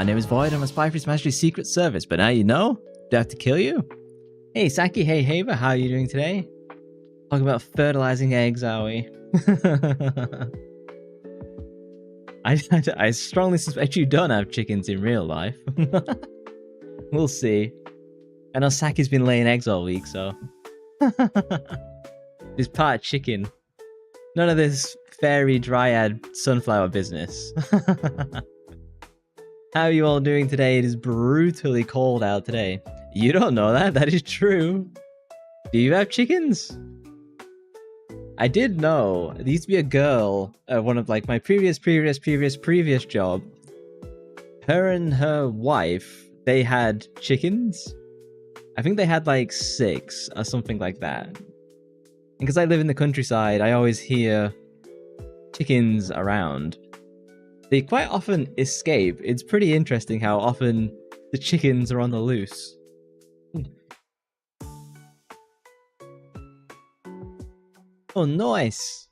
My name is Void. I'm a spy for His Majesty's Secret Service, but now you know, do I have to kill you? Hey, Saki, hey, Haver, how are you doing today? Talking about fertilizing eggs, are we? I strongly suspect you don't have chickens in real life. We'll see. I know Saki's been laying eggs all week, so... He's part chicken. None of this fairy dryad sunflower business. How are you all doing today? It is brutally cold out today. You don't know that. That is true. Do you have chickens? I did know. There used to be a girl at one of like my previous job. Her and her wife, they had chickens. I think they had like 6 or something like that. And because I live in the countryside, I always hear chickens around. They quite often escape. It's pretty interesting how often the chickens are on the loose. Oh, nice.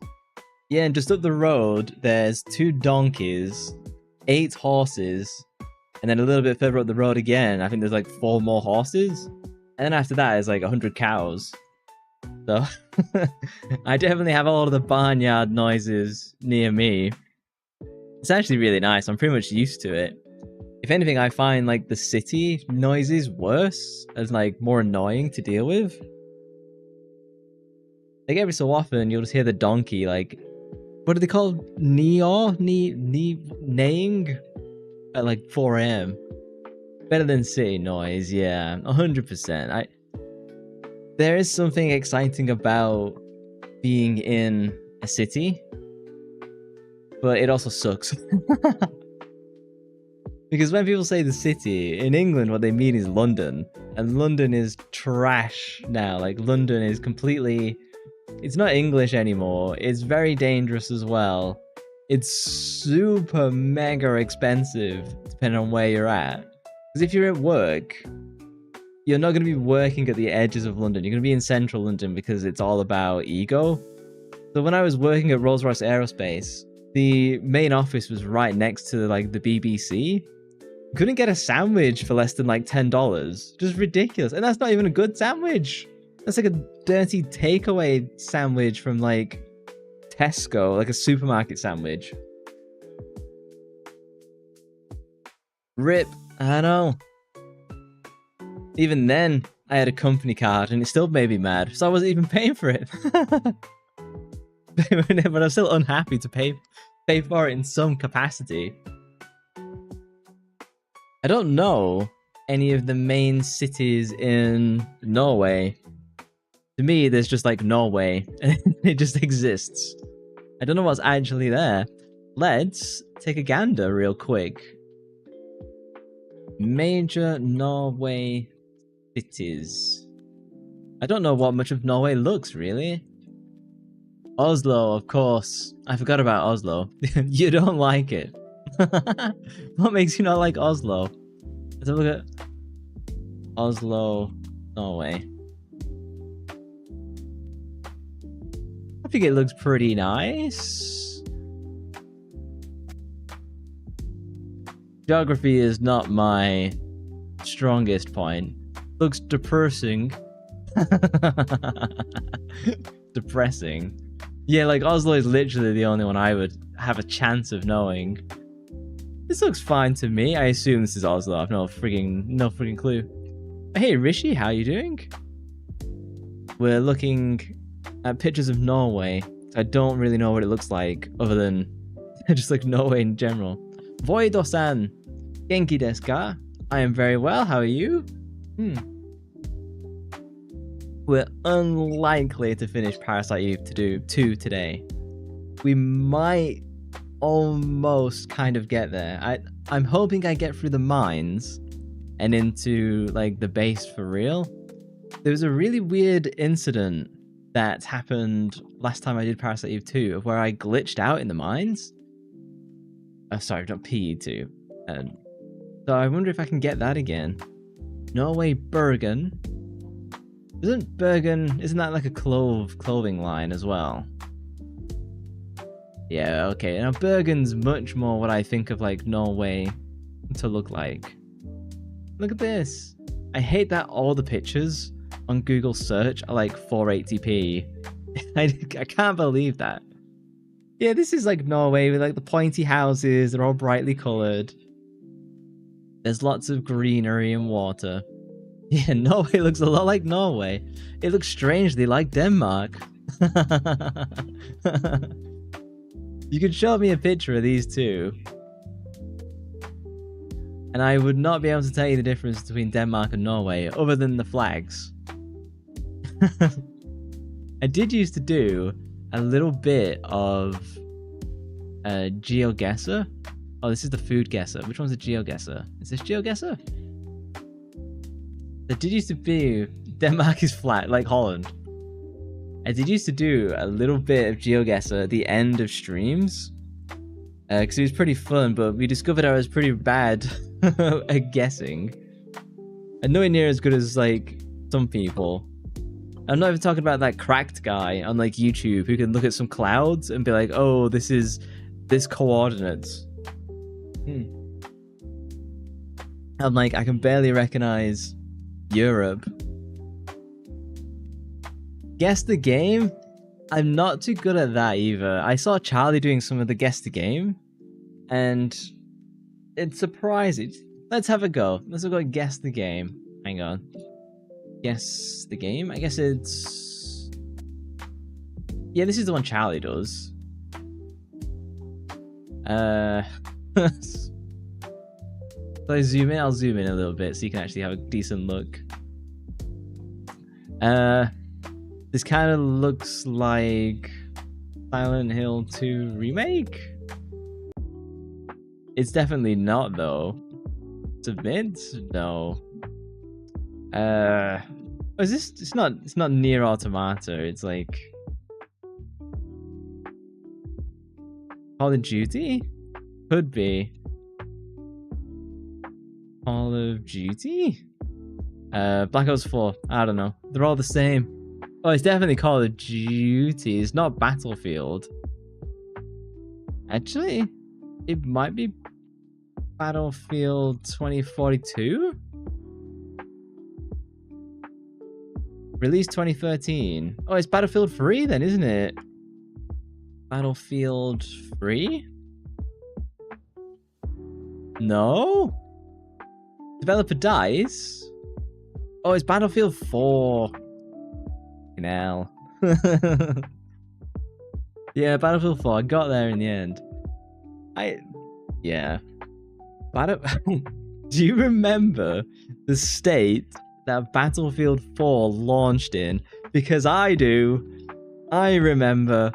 Yeah, and just up the road, there's 2 donkeys, 8 horses, and then a little bit further up the road again, I think there's like 4 more horses. And then after that, it's like 100 cows. So, I definitely have all of the barnyard noises near me. It's actually really nice. I'm pretty much used to it. If anything, I find like the city noises worse, as like more annoying to deal with. Like every so often, you'll just hear the donkey like, what are they called? Neighing at like 4 AM. Better than city noise, yeah, 100%. There is something exciting about being in a city, but it also sucks. Because when people say the city, in England what they mean is London. And London is trash now. Like London is completely... It's not English anymore. It's very dangerous as well. It's super mega expensive depending on where you're at. Because if you're at work, you're not going to be working at the edges of London. You're going to be in central London because it's all about ego. So when I was working at Rolls-Royce Aerospace, the main office was right next to like the BBC. Couldn't get a sandwich for less than like $10. Just ridiculous. And that's not even a good sandwich. That's like a dirty takeaway sandwich from like Tesco, like a supermarket sandwich. Rip. I know. Even then, I had a company card and it still made me mad. So I wasn't even paying for it. But I'm still unhappy to pay for it in some capacity. I don't know any of the main cities in Norway. To me, there's just like Norway, and it just exists. I don't know what's actually there. Let's take a gander real quick. Major Norway cities. I don't know what much of Norway looks, really. Oslo, of course. I forgot about Oslo. You don't like it. What makes you not like Oslo? Let's have a look at Oslo, Norway. I think it looks pretty nice. Geography is not my strongest point. Looks depressing. Depressing. Yeah, like Oslo is literally the only one I would have a chance of knowing. This looks fine to me. I assume this is Oslo. I've no frigging clue. Hey Rishi, how you doing? We're looking at pictures of Norway. I don't really know what it looks like other than just like Norway in general. Voido-san, genki desu ka? I am very well. How are you? We're unlikely to finish Parasite Eve II today. We might almost kind of get there. I'm hoping I get through the mines and into like the base for real. There was a really weird incident that happened last time I did Parasite Eve II of where I glitched out in the mines. Oh, sorry, not PE2. So I wonder if I can get that again. Norway Bergen. Isn't that like a clothing line as well? Yeah, okay. Now Bergen's much more what I think of like Norway to look like. Look at this. I hate that all the pictures on Google search are like 480p. I can't believe that. Yeah, this is like Norway with like the pointy houses. They're all brightly colored. There's lots of greenery and water. Yeah, Norway looks a lot like Norway. It looks strangely like Denmark. You could show me a picture of these two, and I would not be able to tell you the difference between Denmark and Norway, other than the flags. I did used to do a little bit of GeoGuessr. Oh, this is the food guesser. Which one's the GeoGuessr? Is this GeoGuessr? There did used to be... Denmark is flat, like Holland. I did used to do a little bit of GeoGuessr at the end of streams. Because it was pretty fun, but we discovered I was pretty bad at guessing. And nowhere near as good as, like, some people. I'm not even talking about that cracked guy on, like, YouTube who can look at some clouds and be like, oh, this is this coordinates. I'm like, I can barely recognize Europe. Guess the game? I'm not too good at that either. I saw Charlie doing some of the guess the game, and it's surprising. Let's have a go. Let's go guess the game. Hang on. Guess the game? I guess it's... Yeah, this is the one Charlie does. So I zoom in? I'll zoom in a little bit so you can actually have a decent look. This kind of looks like Silent Hill 2 remake? It's definitely not, though. Submit? No. Is this... It's not Nier Automata. It's like... Call of Duty? Could be. Call of Duty? Black Ops 4. I don't know. They're all the same. Oh, it's definitely Call of Duty. It's not Battlefield. Actually, it might be Battlefield 2042? Released 2013. Oh, it's Battlefield 3 then, isn't it? Battlefield 3? No? Developer dies? Oh, it's Battlefield 4. Hell. Yeah, Battlefield 4. I got there in the end. Yeah. Do you remember the state that Battlefield 4 launched in? Because I do. I remember.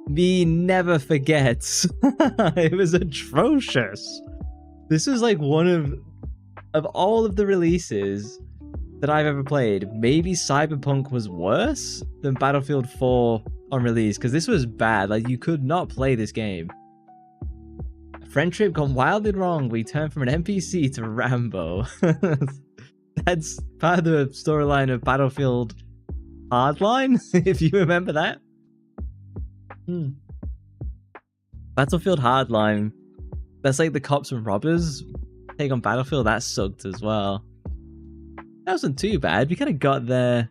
Me never forgets. It was atrocious. This was like one of all of the releases that I've ever played. Maybe Cyberpunk was worse than Battlefield 4 on release, because this was bad. Like, you could not play this game. Friendship gone wildly wrong. We turned from an NPC to Rambo. That's part of the storyline of Battlefield Hardline, if you remember that. Battlefield Hardline. That's like the cops and robbers take on Battlefield. That sucked as well. That wasn't too bad. We kind of got there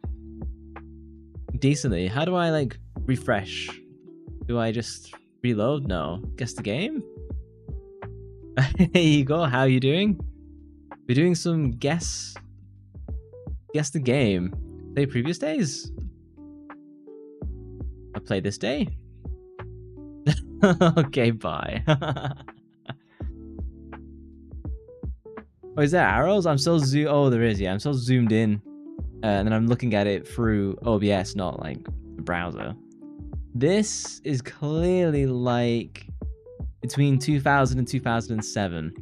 decently. How do I, like, refresh? Do I just reload? No. Guess the game? There you go. How are you doing? We're doing some guess the game. Play previous days? I played this day. Okay, bye. Oh, is there arrows? I'm so oh, there is, yeah. I'm so zoomed in. And then I'm looking at it through OBS, not like the browser. This is clearly like between 2000 and 2007.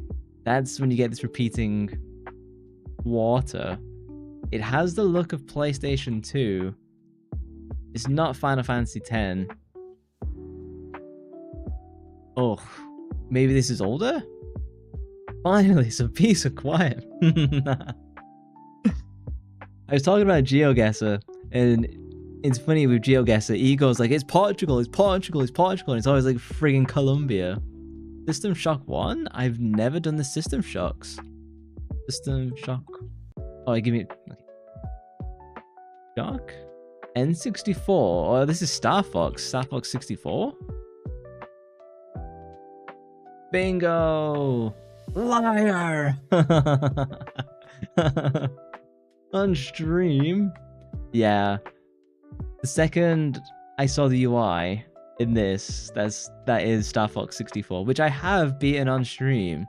That's when you get this repeating water. It has the look of PlayStation 2. It's not Final Fantasy X. Oh, maybe this is older? Finally, some peace and quiet. I was talking about GeoGuessr, and it's funny with GeoGuessr, he goes like, it's Portugal, it's Portugal, it's Portugal, and it's always like friggin' Colombia. System Shock 1? I've never done the System Shocks. System Shock. Oh, give me... Okay. Shock? N64? Oh, this is Star Fox. Star Fox 64? Bingo! Liar! On stream? Yeah. The second I saw the UI in this, that is Star Fox 64, which I have beaten on stream.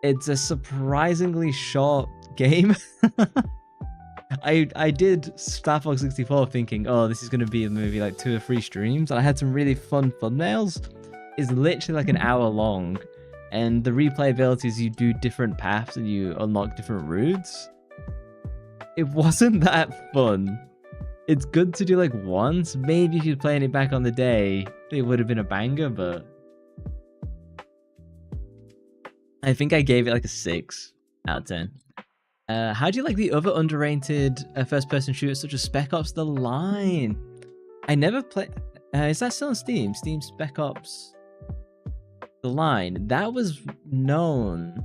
It's a surprisingly short game. I did Star Fox 64 thinking, oh, this is going to be maybe like 2 or 3 streams, and I had some really fun thumbnails. It's literally like an hour long, and the replayability is you do different paths and you unlock different routes. It wasn't that fun. It's good to do like once. Maybe if you're playing it back on the day, it would have been a banger, but I think I gave it like a 6 out of 10. How do you like the other underrated first-person shooters such as Spec Ops: The Line? I never played... is that still on Steam? Steam Spec Ops: The Line. That was known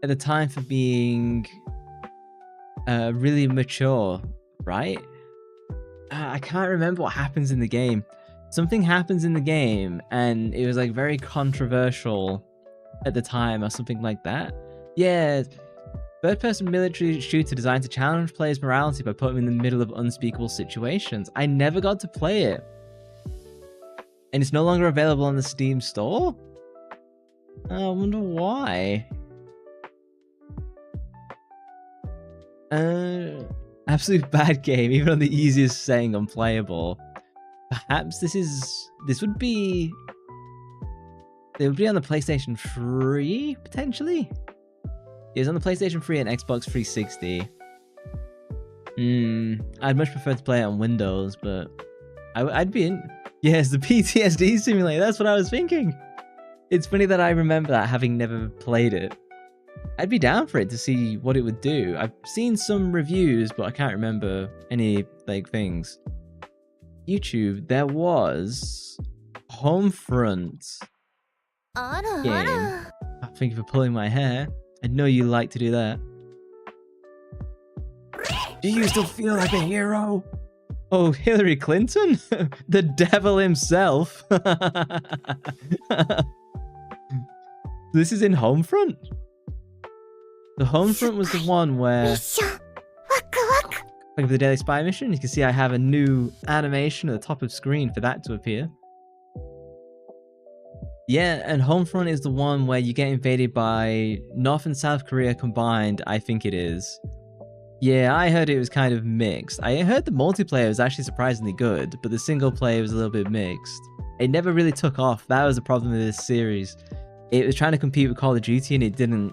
at the time for being really mature, right? I can't remember what happens in the game. Something happens in the game, and it was like very controversial at the time or something like that. Yeah, third-person military shooter designed to challenge players' morality by putting them in the middle of unspeakable situations. I never got to play it. And it's no longer available on the Steam store? I wonder why. Absolute bad game, even on the easiest setting, unplayable. Perhaps this would be... It would be on the PlayStation 3, potentially? It was on the PlayStation 3 and Xbox 360. I'd much prefer to play it on Windows, but I'd be in... Yes, the PTSD simulator, that's what I was thinking. It's funny that I remember that, having never played it. I'd be down for it to see what it would do. I've seen some reviews, but I can't remember any, like, things. YouTube, there was Homefront game. Thank you for pulling my hair. I know you like to do that. Do you still feel like a hero? Oh, Hillary Clinton? The devil himself. This is in Homefront? The Homefront was the one where... Like the Daily Spy mission, you can see I have a new animation at the top of screen for that to appear. Yeah, and Homefront is the one where you get invaded by North and South Korea combined, I think it is. Yeah, I heard it was kind of mixed. I heard the multiplayer was actually surprisingly good, but the single player was a little bit mixed. It never really took off. That was the problem with this series. It was trying to compete with Call of Duty and it didn't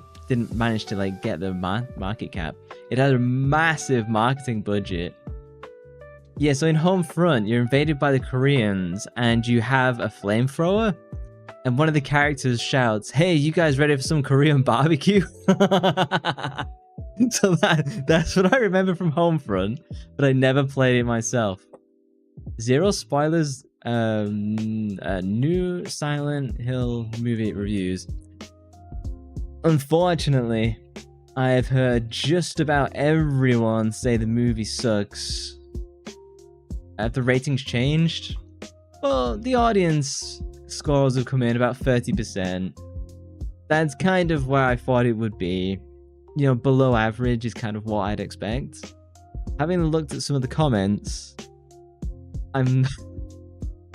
manage to like get the market cap. It had a massive marketing budget. Yeah, so in Homefront, you're invaded by the Koreans and you have a flamethrower. And one of the characters shouts, "Hey, you guys ready for some Korean barbecue?" So that's what I remember from Homefront, but I never played it myself. Zero spoilers, new Silent Hill movie reviews. Unfortunately, I've heard just about everyone say the movie sucks. Have the ratings changed? Well, the audience scores have come in about 30%. That's kind of where I thought it would be. You know, below average is kind of what I'd expect. Having looked at some of the comments,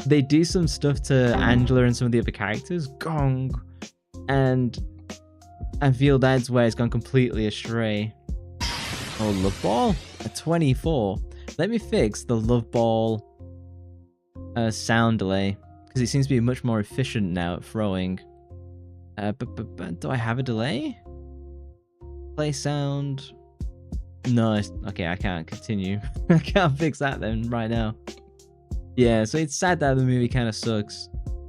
they do some stuff to Angela and some of the other characters, Gong, and I feel that's where it's gone completely astray. Oh, Love Ball? A 24. Let me fix the Love Ball sound delay, because it seems to be much more efficient now at throwing. But do I have a delay? Play sound. No, okay, I can't continue. I can't fix that then right now. Yeah, so it's sad that the movie kind of sucks.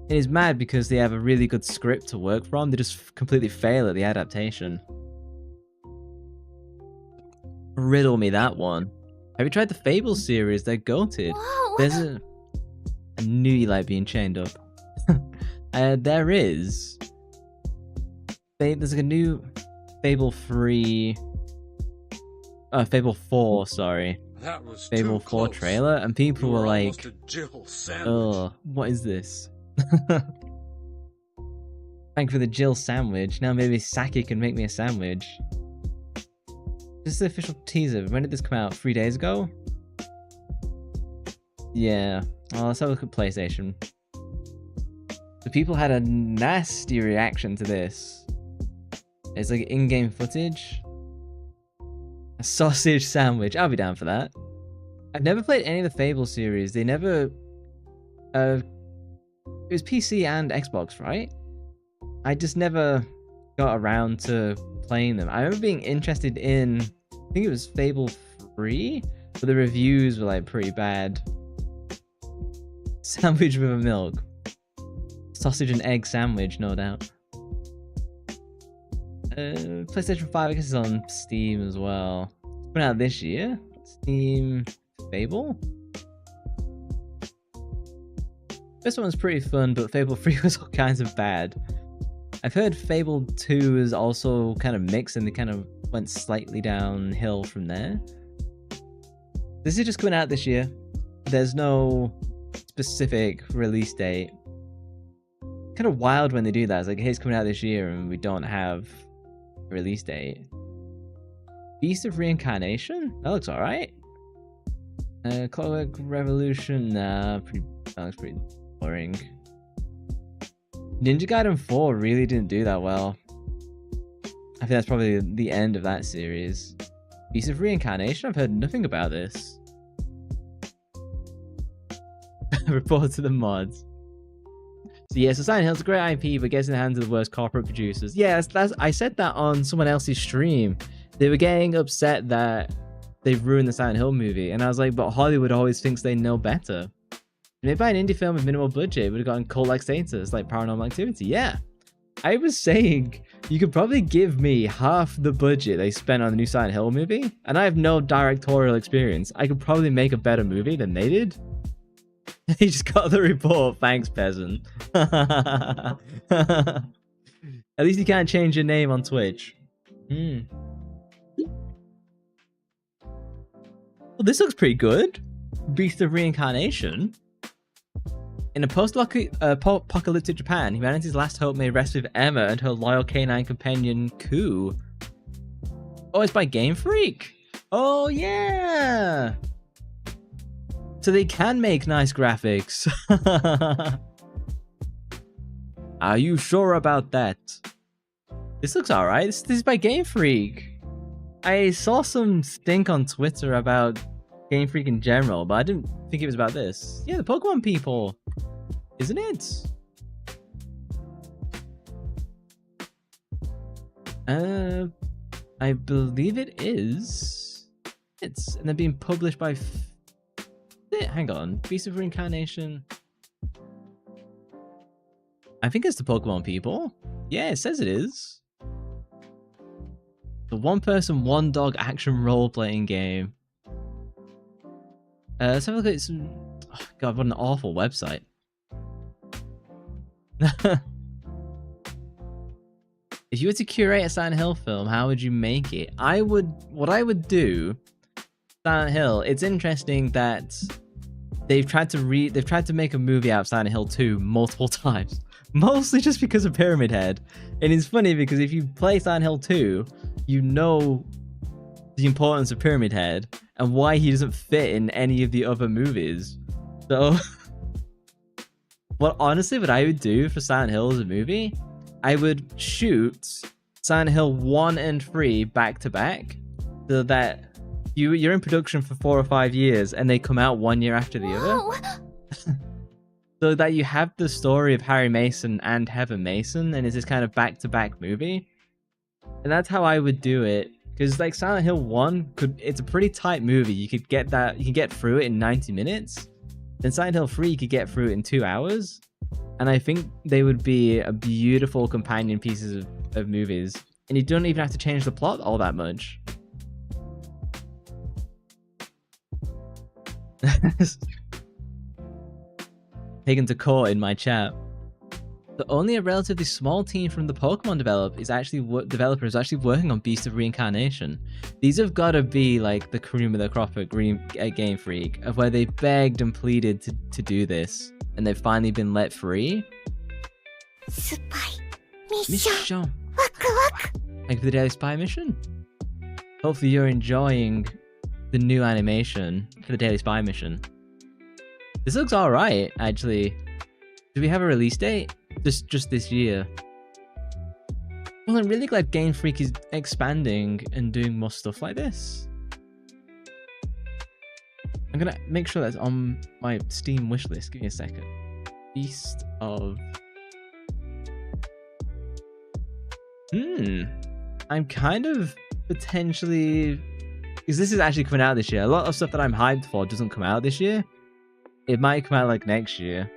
It is mad because they have a really good script to work from. They just completely fail at the adaptation. Riddle me that one. Have you tried the Fable series? They're goated. Whoa. There's I knew you like being chained up. There is. There's like a new Fable 3. Fable 4, sorry. That was Fable too 4 close. trailer, and people You were like, almost a Jill sandwich. "Oh, what is this?" Thank you for the Jill sandwich. Now maybe Saki can make me a sandwich. This is the official teaser. When did this come out? 3 days ago? Yeah. Well, let's have a look at PlayStation. The people had a nasty reaction to this. It's like in-game footage. A sausage sandwich. I'll be down for that. I've never played any of the Fable series. They never... it was PC and Xbox, right? I just never got around to playing them. I remember being interested in... I think it was Fable 3? But the reviews were like pretty bad. Sandwich with a milk. Sausage and egg sandwich, no doubt. PlayStation 5, I guess, is on Steam as well. It's been out this year. Steam Fable? This one's pretty fun, but Fable 3 was all kinds of bad. I've heard Fable 2 is also kind of mixed and they kind of went slightly downhill from there. This is just coming out this year. There's no specific release date. Kind of wild when they do that. It's like, hey, it's coming out this year and we don't have a release date. Beast of Reincarnation? That looks alright. Clockwork Revolution? Nah, that looks pretty boring. Ninja Gaiden 4 really didn't do that well. I think that's probably the end of that series. Beast of Reincarnation? I've heard nothing about this. Report to the mods. So yeah, so Silent Hill's a great IP, but gets in the hands of the worst corporate producers. Yeah, I said that on someone else's stream. They were getting upset that they've ruined the Silent Hill movie, and I was like, but Hollywood always thinks they know better. Maybe by an indie film with minimal budget, it would have gotten cult-like status, like Paranormal Activity. Yeah, I was saying you could probably give me half the budget they spent on the new Silent Hill movie, and I have no directorial experience. I could probably make a better movie than they did. He just got the report. Thanks, peasant. At least you can't change your name on Twitch. Well, this looks pretty good. Beast of Reincarnation. In a post-apocalyptic Japan, humanity's last hope may rest with Emma and her loyal canine companion, Ku. Oh, it's by Game Freak. Oh, yeah. So they can make nice graphics. Are you sure about that? This looks alright. This is by Game Freak. I saw some stink on Twitter about Game Freak in general, but I didn't think it was about this. Yeah, the Pokemon people. Isn't it? I believe it is. And they're being published by... Hang on, Beast of Reincarnation. I think it's the Pokemon people. Yeah, it says it is. The one-person, one-dog action role-playing game. Let's have a look at some... Oh, God, what an awful website. If you were to curate a Silent Hill film, how would you make it? What I would do, Silent Hill, it's interesting that they've tried to make a movie out of Silent Hill 2 multiple times. Mostly just because of Pyramid Head. And it's funny because if you play Silent Hill 2, you know the importance of Pyramid Head and why he doesn't fit in any of the other movies. So, honestly, what I would do for Silent Hill as a movie, I would shoot Silent Hill 1 and 3 back to back, so that you're in production for 4 or 5 years and they come out 1 year after the other. So that you have the story of Harry Mason and Heather Mason, and it's this kind of back-to-back movie. And that's how I would do it. Because like Silent Hill 1, it's a pretty tight movie. You can get through it in 90 minutes. Then Silent Hill 3, you could get through it in 2 hours. And I think they would be a beautiful companion pieces of movies. And you don't even have to change the plot all that much. Taken to court in my chat. So only a relatively small team from the Pokemon developer is actually working on Beast of Reincarnation. These have got to be like the cream of the crop at Game Freak, of where they begged and pleaded to do this, and they've finally been let free. Mission. Thank you for the daily spy mission. Hopefully you're enjoying the new animation for the daily spy mission. This looks alright, actually. Do we have a release date? Just this year. Well, I'm really glad Game Freak is expanding and doing more stuff like this. I'm gonna make sure that's on my Steam wishlist. Give me a second. Beast of... I'm kind of potentially... Because this is actually coming out this year. A lot of stuff that I'm hyped for doesn't come out this year. It might come out like next year.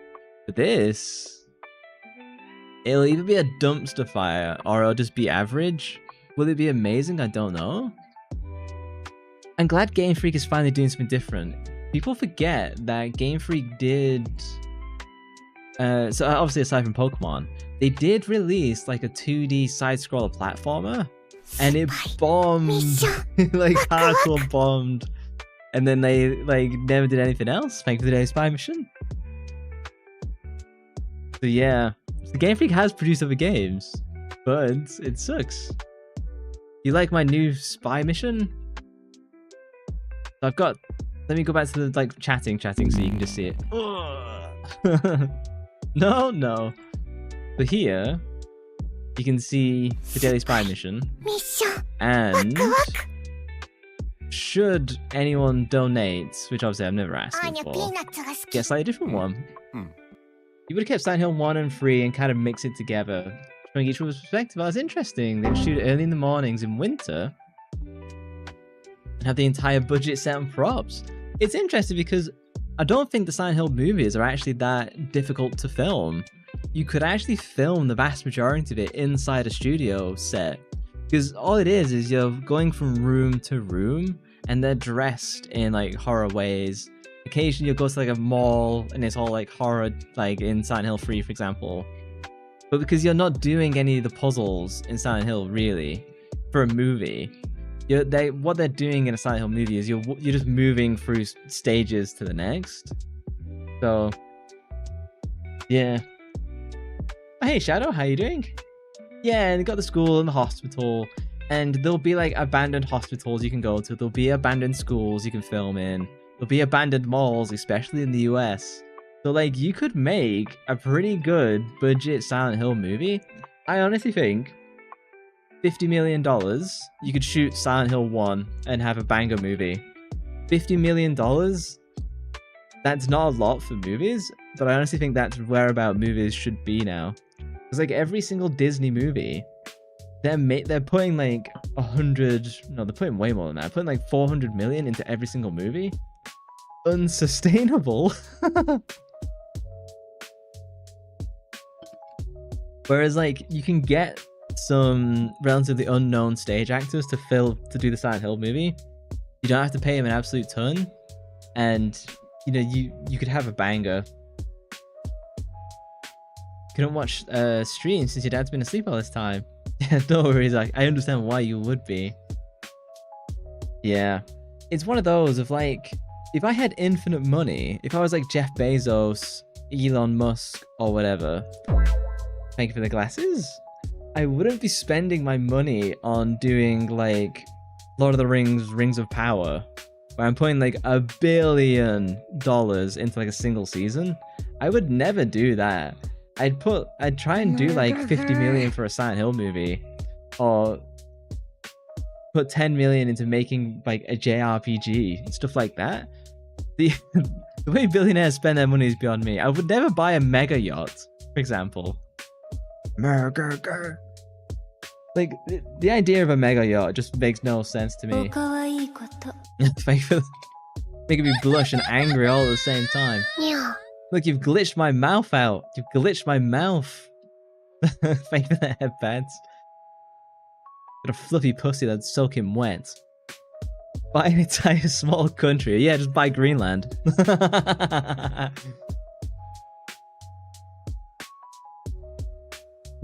But this... It'll either be a dumpster fire or it'll just be average. Will it be amazing? I don't know. I'm glad Game Freak is finally doing something different. People forget that Game Freak did... so obviously aside from Pokemon, they did release like a 2D side-scroller platformer. And it bombed. Like hardcore bombed. And then they like never did anything else. Thank you for the daily spy mission. So yeah. The Game Freak has produced other games, but it sucks. You like my new spy mission? So I've got... Let me go back to the like chatting so you can just see it. No. So here, you can see the daily spy mission. And should anyone donate, which obviously I'm never asking for, get a slightly different one. You would have kept Silent Hill 1 and 3 and kind of mix it together, showing each other's perspective. That's interesting. They'd shoot it early in the mornings in winter and have the entire budget set on props. It's interesting because I don't think the Silent Hill movies are actually that difficult to film. You could actually film the vast majority of it inside a studio set, because all it is you're going from room to room and they're dressed in like horror ways. Occasionally you'll go to like a mall and it's all like horror, like in Silent Hill 3 for example. But because you're not doing any of the puzzles in Silent Hill really for a movie, what they're doing in a Silent Hill movie is you're just moving through stages to the next. So yeah. Oh, hey Shadow, how you doing? Yeah, and they got the school and the hospital, and there'll be like abandoned hospitals you can go to. There'll be abandoned schools you can film in. There'll be abandoned malls, especially in the US. So like you could make a pretty good budget Silent Hill movie. I honestly think $50 million, you could shoot Silent Hill 1 and have a banger movie. $50 million? That's not a lot for movies, but I honestly think that's whereabout movies should be now. Because like every single Disney movie, they're putting like 100, no, they're putting way more than that. They're putting like 400 million into every single movie. Unsustainable. Whereas like you can get some relatively unknown stage actors to do the Silent Hill movie. You don't have to pay them an absolute ton, and you know you could have a banger. Couldn't watch stream since your dad's been asleep all this time. Yeah, no worries. Like I understand why you would be. Yeah, it's one of those of like, if I had infinite money, if I was like Jeff Bezos, Elon Musk, or whatever, thank you for the glasses, I wouldn't be spending my money on doing like Lord of the Rings, Rings of Power, where I'm putting like $1 billion into like a single season. I would never do that. I'd try and do like 50 million for a Silent Hill movie, or put 10 million into making like a JRPG and stuff like that. The way billionaires spend their money is beyond me. I would never buy a mega yacht, for example. Like the idea of a mega yacht just makes no sense to me. Making me blush and angry all at the same time. Look, you've glitched my mouth out. You've glitched my mouth. Thank you for the headbands. Got a fluffy pussy that's soaking wet. Buy an entire small country. Yeah, just buy Greenland.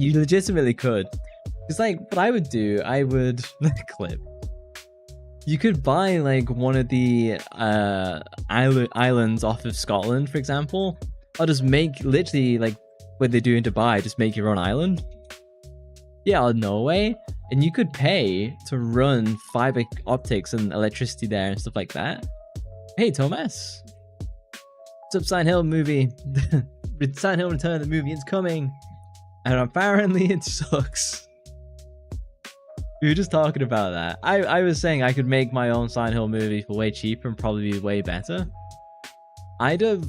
You legitimately could. It's like, what I would do, I would... clip. You could buy, like, one of the islands off of Scotland, for example. Or just make, literally, like, what they do in Dubai, just make your own island. Yeah, or Norway. And you could pay to run fiber optics and electricity there and stuff like that. Hey, Thomas. What's up, Silent Hill movie? Silent Hill Return, the movie is coming. And apparently it sucks. We were just talking about that. I was saying I could make my own Silent Hill movie for way cheaper and probably be way better. I'd have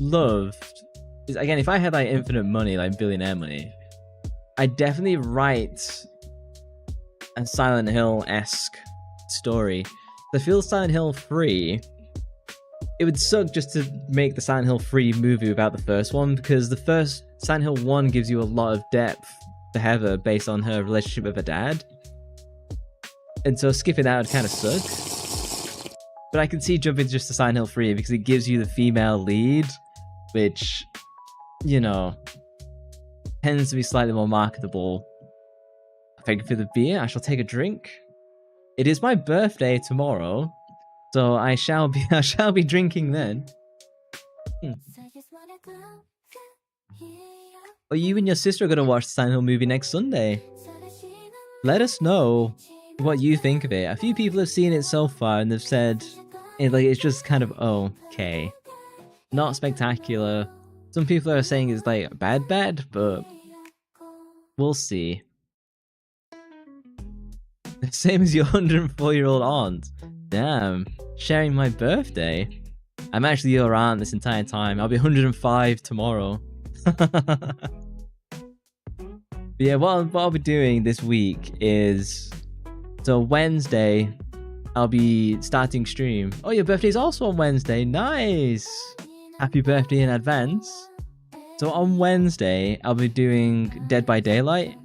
loved... Again, if I had like infinite money, like billionaire money, I'd definitely write a Silent Hill-esque story. I feel Silent Hill 3... It would suck just to make the Silent Hill 3 movie without the first one, because the first Silent Hill 1 gives you a lot of depth to Heather based on her relationship with her dad. And so skipping that would kind of suck. But I can see jumping just to Silent Hill 3 because it gives you the female lead, which, you know, tends to be slightly more marketable. Thank you for the beer. I shall take a drink. It is my birthday tomorrow, so I shall be drinking then. Oh, you and your sister are going to watch the Silent Hill movie next Sunday. Let us know what you think of it. A few people have seen it so far and they've said it's just kind of okay. Not spectacular. Some people are saying it's like bad, but we'll see. Same as your 104-year-old aunt. Damn, sharing my birthday. I'm actually your aunt this entire time. I'll be 105 tomorrow. But yeah, what I'll be doing this week is... So Wednesday, I'll be starting stream. Oh, your birthday's also on Wednesday. Nice! Happy birthday in advance. So on Wednesday, I'll be doing Dead by Daylight.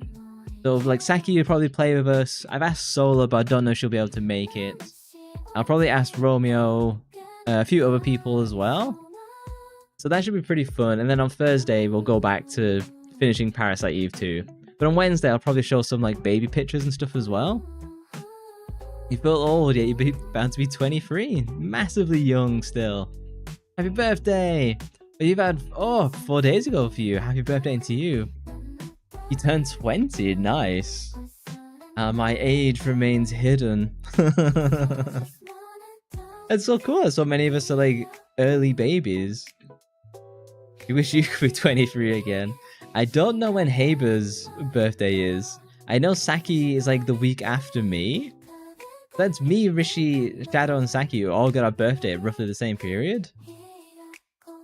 So like Saki will probably play with us. I've asked Sola, but I don't know if she'll be able to make it. I'll probably ask Romeo, a few other people as well. So that should be pretty fun. And then on Thursday, we'll go back to finishing Parasite Eve II. But on Wednesday, I'll probably show some like baby pictures and stuff as well. You feel old, yet you're bound to be 23. Massively young still. Happy birthday! You've had, 4 days ago for you. Happy birthday to you. You turned 20, nice. My age remains hidden. It's so cool, so many of us are like early babies. You wish you could be 23 again. I don't know when Haber's birthday is. I know Saki is like the week after me. That's me, Rishi, Shadow, and Saki who all got our birthday at roughly the same period.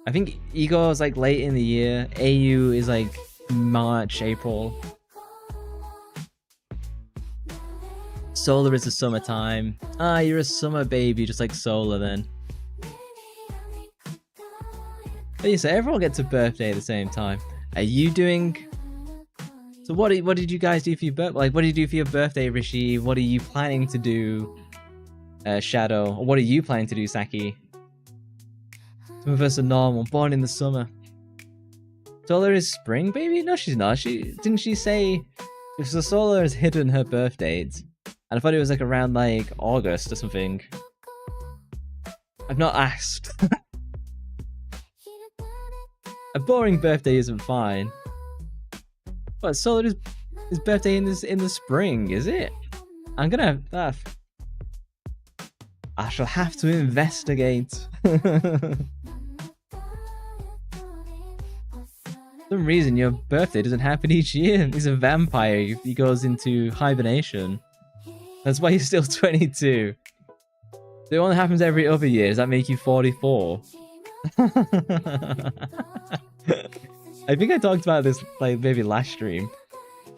I think Igor is like late in the year. AU is like March, April. Solar is the summertime. Ah, you're a summer baby, just like Solar then. But yeah, so everyone gets a birthday at the same time. Are you doing... So what did you guys do for your birthday? Like, what did you do for your birthday, Rishi? What are you planning to do, Shadow? Or what are you planning to do, Saki? Some of us are normal, born in the summer. Solar is spring, baby? No, she's not. Didn't she say... So Solar has hidden her birth date. And I thought it was like around like August or something. I've not asked. A boring birthday isn't fine. But Solar is his birthday in the spring, is it? I'm gonna I shall have to investigate. For some reason your birthday doesn't happen each year. He's a vampire. He goes into hibernation. That's why he's still 22. It only happens every other year. Does that make you 44? I think I talked about this like maybe last stream.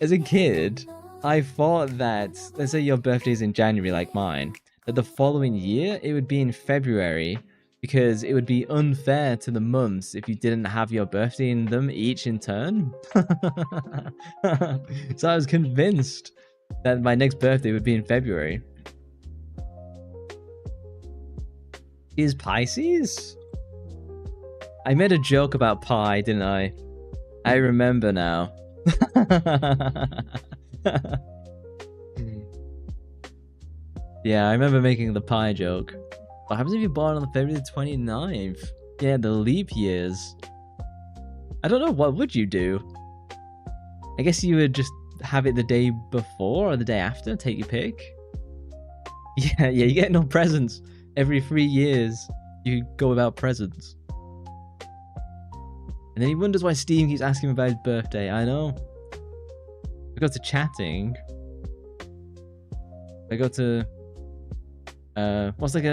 As a kid, I thought that, let's say your birthday's in January like mine, that the following year it would be in February because it would be unfair to the months if you didn't have your birthday in them each in turn. So I was convinced that my next birthday would be in February. Is Pisces? I made a joke about pie, didn't I? I remember now. Yeah, I remember making the pie joke. What happens if you born on February 29th? Yeah, the leap years. I don't know, what would you do? I guess you would just have it the day before or the day after, take your pick. Yeah, you get no presents. Every 3 years, you go without presents. And then he wonders why Steam keeps asking him about his birthday. I know. I go to chatting. I go to what's like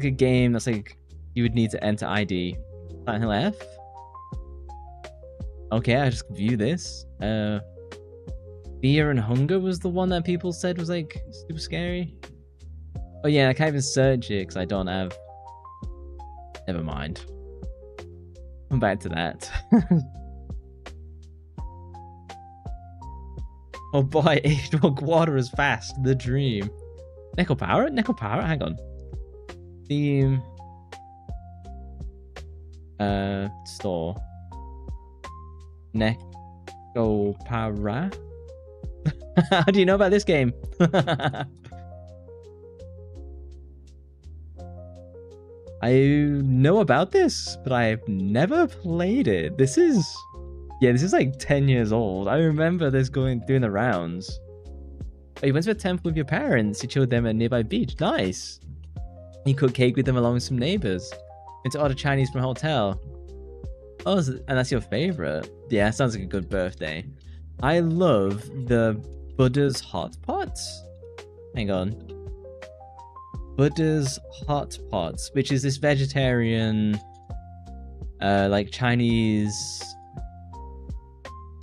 a game that's like you would need to enter ID. Silent Hill F. Okay, I just view this. Fear and Hunger was the one that people said was like super scary. Oh yeah, I can't even search it because I don't have. Never mind. Come back to that. Oh boy, H1 Quarter is fast. The dream. Neko Power? Neko Power? Hang on. Theme. Store. Neko Power? How do you know about this game? I know about this, but I've never played it. This is like 10 years old. I remember this doing the rounds. Oh, you went to a temple with your parents. You chilled them at a nearby beach. Nice. You cooked cake with them along with some neighbors. Went to order Chinese from a hotel. Oh, and that's your favorite? Yeah, sounds like a good birthday. I love the Buddha's Hot Pots. Hang on. Buddha's Hot Pots, which is this vegetarian, like Chinese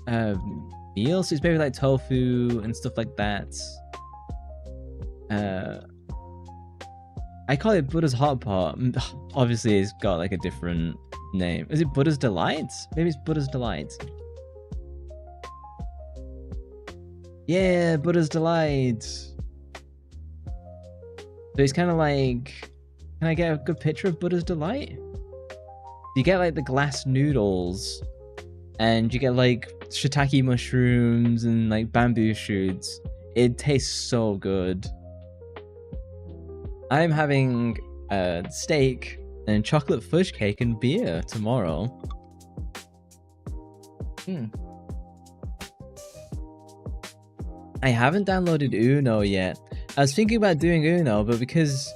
meal. So it's maybe like tofu and stuff like that. I call it Buddha's Hot Pot. Obviously, it's got like a different name. Is it Buddha's Delight? Maybe it's Buddha's Delight. Yeah, Buddha's Delight. So it's kind of like, can I get a good picture of Buddha's Delight? You get like the glass noodles, and you get like shiitake mushrooms and like bamboo shoots. It tastes so good. I'm having steak and chocolate fudge cake and beer tomorrow. I haven't downloaded Uno yet. I was thinking about doing Uno, but because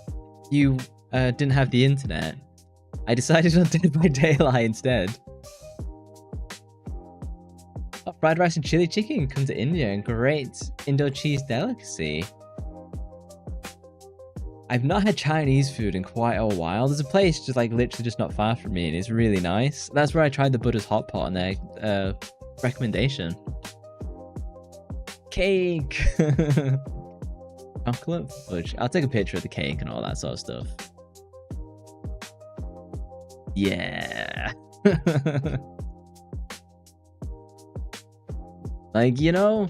you didn't have the internet, I decided on Dead by Daylight instead. Oh, fried rice and chili chicken come to India, and great Indo cheese delicacy. I've not had Chinese food in quite a while. There's a place just like literally just not far from me, and it's really nice. That's where I tried the Buddha's Hot Pot on their recommendation. Cake! Chocolate fudge. I'll take a picture of the cake and all that sort of stuff. Yeah. Like, you know,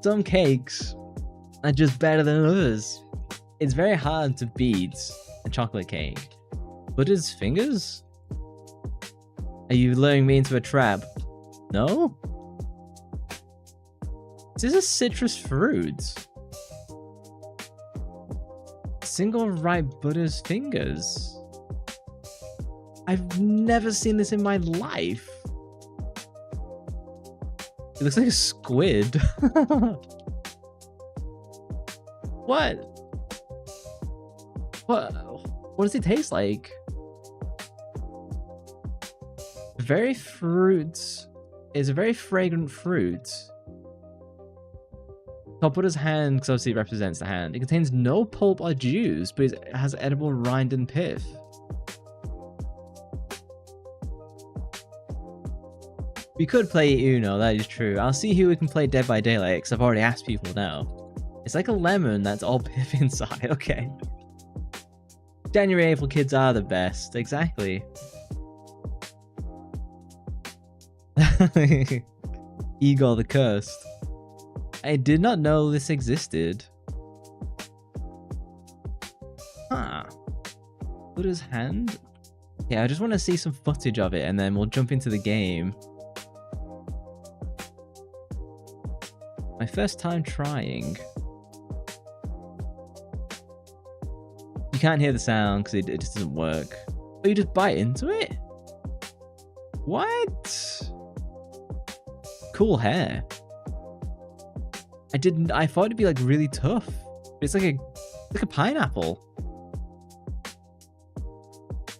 some cakes are just better than others. It's very hard to beat a chocolate cake. Buddha's fingers? Are you luring me into a trap? No? This is a citrus fruit. Single ripe Buddha's fingers. I've never seen this in my life. It looks like a squid. What? What does it taste like? Very fruit. It's a very fragrant fruit. I'll put his hand because obviously it represents the hand. It contains no pulp or juice, but it has edible rind and pith. We could play Uno, that is true. I'll see who we can play Dead by Daylight because I've already asked people now. It's like a lemon that's all pith inside. Okay. January, April kids are the best. Exactly. Igor the Cursed. I did not know this existed. Huh. Buddha's hand? Yeah, I just want to see some footage of it and then we'll jump into the game. My first time trying. You can't hear the sound because it just doesn't work. But you just bite into it? What? Cool hair. I thought it'd be like really tough. It's like a pineapple.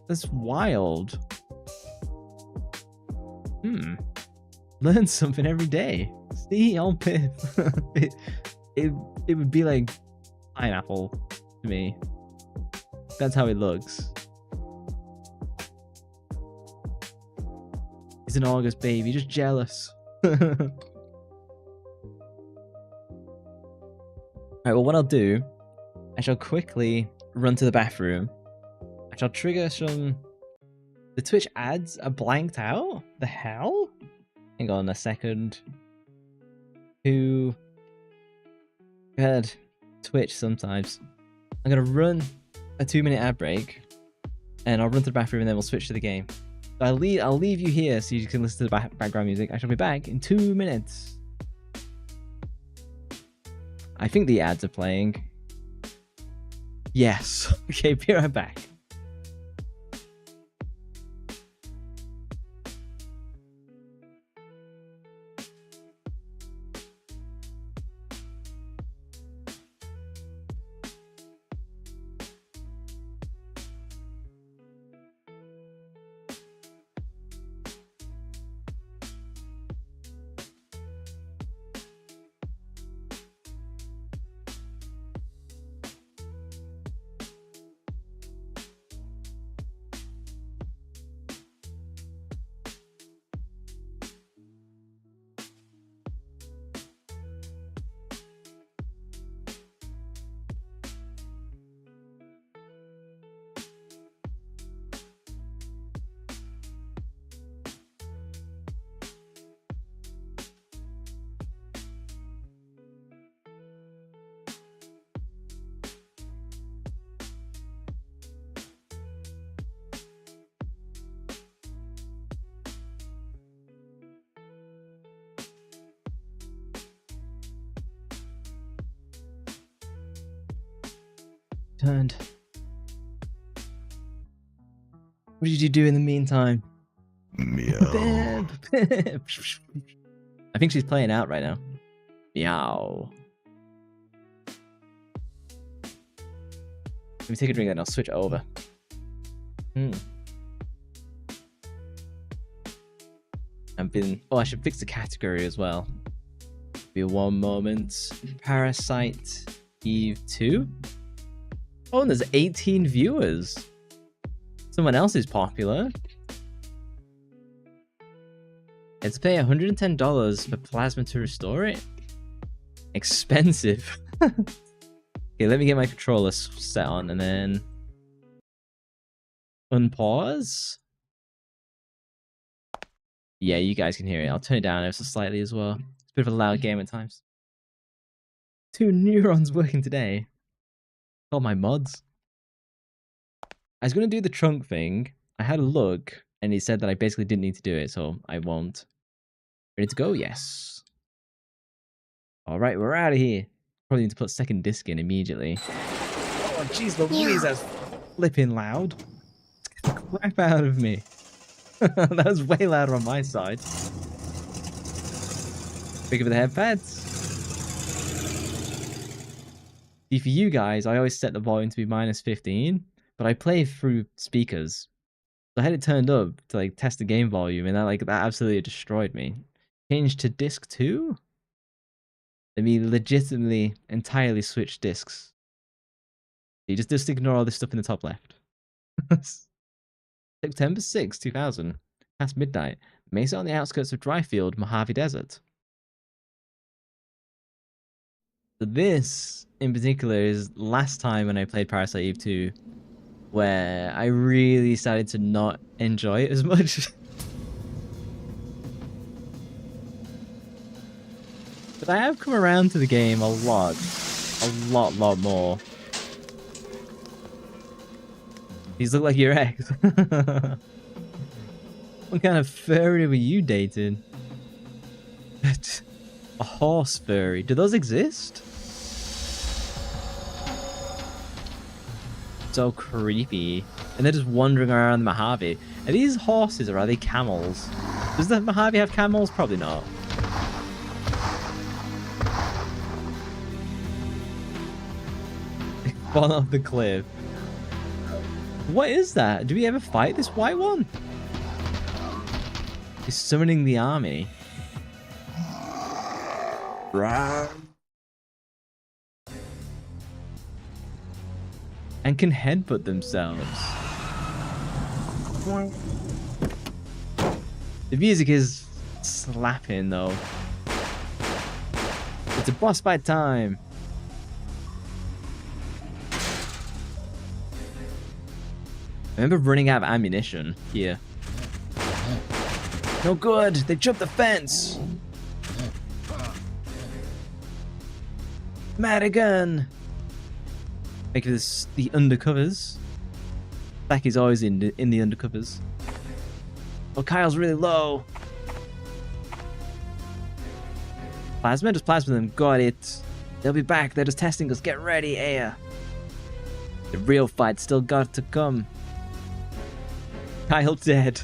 That's wild. Learn something every day. See, on Pip. it would be like pineapple to me. That's how it looks. He's an August baby, just jealous. Alright, well, what I'll do, I shall quickly run to the bathroom. I shall trigger some... The Twitch ads are blanked out? The hell? Hang on a second. Who heard Twitch sometimes? I'm gonna run a 2-minute ad break, and I'll run to the bathroom, and then we'll switch to the game. So I'll leave you here so you can listen to the background music. I shall be back in 2 minutes. I think the ads are playing. Yes. Okay, be right back. Turned. What did you do in the meantime? Meow. I think she's playing out right now. Meow. Let me take a drink and I'll switch over. Oh, I should fix the category as well. Be one moment. Parasite Eve II. Oh, and there's 18 viewers. Someone else is popular. Let's pay $110 for plasma to restore it. Expensive. Okay, let me get my controller set on and then unpause. Yeah, you guys can hear it. I'll turn it down ever so slightly as well. It's a bit of a loud game at times. 2 neurons working today. Oh, my mods. I was going to do the trunk thing. I had a look, and he said that I basically didn't need to do it, so I won't. Ready to go? Yes. Alright, we're out of here. Probably need to put second disc in immediately. Oh, jeez Louise, that's flipping loud. Get the crap out of me. That was way louder on my side. Pick up the headpads. See, for you guys, I always set the volume to be -15, but I play through speakers. So I had it turned up to like test the game volume, and that absolutely destroyed me. Change to disc 2? Let me legitimately entirely switch discs. You just ignore all this stuff in the top left. September 6, 2000. Past midnight. Mesa on the outskirts of Dryfield, Mojave Desert. So this, in particular, is last time when I played Parasite Eve II, where I really started to not enjoy it as much. But I have come around to the game a lot more. These look like your ex. What kind of furry were you dating? A horse furry. Do those exist? So creepy. And they're just wandering around the Mojave. Are these horses or are they camels? Does the Mojave have camels? Probably not. They fall off the cliff. What is that? Do we ever fight this white one? He's summoning the army. Right. And can headbutt themselves. The music is slapping though. It's a boss fight time. I remember running out of ammunition here. No good! They jumped the fence! Madigan! Make this the undercovers. Becky's always in the undercovers. Oh, Kyle's really low. Plasma? Just plasma them. Got it. They'll be back. They're just testing us. Get ready, Aya. The real fight still got to come. Kyle dead.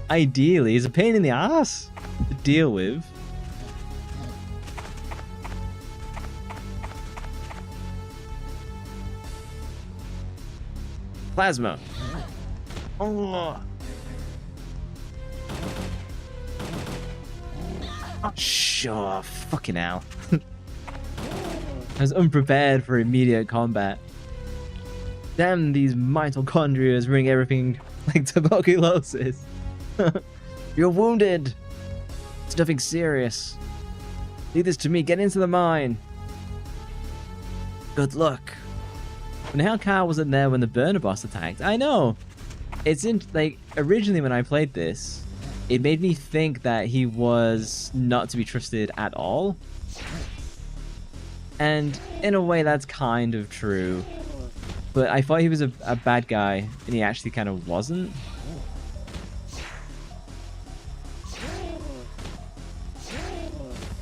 Ideally, he's a pain in the ass to deal with. Plasma. Oh. Sure, fucking hell. I was unprepared for immediate combat. Damn, these mitochondria bring everything like tuberculosis. You're wounded. It's nothing serious. Leave this to me. Get into the mine. Good luck. And how Kyle wasn't there when the burner boss attacked? I know. It's in like originally when I played this, it made me think that he was not to be trusted at all. And in a way, that's kind of true. But I thought he was a bad guy, and he actually kind of wasn't.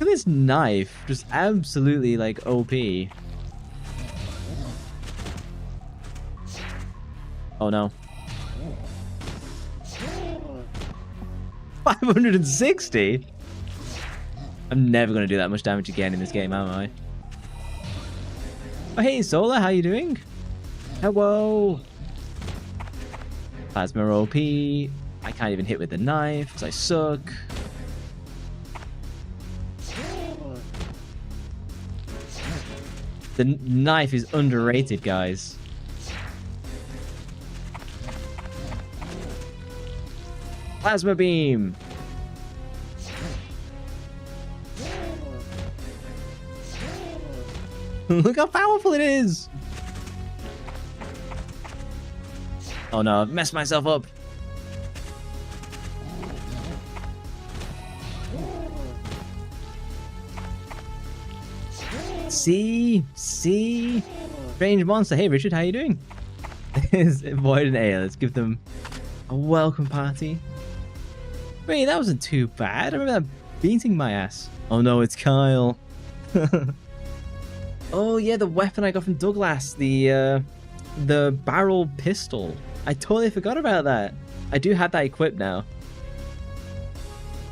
Look at this knife, just absolutely like OP. Oh no. 560? I'm never going to do that much damage again in this game, am I? Oh, hey, Solar, how you doing? Hello. Plasma OP. I can't even hit with the knife because I suck. The knife is underrated, guys. Plasma beam. Look how powerful it is. Oh no, I've messed myself up. See? Strange monster. Hey Richard, how you doing? Is Void and A. Let's give them a welcome party. Wait, that wasn't too bad. I remember that beating my ass. Oh no, it's Kyle. Oh yeah, the weapon I got from Douglas, the barrel pistol. I totally forgot about that. I do have that equipped now.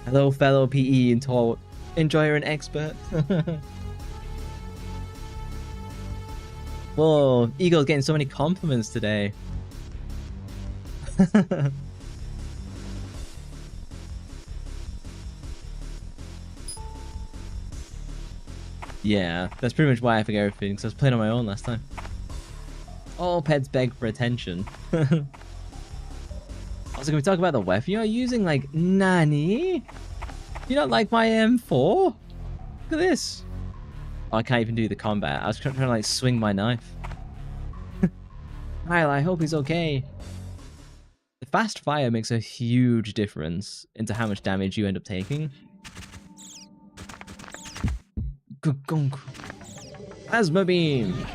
Hello, fellow PE enjoyer and expert. Whoa, Eagle's getting so many compliments today. Yeah, that's pretty much why I forget everything, because I was playing on my own last time. All pets beg for attention. Also, can we talk about the weapon you're using? Like, Nani? You don't like my M4? Look at this. Oh, I can't even do the combat. I was trying to like swing my knife. Kyle, I hope he's okay. The fast fire makes a huge difference into how much damage you end up taking. Plasma beam.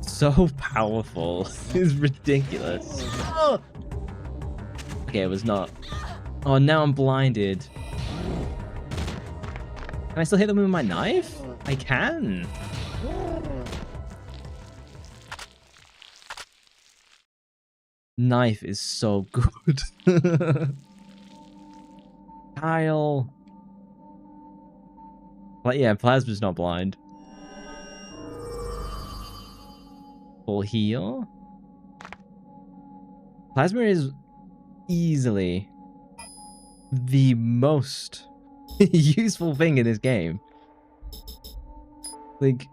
So powerful. It's ridiculous. Oh! Okay, it was not. Oh, now I'm blinded. Can I still hit them with my knife? I can. Knife is so good. Kyle. But yeah, Plasma's not blind. Full heal. Plasma is easily the most useful thing in this game. Like,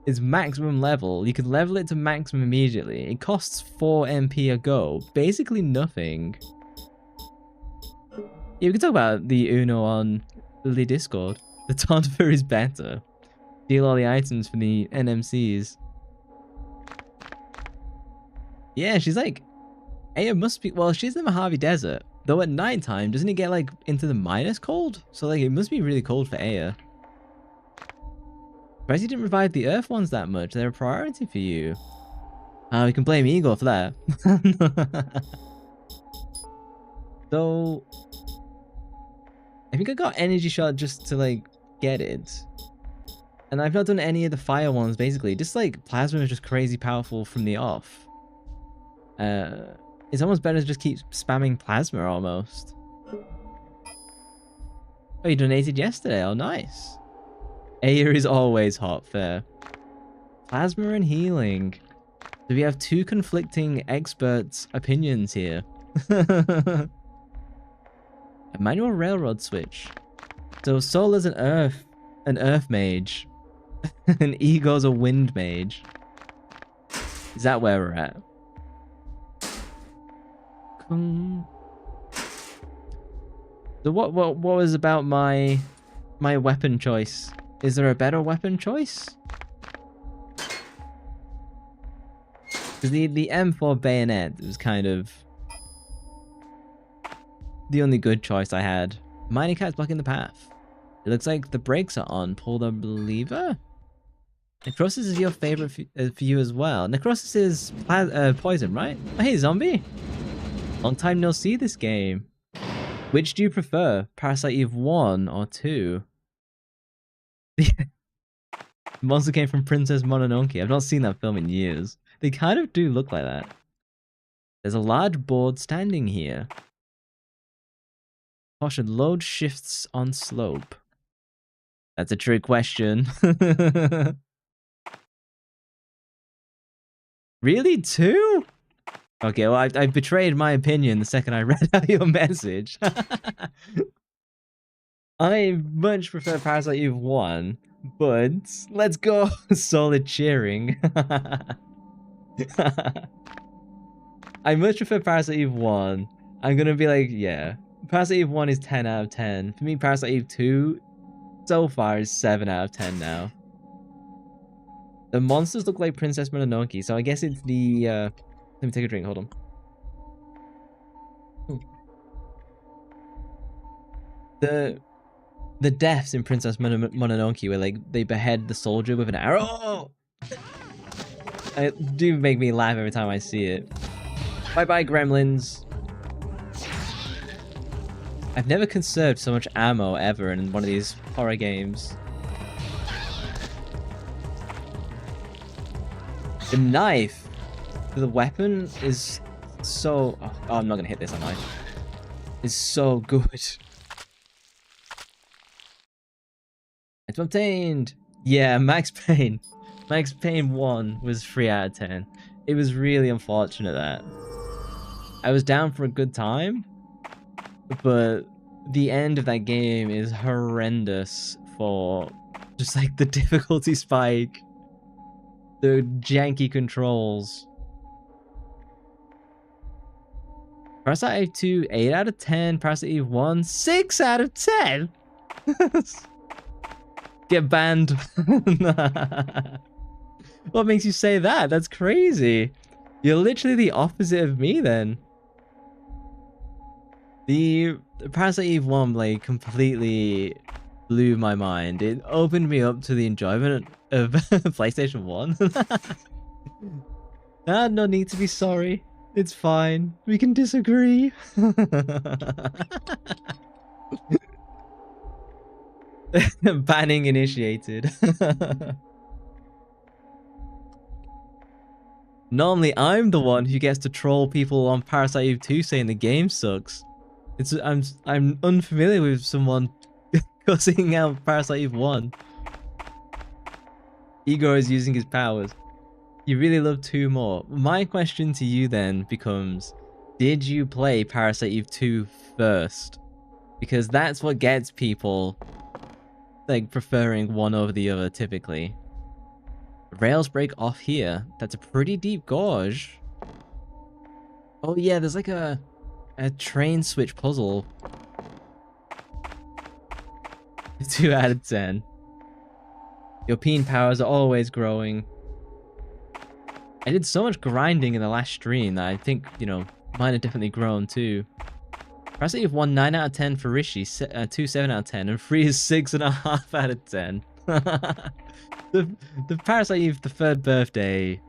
it's maximum level. You could level it to maximum immediately. It costs 4 MP a go. Basically nothing. Yeah, we can talk about the Uno on the Discord. The Taunter is better. Steal all the items from the NMCs. Yeah, she's like... Aya must be... Well, she's in the Mojave Desert. Though at nighttime, doesn't it get like into the minus cold? So like, it must be really cold for Aya. Surprised you didn't revive the Earth ones that much. They're a priority for you. We can blame Igor for that. So... I think I got Energy Shot just to like, get it. And I've not done any of the fire ones basically. Just like, Plasma is just crazy powerful from the off. It's almost better to just keep spamming Plasma almost. Oh, you donated yesterday. Oh, nice. Aya is always hot, fair. Plasma and healing. So we have two conflicting experts' opinions here. A manual railroad switch. So Solar's an earth mage. And Igor's a wind mage. Is that where we're at? So what was about my weapon choice? Is there a better weapon choice? Because the M4 bayonet was kind of the only good choice I had. Mining cat's blocking the path. It looks like the brakes are on. Pull the lever. Necrosis is your favorite for you as well. Necrosis is poison, right? Oh, hey, zombie. Long time no see this game. Which do you prefer? Parasite Eve 1 or 2? The monster came from Princess Mononoke. I've not seen that film in years. They kind of do look like that. There's a large board standing here. Caution, load shifts on slope. That's a trick question. Really? 2? Okay, well, I betrayed my opinion the second I read out your message. I much prefer Parasite Eve 1, but let's go solid cheering. I much prefer Parasite Eve 1. I'm gonna be like, yeah. Parasite Eve 1 is 10 out of 10. For me, Parasite Eve 2, so far, is 7 out of 10 now. The monsters look like Princess Mononoke, so I guess it's the, let me take a drink, hold on. The deaths in Princess Mononoke where like they behead the soldier with an arrow. It do make me laugh every time I see it. Bye bye gremlins. I've never conserved so much ammo ever in one of these horror games. The knife, the weapon is so... Oh, I'm not gonna hit this, am I? It's so good. It's obtained! Yeah, Max Payne. Max Payne 1 was 3 out of 10. It was really unfortunate that. I was down for a good time, but the end of that game is horrendous for just like the difficulty spike. The janky controls. Parasite Eve 2, 8 out of 10. Parasite Eve 1, 6 out of 10. Get banned. What makes you say that? That's crazy. You're literally the opposite of me then. The Parasite Eve 1 like completely blew my mind. It opened me up to the enjoyment of PlayStation 1. No need to be sorry. It's fine. We can disagree. Banning initiated. Normally, I'm the one who gets to troll people on Parasite Eve 2 saying the game sucks. I'm unfamiliar with someone cussing out Parasite Eve 1. Igor is using his powers. You really love 2 more. My question to you then becomes, did you play Parasite Eve 2 first? Because that's what gets people like preferring one over the other typically. Rails break off here. That's a pretty deep gorge. Oh yeah, there's like a train switch puzzle. 2 out of 10. Your PEEN powers are always growing. I did so much grinding in the last stream that I think, you know, mine have definitely grown too. Parasite Eve 1 9 out of 10 for Rishi, 2 7 out of 10, and 3 is 6.5 out of 10. the Parasite Eve, the 3rd birthday.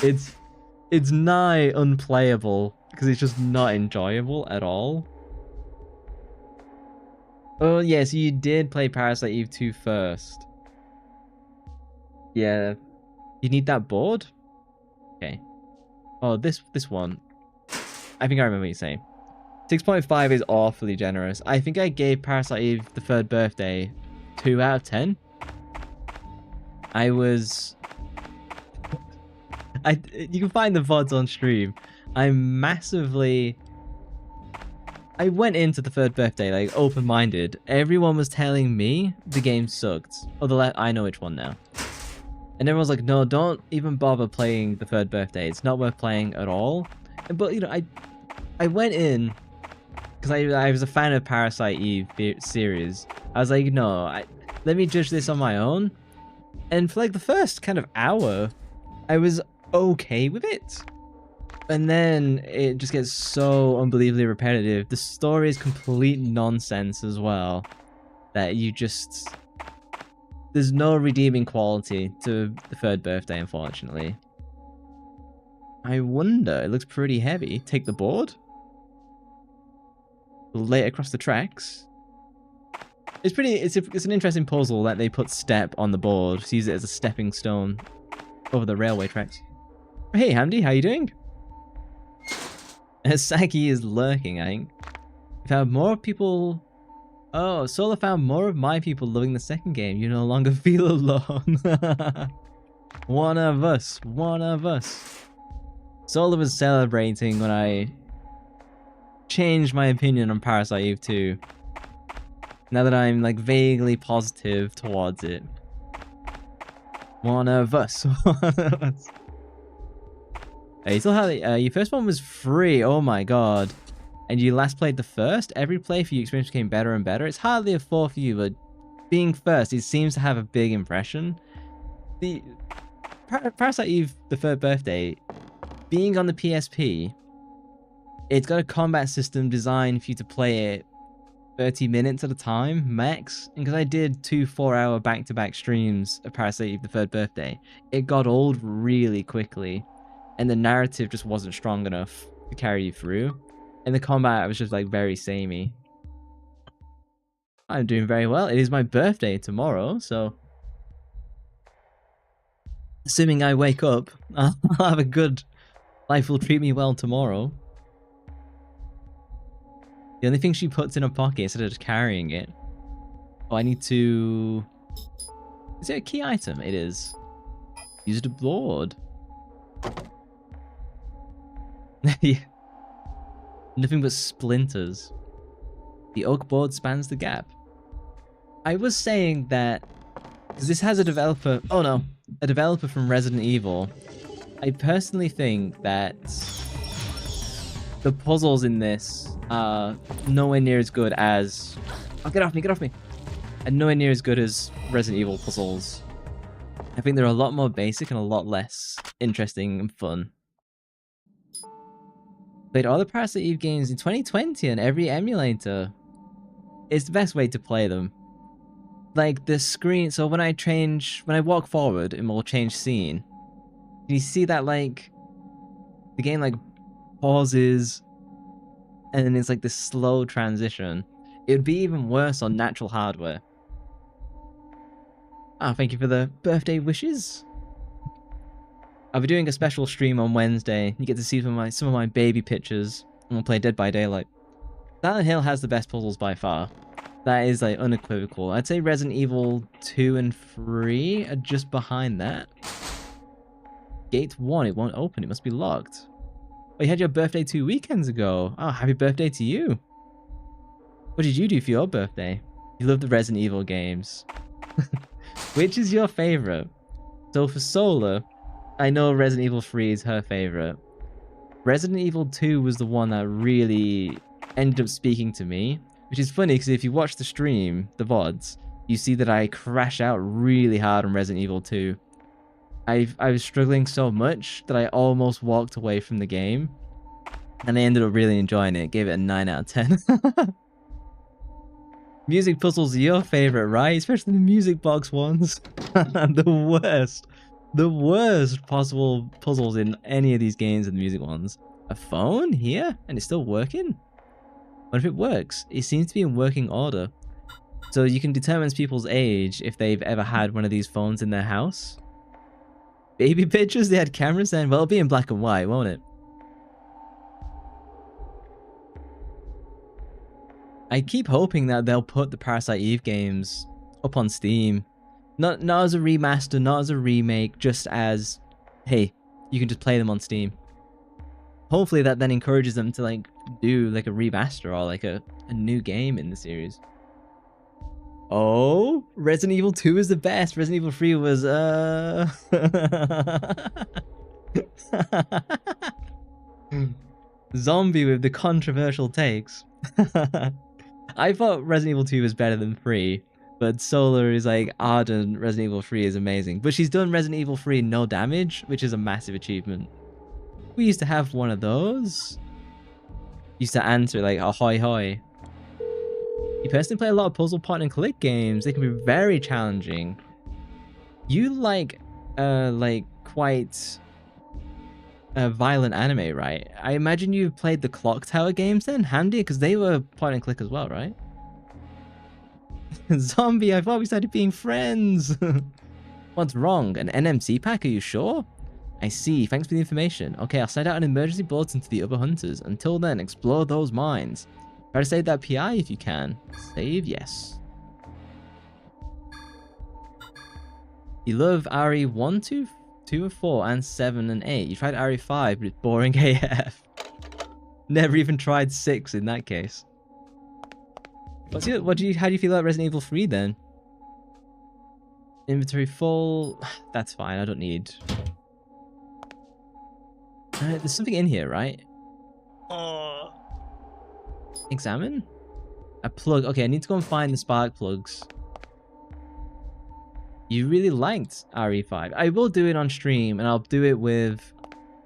it's nigh unplayable because it's just not enjoyable at all. Oh yeah, so you did play Parasite Eve 2 first. Yeah. You need that board? Okay. Oh, this one. I think I remember what you're saying. 6.5 is awfully generous. I think I gave Parasite Eve the 3rd birthday 2 out of 10. I was... You can find the VODs on stream. I'm massively... I went into the 3rd birthday like open-minded. Everyone was telling me the game sucked. Although I know which one now. And everyone's like, no, don't even bother playing the 3rd birthday. It's not worth playing at all. But, you know, I went in because I was a fan of Parasite Eve series. I was like, no, let me judge this on my own. And for like the first kind of hour, I was okay with it. And then it just gets so unbelievably repetitive. The story is complete nonsense as well. That you just... There's no redeeming quality to the 3rd birthday, unfortunately. I wonder, it looks pretty heavy. Take the board. Lay it across the tracks. It's pretty, it's an interesting puzzle that they put step on the board. To use it as a stepping stone over the railway tracks. Hey, Handy, how you doing? Saki is lurking, I think. Found more people... Oh, Solar found more of my people loving the 2nd game. You no longer feel alone. One of us. One of us. Solar was celebrating when I changed my opinion on Parasite Eve 2. Now that I'm like vaguely positive towards it. One of us. One of us. You still have your first one was free. Oh my god. And you last played the 1st? Every play for you experience became better and better. It's hardly a 4 for you, but being first, it seems to have a big impression. The Parasite Eve, the 3rd birthday, being on the PSP, it's got a combat system designed for you to play it 30 minutes at a time, max. And because I did 2 4-hour back-to-back streams of Parasite Eve, the 3rd birthday, it got old really quickly. And the narrative just wasn't strong enough to carry you through. And the combat was just like very samey. I'm doing very well. It is my birthday tomorrow, so... Assuming I wake up, I'll have a good... Life will treat me well tomorrow. The only thing she puts in her pocket instead of just carrying it... Oh, I need to... Is it a key item? It is. Use the board. Yeah. Nothing but splinters. The oak board spans the gap. I was saying that because this has a developer. Oh no, a developer from Resident Evil. I personally think that the puzzles in this are nowhere near as good as. Oh, get off me! Get off me! And nowhere near as good as Resident Evil puzzles. I think they're a lot more basic and a lot less interesting and fun. Played all the Parasite Eve games in 2020 on every emulator. It's the best way to play them. Like the screen, so when I walk forward, it will change scene. You see that like, the game like pauses, and then it's like this slow transition. It would be even worse on natural hardware. Ah, thank you for the birthday wishes. I'll be doing a special stream on Wednesday. You get to see some of my baby pictures, and we'll play Dead by Daylight. Silent Hill has the best puzzles by far. That is like unequivocal. I'd say Resident Evil 2 and 3 are just behind that. Gate 1, it won't open. It must be locked. Oh, you had your birthday 2 weekends ago. Oh, happy birthday to you. What did you do for your birthday? You love the Resident Evil games. Which is your favorite? So for Solar, I know Resident Evil 3 is her favorite. Resident Evil 2 was the one that really ended up speaking to me. Which is funny because if you watch the stream, the VODs, you see that I crash out really hard on Resident Evil 2. I was struggling so much that I almost walked away from the game. And I ended up really enjoying it. Gave it a 9 out of 10. Music puzzles are your favorite, right? Especially the music box ones. The worst. The worst possible puzzles in any of these games are the music ones. A phone here? And it's still working? What if it works? It seems to be in working order. So you can determine people's age if they've ever had one of these phones in their house. Baby pictures? They had cameras then? Well, it'll be in black and white, won't it? I keep hoping that they'll put the Parasite Eve games up on Steam. Not as a remaster, not as a remake, just as, hey, you can just play them on Steam. Hopefully that then encourages them to like do like a remaster or like a new game in the series. Oh, Resident Evil 2 is the best. Resident Evil 3 was Zombie with the controversial takes. I thought Resident Evil 2 was better than 3, but Solar is like ardent Resident Evil 3 is amazing. But she's done Resident Evil 3 no damage, which is a massive achievement. We used to have one of those. Used to answer like ahoy hoy. You personally play a lot of puzzle point and click games. They can be very challenging. You like quite violent anime, right? I imagine you've played the Clock Tower games then, Handy, because they were point and click as well, right? Zombie, I thought we started being friends. What's wrong? An NMC pack, are you sure? I see, thanks for the information. Okay, I'll send out an emergency bulletin to the other hunters. Until then, explore those mines. Try to save that PI if you can. Save, yes. You love RE 1, 2, 2 and 4, and 7 and 8. You tried RE 5, but it's boring AF. Never even tried 6 in that case. How do you feel about Resident Evil 3 then? Inventory full. That's fine, I don't need. There's something in here, right? Examine? A plug. Okay, I need to go and find the spark plugs. You really liked RE5. I will do it on stream, and I'll do it with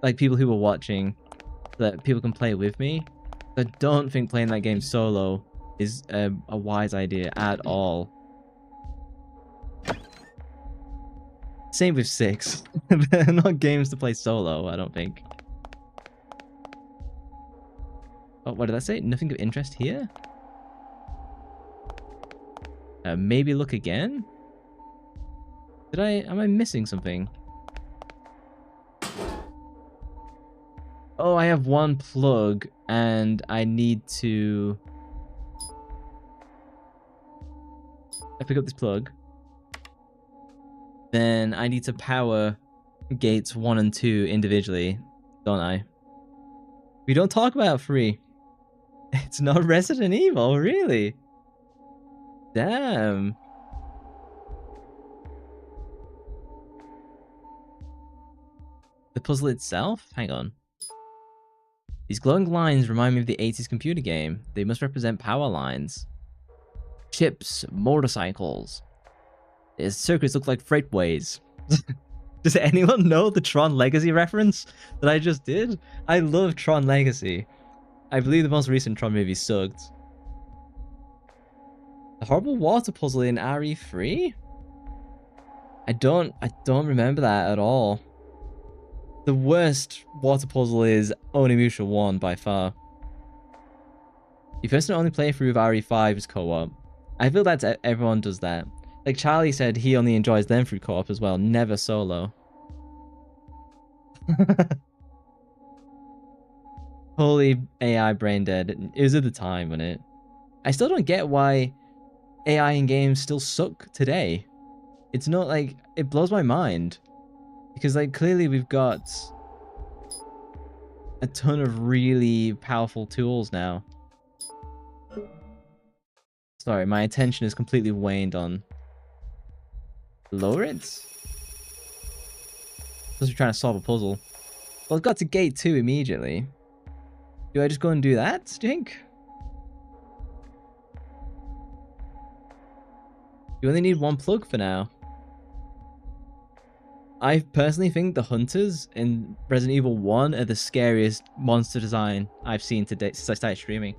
like people who are watching, so that people can play with me. I don't think playing that game solo is a wise idea at all. Same with 6. They're not games to play solo, I don't think. Oh, what did I say? Nothing of interest here? Maybe look again? Am I missing something? Oh, I have one plug and I need to... I pick up this plug. Then I need to power gates 1 and 2 individually, don't I? We don't talk about 3. It's not Resident Evil, really? Damn. The puzzle itself? Hang on. These glowing lines remind me of the 80s computer game. They must represent power lines. Ships, motorcycles. These circuits look like freightways. Does anyone know the Tron Legacy reference that I just did? I love Tron Legacy. I believe the most recent Tron movie sucked. The horrible water puzzle in RE3? I don't remember that at all. The worst water puzzle is Onimusha 1 by far. The first and only playthrough of RE5 is co-op. I feel that everyone does that. Like Charlie said, he only enjoys them through co-op as well, never solo. Holy AI brain dead. It was at the time, wasn't it? I still don't get why AI in games still suck today. It's not like, it blows my mind. Because like clearly we've got a ton of really powerful tools now. Sorry, my attention is completely waned on. Lower it? Because we're trying to solve a puzzle. Well, I've got to gate 2 immediately. Do I just go and do that, do you think? You only need 1 plug for now. I personally think the hunters in Resident Evil 1 are the scariest monster design I've seen to date since I started streaming.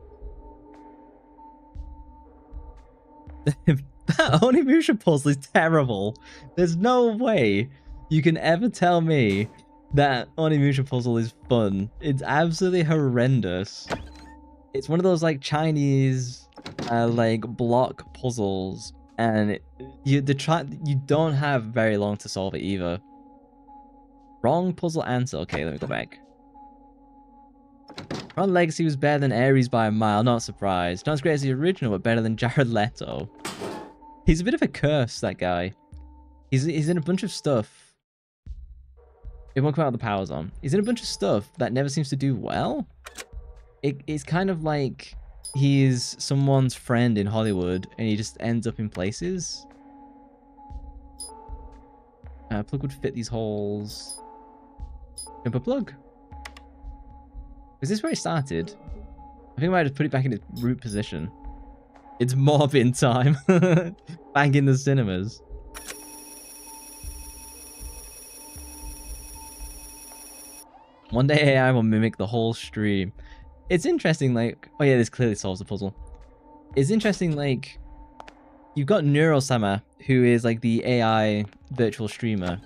That Onimusha puzzle is terrible. There's no way you can ever tell me that Onimusha puzzle is fun. It's absolutely horrendous. It's one of those like Chinese like block puzzles, and you don't have very long to solve it either. Wrong puzzle answer. Okay, let me go back. Ron Legacy was better than Ares by a mile, not surprised. Not as great as the original, but better than Jared Leto. He's a bit of a curse, that guy. He's in a bunch of stuff. It won't come out with the powers on. He's in a bunch of stuff that never seems to do well. It's kind of like he's someone's friend in Hollywood and he just ends up in places. Plug would fit these holes. Jump a plug. Is this where it started? I think I might just put it back in its root position. It's mobbing time. Back in the cinemas. One day AI will mimic the whole stream. It's interesting, like... Oh yeah, this clearly solves the puzzle. It's interesting, like... You've got Neurosama, who is like the AI virtual streamer.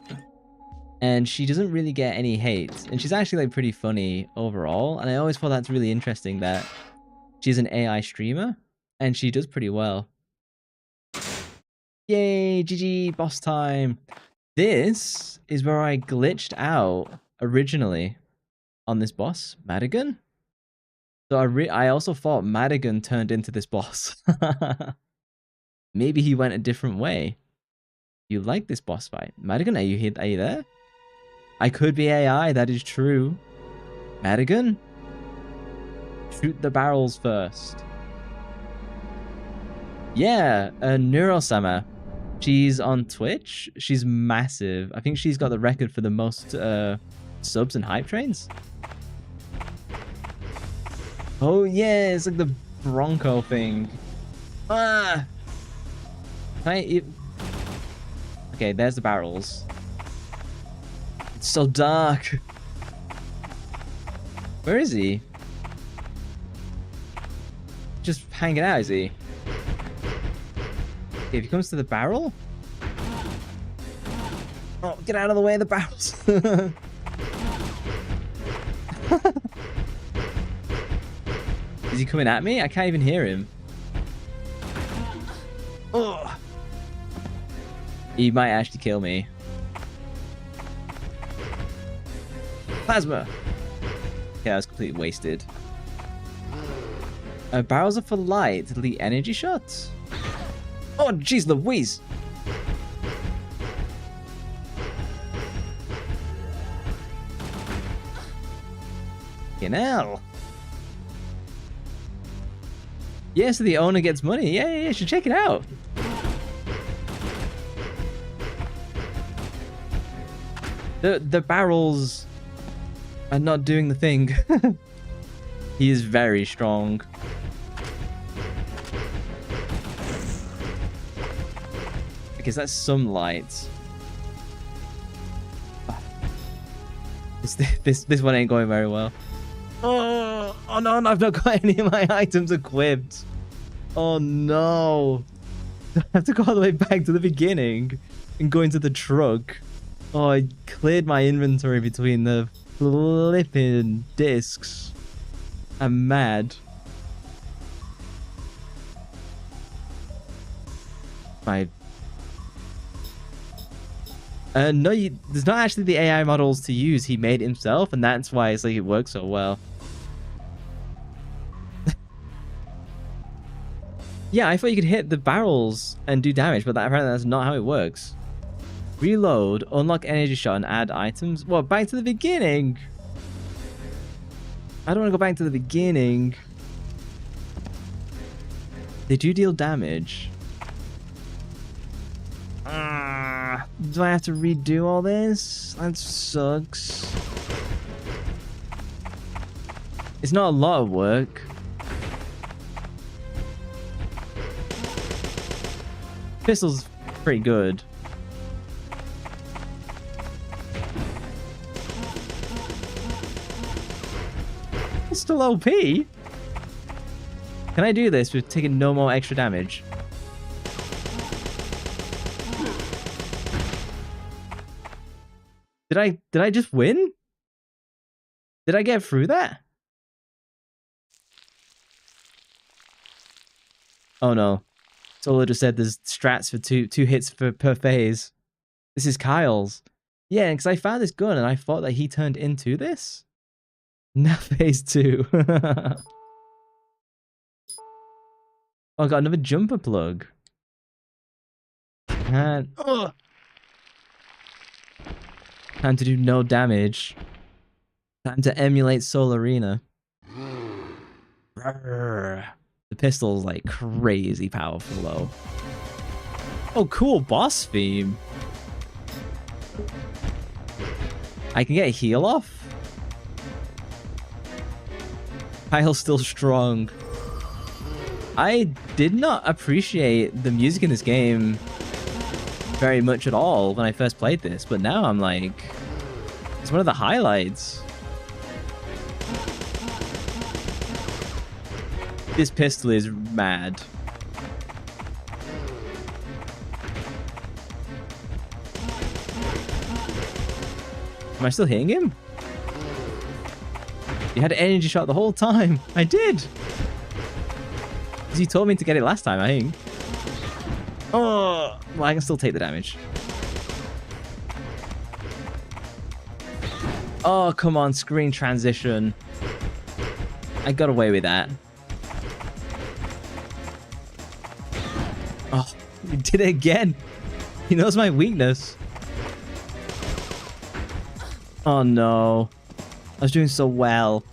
And she doesn't really get any hate. And she's actually like pretty funny overall. And I always thought that's really interesting that she's an AI streamer. And she does pretty well. Yay, GG, boss time. This is where I glitched out originally on this boss, Madigan. So I also thought Madigan turned into this boss. Maybe he went a different way. You like this boss fight. Madigan, are you there? I could be AI, that is true. Madigan? Shoot the barrels first. Yeah, Neurosama. She's on Twitch. She's massive. I think she's got the record for the most subs and hype trains. Oh yeah, it's like the Bronco thing. Ah! Okay, there's the barrels. It's so dark. Where is he? Just hanging out, is he? Okay, if he comes to the barrel... Oh, get out of the way of the barrels. Is he coming at me? I can't even hear him. Oh. He might actually kill me. Plasma! Yeah, I was completely wasted. Barrels are for light. The energy shots? Oh, jeez Louise! Hell. Yeah, so the owner gets money. Yeah, you should check it out. The barrels are not doing the thing. He is very strong. Because that's some light. This one ain't going very well. Oh no, I've not got any of my items equipped. Oh no. I have to go all the way back to the beginning and go into the truck. Oh, I cleared my inventory between the flipping discs. I'm mad. My... no, there's not actually the AI models to use. He made it himself, and that's why it's like it works so well. Yeah, I thought you could hit the barrels and do damage, but apparently that's not how it works. Reload, unlock energy shot, and add items. What, back to the beginning? I don't want to go back to the beginning. They do deal damage. Do I have to redo all this? That sucks. It's not a lot of work. Pistol's pretty good. It's still OP. Can I do this with taking no more extra damage? Did I just win? Did I get through that? Oh no. Solo just said there's strats for two hits per phase. This is Kyle's. Yeah, because I found this gun and I thought that he turned into this. Now phase 2. Oh, I got another jumper plug. And time to do no damage. Time to emulate Soul Arena. The pistol's like crazy powerful though. Oh, cool boss theme. I can get a heal off. Kyle's still strong. I did not appreciate the music in this game very much at all when I first played this, but now I'm like, it's one of the highlights. This pistol is mad. Am I still hitting him? You had an energy shot the whole time. I did. Because you told me to get it last time, I think. Oh, well, I can still take the damage. Oh, come on, screen transition. I got away with that. Oh, he did it again. He knows my weakness. Oh no. I was doing so well.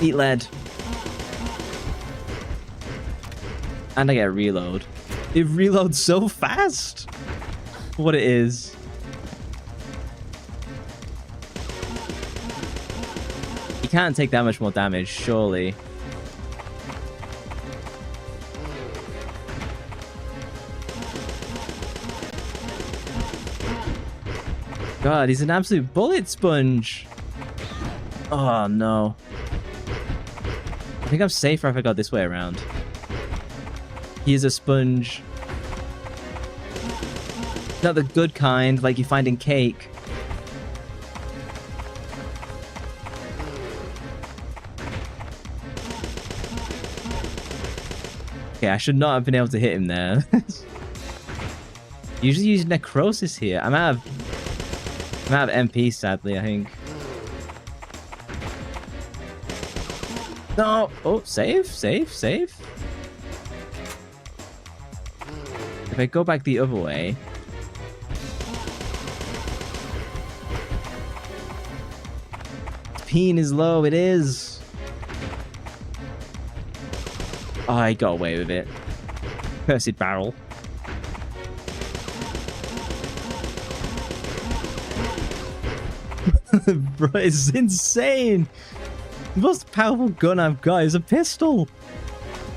Eat lead. And I get a reload. It reloads so fast. For what it is. You can't take that much more damage, surely. God, he's an absolute bullet sponge. Oh, no. I think I'm safer if I go this way around. He is a sponge. Not the good kind, like you find in Cake. Okay, I should not have been able to hit him there. Usually use necrosis here. I'm out of MP, sadly, I think. No! Oh, save, save, save. If I go back the other way... PEEN is low, it is! Oh, I got away with it. Cursed barrel. Bro, it's insane! The most powerful gun I've got is a pistol!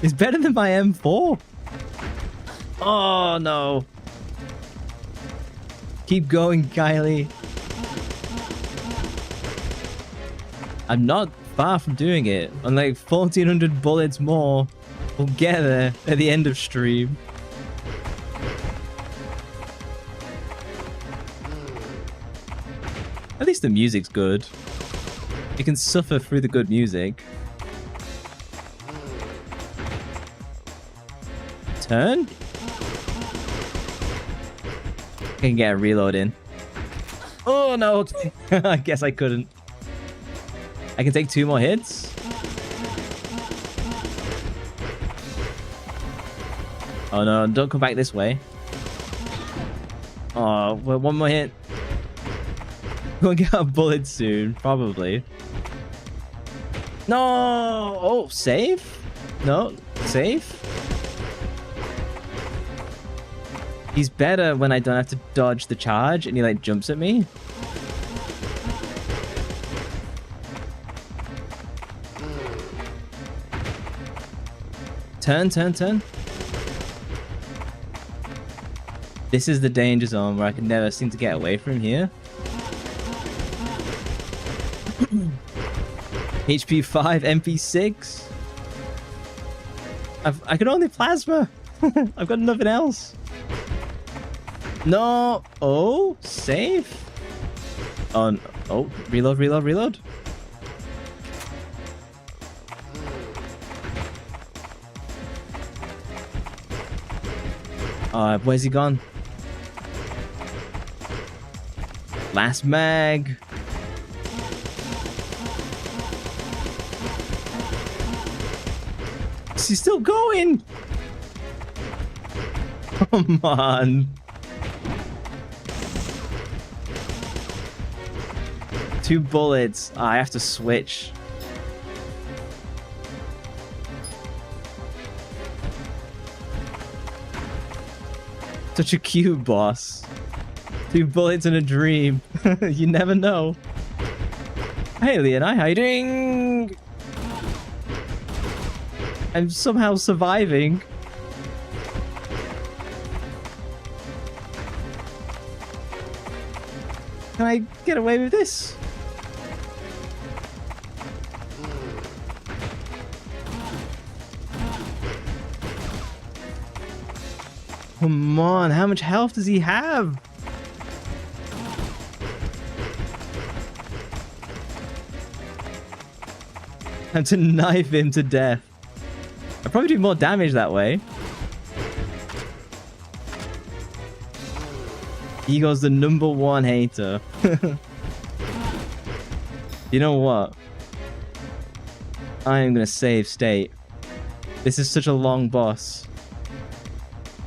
It's better than my M4! Oh no! Keep going, Kylie! I'm not far from doing it. I'm like 1400 bullets more. We'll get there at the end of stream. At least the music's good. You can suffer through the good music. Turn? I can get a reload in. Oh no! I guess I couldn't. I can take 2 more hits. Oh no, don't come back this way. Oh, well, 1 more hit. We'll get a bullet soon, probably. No! Oh, safe? No, safe? He's better when I don't have to dodge the charge and he like jumps at me. Turn, turn, turn. This is the danger zone where I can never seem to get away from here. HP 5, MP 6. I can only plasma. I've got nothing else. No. Oh, safe. Oh, oh, reload, reload, reload. Where's he gone? Last mag. Is he still going? Come on. 2 bullets. Oh, I have to switch. Such a cute boss. 2 bullets in a dream. You never know. Hey, Leonai, how you doing? I'm somehow surviving. Can I get away with this? Come on, how much health does he have? I have to knife him to death. I'd probably do more damage that way. Ego's the #1 hater. You know what? I am gonna save state. This is such a long boss.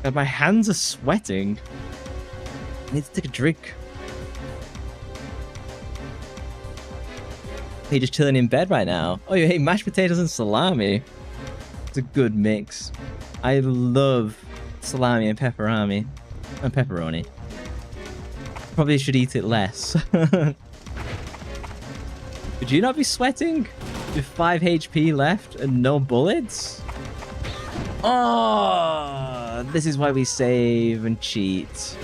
God, my hands are sweating. I need to take a drink. Hey, just chilling in bed right now. Oh, you hate mashed potatoes and salami. It's a good mix. I love salami and pepperoni. And pepperoni. Probably should eat it less. Would you not be sweating? With 5 HP left and no bullets? Oh, this is why we save and cheat.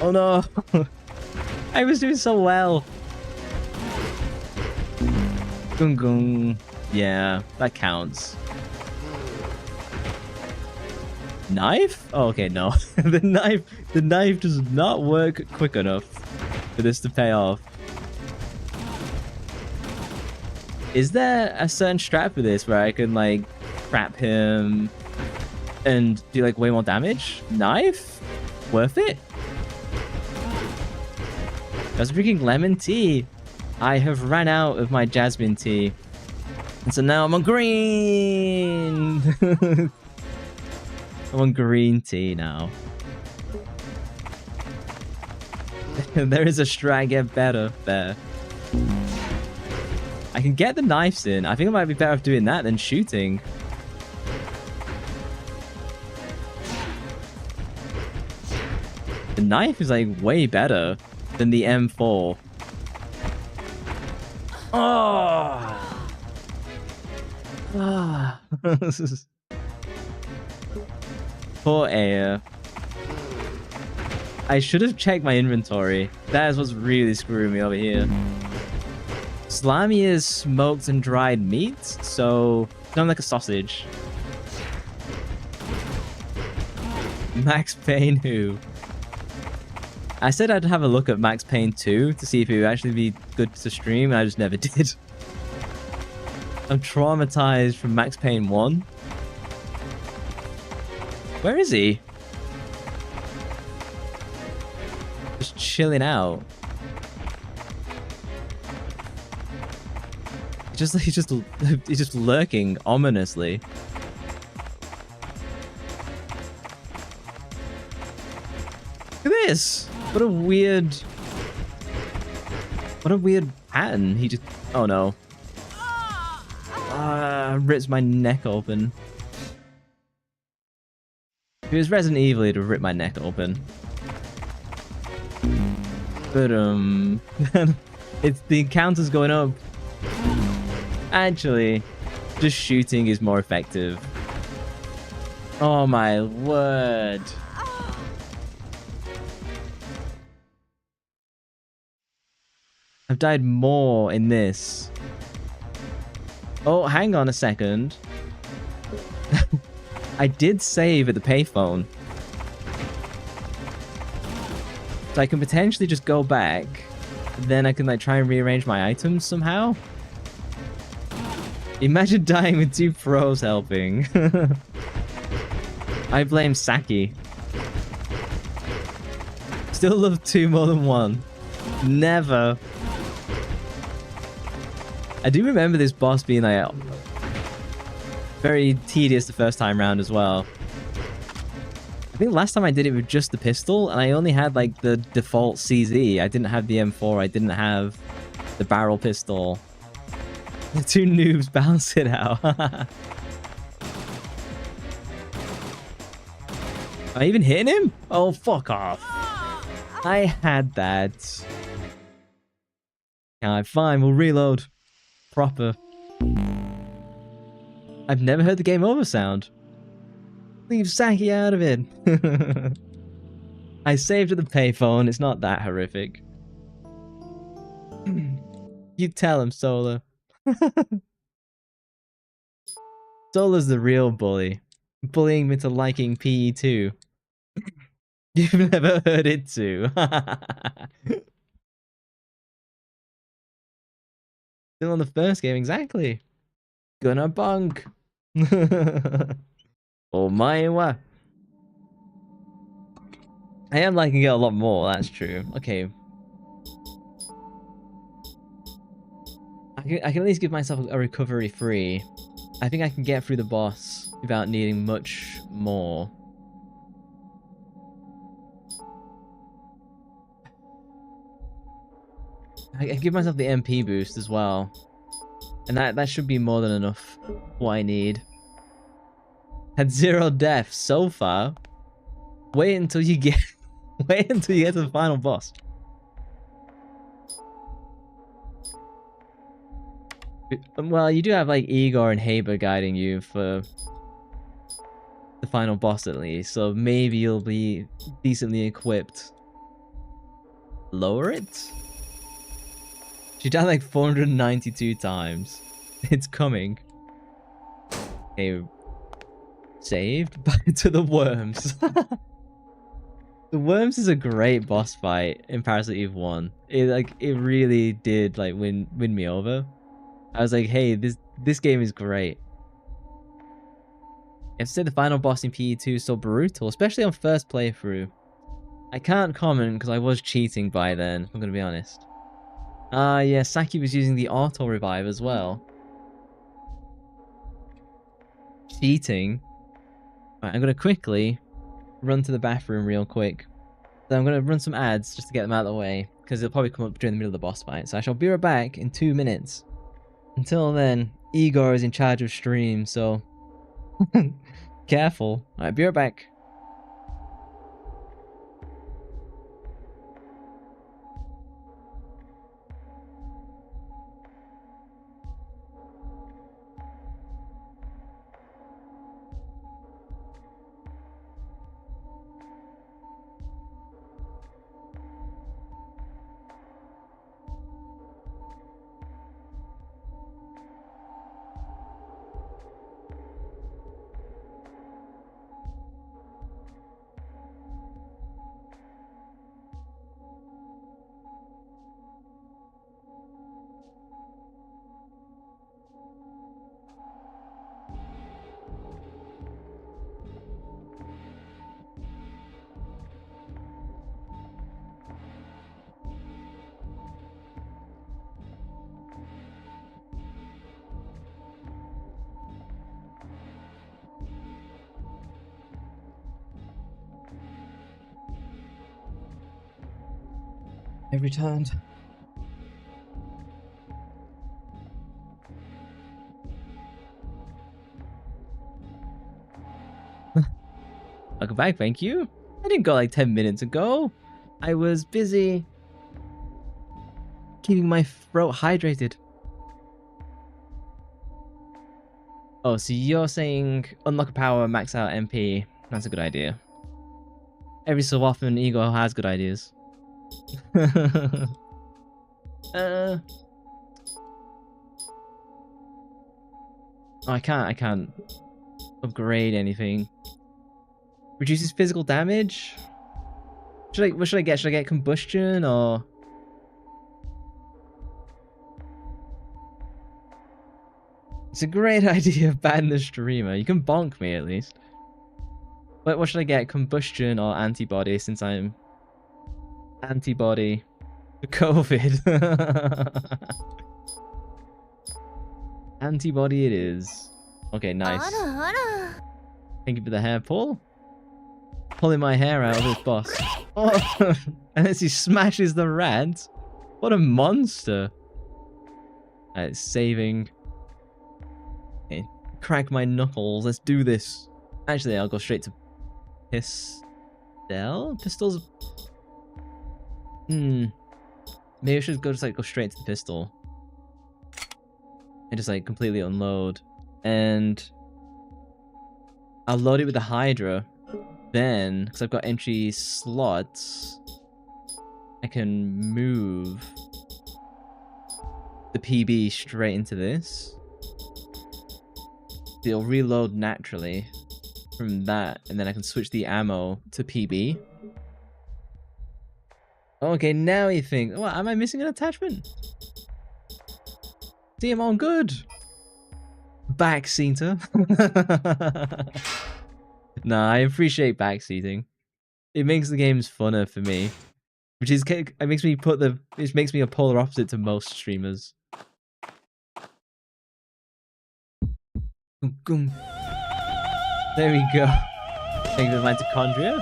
Oh no. I was doing so well. Gung gung. Yeah, that counts. Knife? Oh, okay, no. The knife does not work quick enough for this to pay off. Is there a certain strat for this where I can like trap him and do like way more damage? Knife? Worth it? That's drinking lemon tea. I have ran out of my jasmine tea. And so now I'm on green. I'm on green tea now. There is a strat, get better there. I can get the knives in. I think it might be better off doing that than shooting. The knife is like way better than the M4. Oh! Ah. Poor air. I should have checked my inventory. That is what's really screwing me over here. Salami is smoked and dried meat, so I'm like a sausage. Max Payne who? I said I'd have a look at Max Payne 2 to see if it would actually be good to stream, and I just never did. I'm traumatized from Max Payne 1. Where is he? Just chilling out. He's just lurking ominously. Look at this! What a weird pattern. He just... Oh no. Rips my neck open. If it was Resident Evil, he'd have ripped my neck open. But, it's the encounter's going up. Actually, just shooting is more effective. Oh my word. I've died more in this. Oh, hang on a second. I did save at the payphone. So I can potentially just go back. Then I can like try and rearrange my items somehow. Imagine dying with 2 pros helping. I blame Saki. Still love 2 more than 1. Never. I do remember this boss being like very tedious the first time round as well. I think last time I did it with just the pistol, and I only had like the default CZ. I didn't have the M4. I didn't have the barrel pistol. The 2 noobs balance it out. Am I even hitting him? Oh, fuck off. I had that. Alright, fine, we'll reload. Proper. I've never heard the game over sound. Leave Saki out of it. I saved at the payphone, it's not that horrific. You tell him, Solar. Solar's the real bully. Bullying me to liking PE2. You've never heard it too. Still on the first game, exactly. Gonna bunk. Oh my wa. I am liking it a lot more, that's true. Okay. I can at least give myself a recovery free. I think I can get through the boss without needing much more. I give myself the MP boost as well. And that should be more than enough what I need. Had 0 deaths so far. Wait until you get wait until you get to the final boss. Well, you do have like Igor and Haber guiding you for the final boss at least, so maybe you'll be decently equipped. Lower it? She died like 492 times. It's coming. Okay. Saved back to the worms. The worms is a great boss fight in Parasite Eve 1. It really did like win me over. I was like, hey, this game is great. I have to say the final boss in PE2 is so brutal, especially on first playthrough. I can't comment because I was cheating by then, I'm gonna be honest. Yeah, Saki was using the auto revive as well. Cheating. Right, I'm gonna quickly run to the bathroom real quick. Then I'm gonna run some ads just to get them out of the way, because they'll probably come up during the middle of the boss fight. So I shall be right back in 2 minutes. Until then, Igor is in charge of stream, so careful. Alright, be right back. I've returned. Welcome back, thank you. I didn't go like 10 minutes ago. I was busy keeping my throat hydrated. Oh, so you're saying unlock a power, max out MP. That's a good idea. Every so often, Ego has good ideas. Oh, I can't upgrade anything. Reduces physical damage? What should I get? Should I get combustion or... It's a great idea, ban the streamer. You can bonk me at least. But what should I get? Combustion or antibody, since I'm antibody to COVID. Antibody it is. Okay, nice. Thank you for the hair pull. Pulling my hair out of this boss. Oh, and as he smashes the rat. What a monster. Alright, saving. Okay, crack my knuckles. Let's do this. Actually, I'll go straight to pistol. Pistols. Maybe I should go straight to the pistol. And just like completely unload. And I'll load it with the Hydra. Then, because I've got entry slots, I can move the PB straight into this. It'll reload naturally from that, and then I can switch the ammo to PB. Okay, now you think, what, am I missing an attachment? See, I'm all good. Backseater. Nah, I appreciate backseating. It makes the games funner for me, which is it makes me a polar opposite to most streamers. There we go. Thank you for the mitochondria.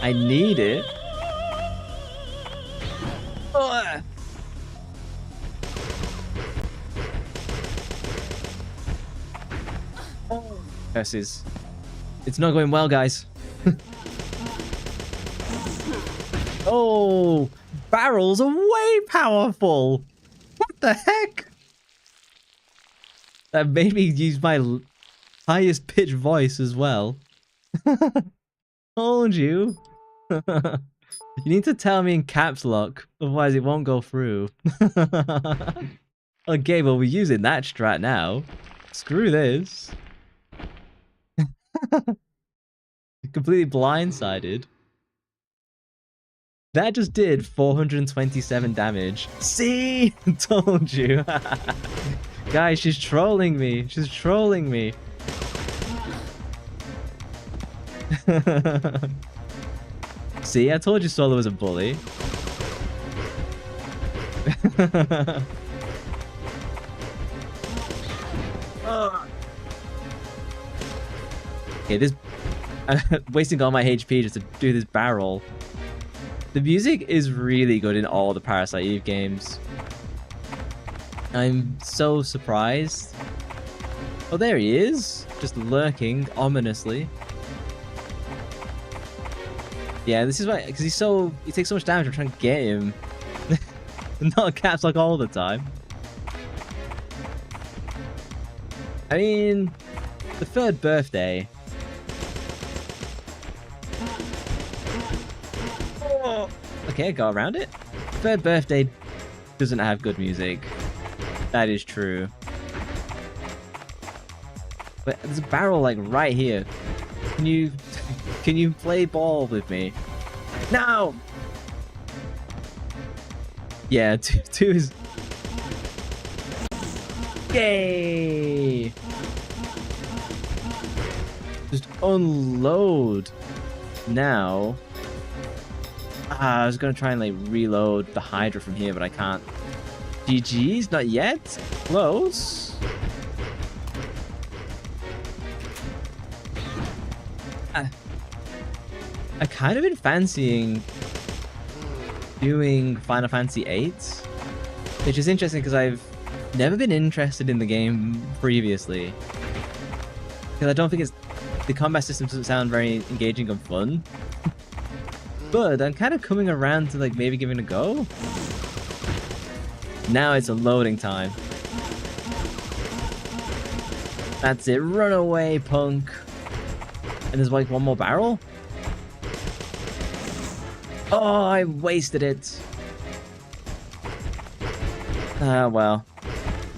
I need it. Oh. Curses. It's not going well, guys. Oh, barrels are way powerful. What the heck? That made me use my highest pitch voice as well. Told you. You need to tell me in caps lock, otherwise it won't go through. Okay, well we're using that strat now. Screw this. Completely blindsided. That just did 427 damage. See? Told you. Guys, she's trolling me. She's trolling me. See, I told you Solo was a bully. Okay, this... wasting all my HP just to do this barrel. The music is really good in all the Parasite Eve games. I'm so surprised. Oh, there he is. Just lurking ominously. Yeah, this is why, because he takes so much damage. I'm trying to get him. Not caps lock all the time. I mean, the third birthday. Oh, okay, I got around it. Third birthday doesn't have good music. That is true. But there's a barrel like right here. Can you play ball with me? No! Yeah, two is... Yay! Just unload. Now... I was gonna try and like reload the Hydra from here, but I can't. GG's? Not yet? Close? I kind of been fancying doing Final Fantasy VIII, which is interesting because I've never been interested in the game previously. Because I don't think the combat system doesn't sound very engaging and fun. But I'm kind of coming around to like maybe giving it a go. Now it's a loading time. That's it, run away, punk. And there's like one more barrel. Oh, I wasted it. Ah, well.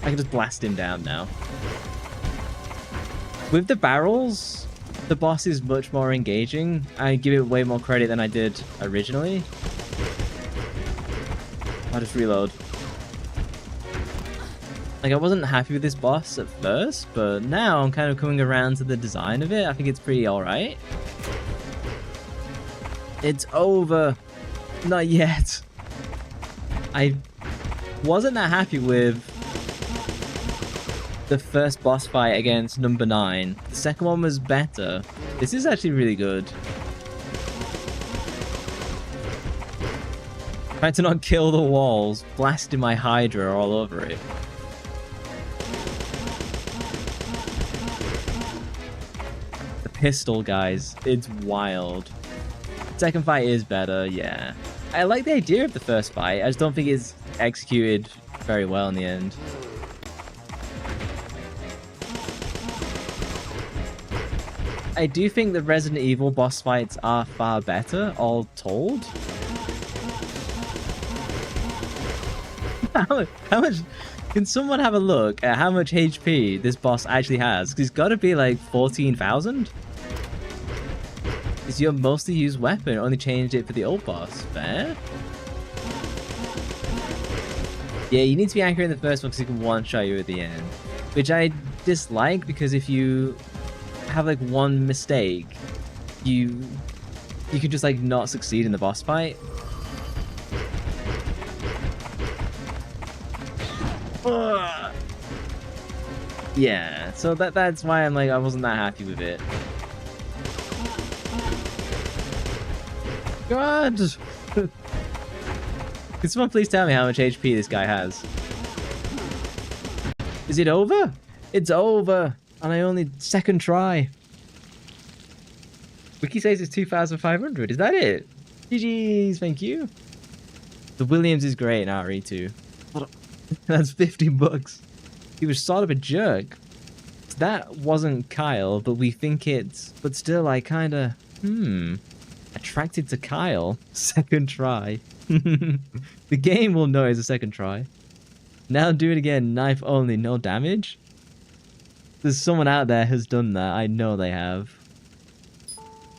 I can just blast him down now. With the barrels, the boss is much more engaging. I give it way more credit than I did originally. I'll just reload. Like, I wasn't happy with this boss at first, but now I'm kind of coming around to the design of it. I think it's pretty alright. It's over. Not yet. I wasn't that happy with the first boss fight against number 9. The second one was better. This is actually really good. Trying to not kill the walls, blasting my Hydra all over it. The pistol, guys, it's wild. Second fight is better, yeah. I like the idea of the first fight, I just don't think it's executed very well in the end. I do think the Resident Evil boss fights are far better, all told. How much... Can someone have a look at how much HP this boss actually has? Because he's got to be like 14,000. It's your mostly used weapon, only changed it for the old boss. Fair? Yeah, you need to be accurate in the first one because he can one-shot you at the end. Which I dislike because if you have like one mistake, you can just like not succeed in the boss fight. Yeah, so that's why I'm like, I wasn't that happy with it. God! Can someone please tell me how much HP this guy has? Is it over? It's over! And I only second try. Wiki says it's 2,500. Is that it? GG's, thank you. The Williams is great in RE2. That's 50 bucks. He was sort of a jerk. That wasn't Kyle, but we think it's... But still, I kinda... Attracted to Kyle. Second try. The game will know it's a second try. Now do it again. Knife only, no damage. There's someone out there who's done that. I know they have.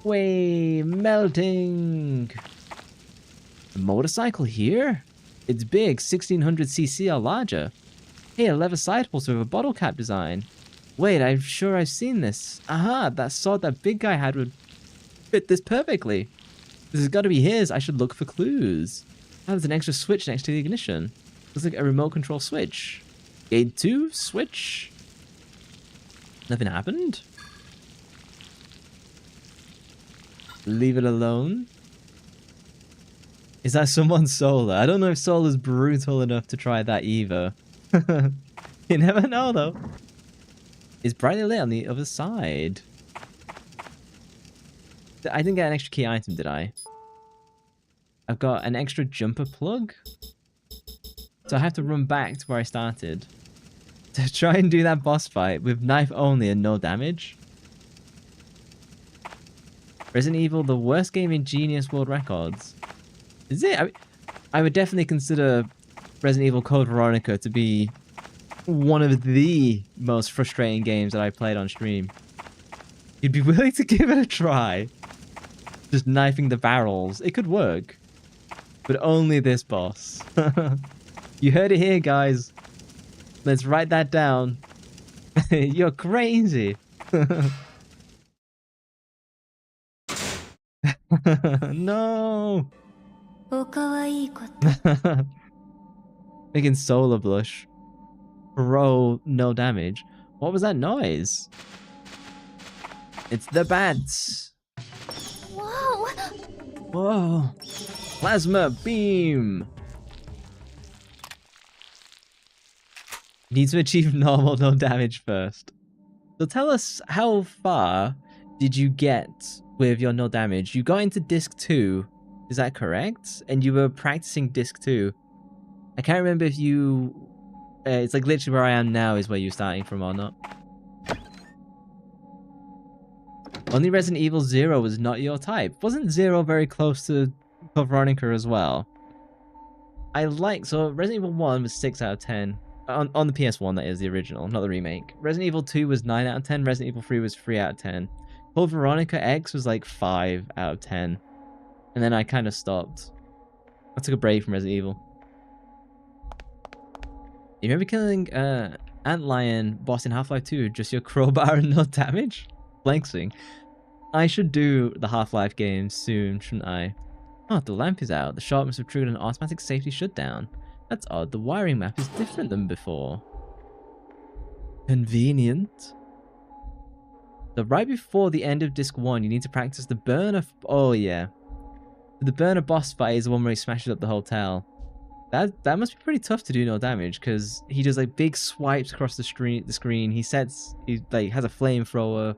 Way melting. A motorcycle here? It's big, 1600cc or larger. Hey, a leather side holster with a bottle cap design. Wait, I'm sure I've seen this. Aha, that sword that big guy had would fit this perfectly. This has got to be his. I should look for clues. Oh, there's an extra switch next to the ignition. Looks like a remote control switch. Gate 2, switch. Nothing happened. Leave it alone. Is that someone's solar? I don't know if solar's brutal enough to try that either. You never know though. It's brightly lit on the other side. I didn't get an extra key item, did I? I've got an extra jumper plug. So I have to run back to where I started. To try and do that boss fight with knife only and no damage. Resident Evil, the worst game in Genius World Records. Is it? I would definitely consider Resident Evil Code Veronica to be one of the most frustrating games that I played on stream. You'd be willing to give it a try. Just knifing the barrels. It could work. But only this boss. You heard it here, guys. Let's write that down. You're crazy. No. Making solar blush. Bro, no damage. What was that noise? It's the bats. Whoa. Whoa. Plasma beam. You need to achieve normal, no damage first. So tell us, how far did you get with your no damage? You got into disc 2, is that correct? And you were practicing disc 2. I can't remember if you... it's like literally where I am now is where you're starting from or not. Only Resident Evil 0 was not your type. Wasn't 0 very close to Code Veronica as well? So Resident Evil 1 was 6 out of 10. On the PS1, that is, the original, not the remake. Resident Evil 2 was 9 out of 10. Resident Evil 3 was 3 out of 10. Code Veronica X was like 5 out of 10. And then I kind of stopped. I took a break from Resident Evil. You remember killing Antlion boss in Half-Life 2, just your crowbar and no damage? Flexing. I should do the Half-Life games soon, shouldn't I? Oh, the lamp is out. The shot must have triggered an automatic safety shutdown. That's odd. The wiring map is different than before. Convenient. So right before the end of disc 1, you need to practice the burner... Oh, yeah. The burner boss fight is the one where he smashes up the hotel. That must be pretty tough to do no damage, because he does like big swipes across the screen. He like has a flamethrower.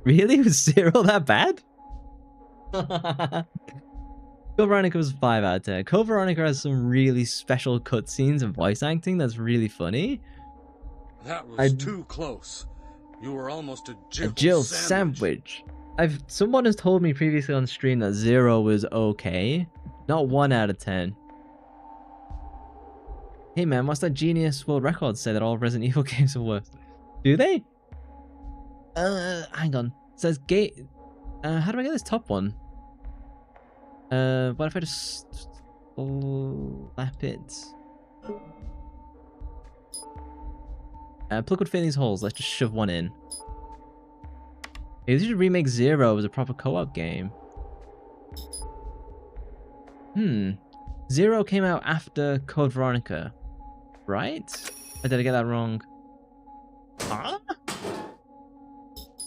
Really? Was 0 that bad? Code Veronica was 5 out of 10. Code Veronica has some really special cutscenes and voice acting that's really funny. That was too close. You were almost a Jill sandwich. Someone has told me previously on stream that 0 was okay. Not 1 out of 10. Hey man, what's that Genius World Records say that all Resident Evil games are worse? Do they? Hang on. It says gate. How do I get this top one? What if I just slap it? Plug would fit in these holes. Let's just shove one in. Maybe they should remake 0 as a proper co-op game. 0 came out after Code Veronica, right? Or did I get that wrong? Huh?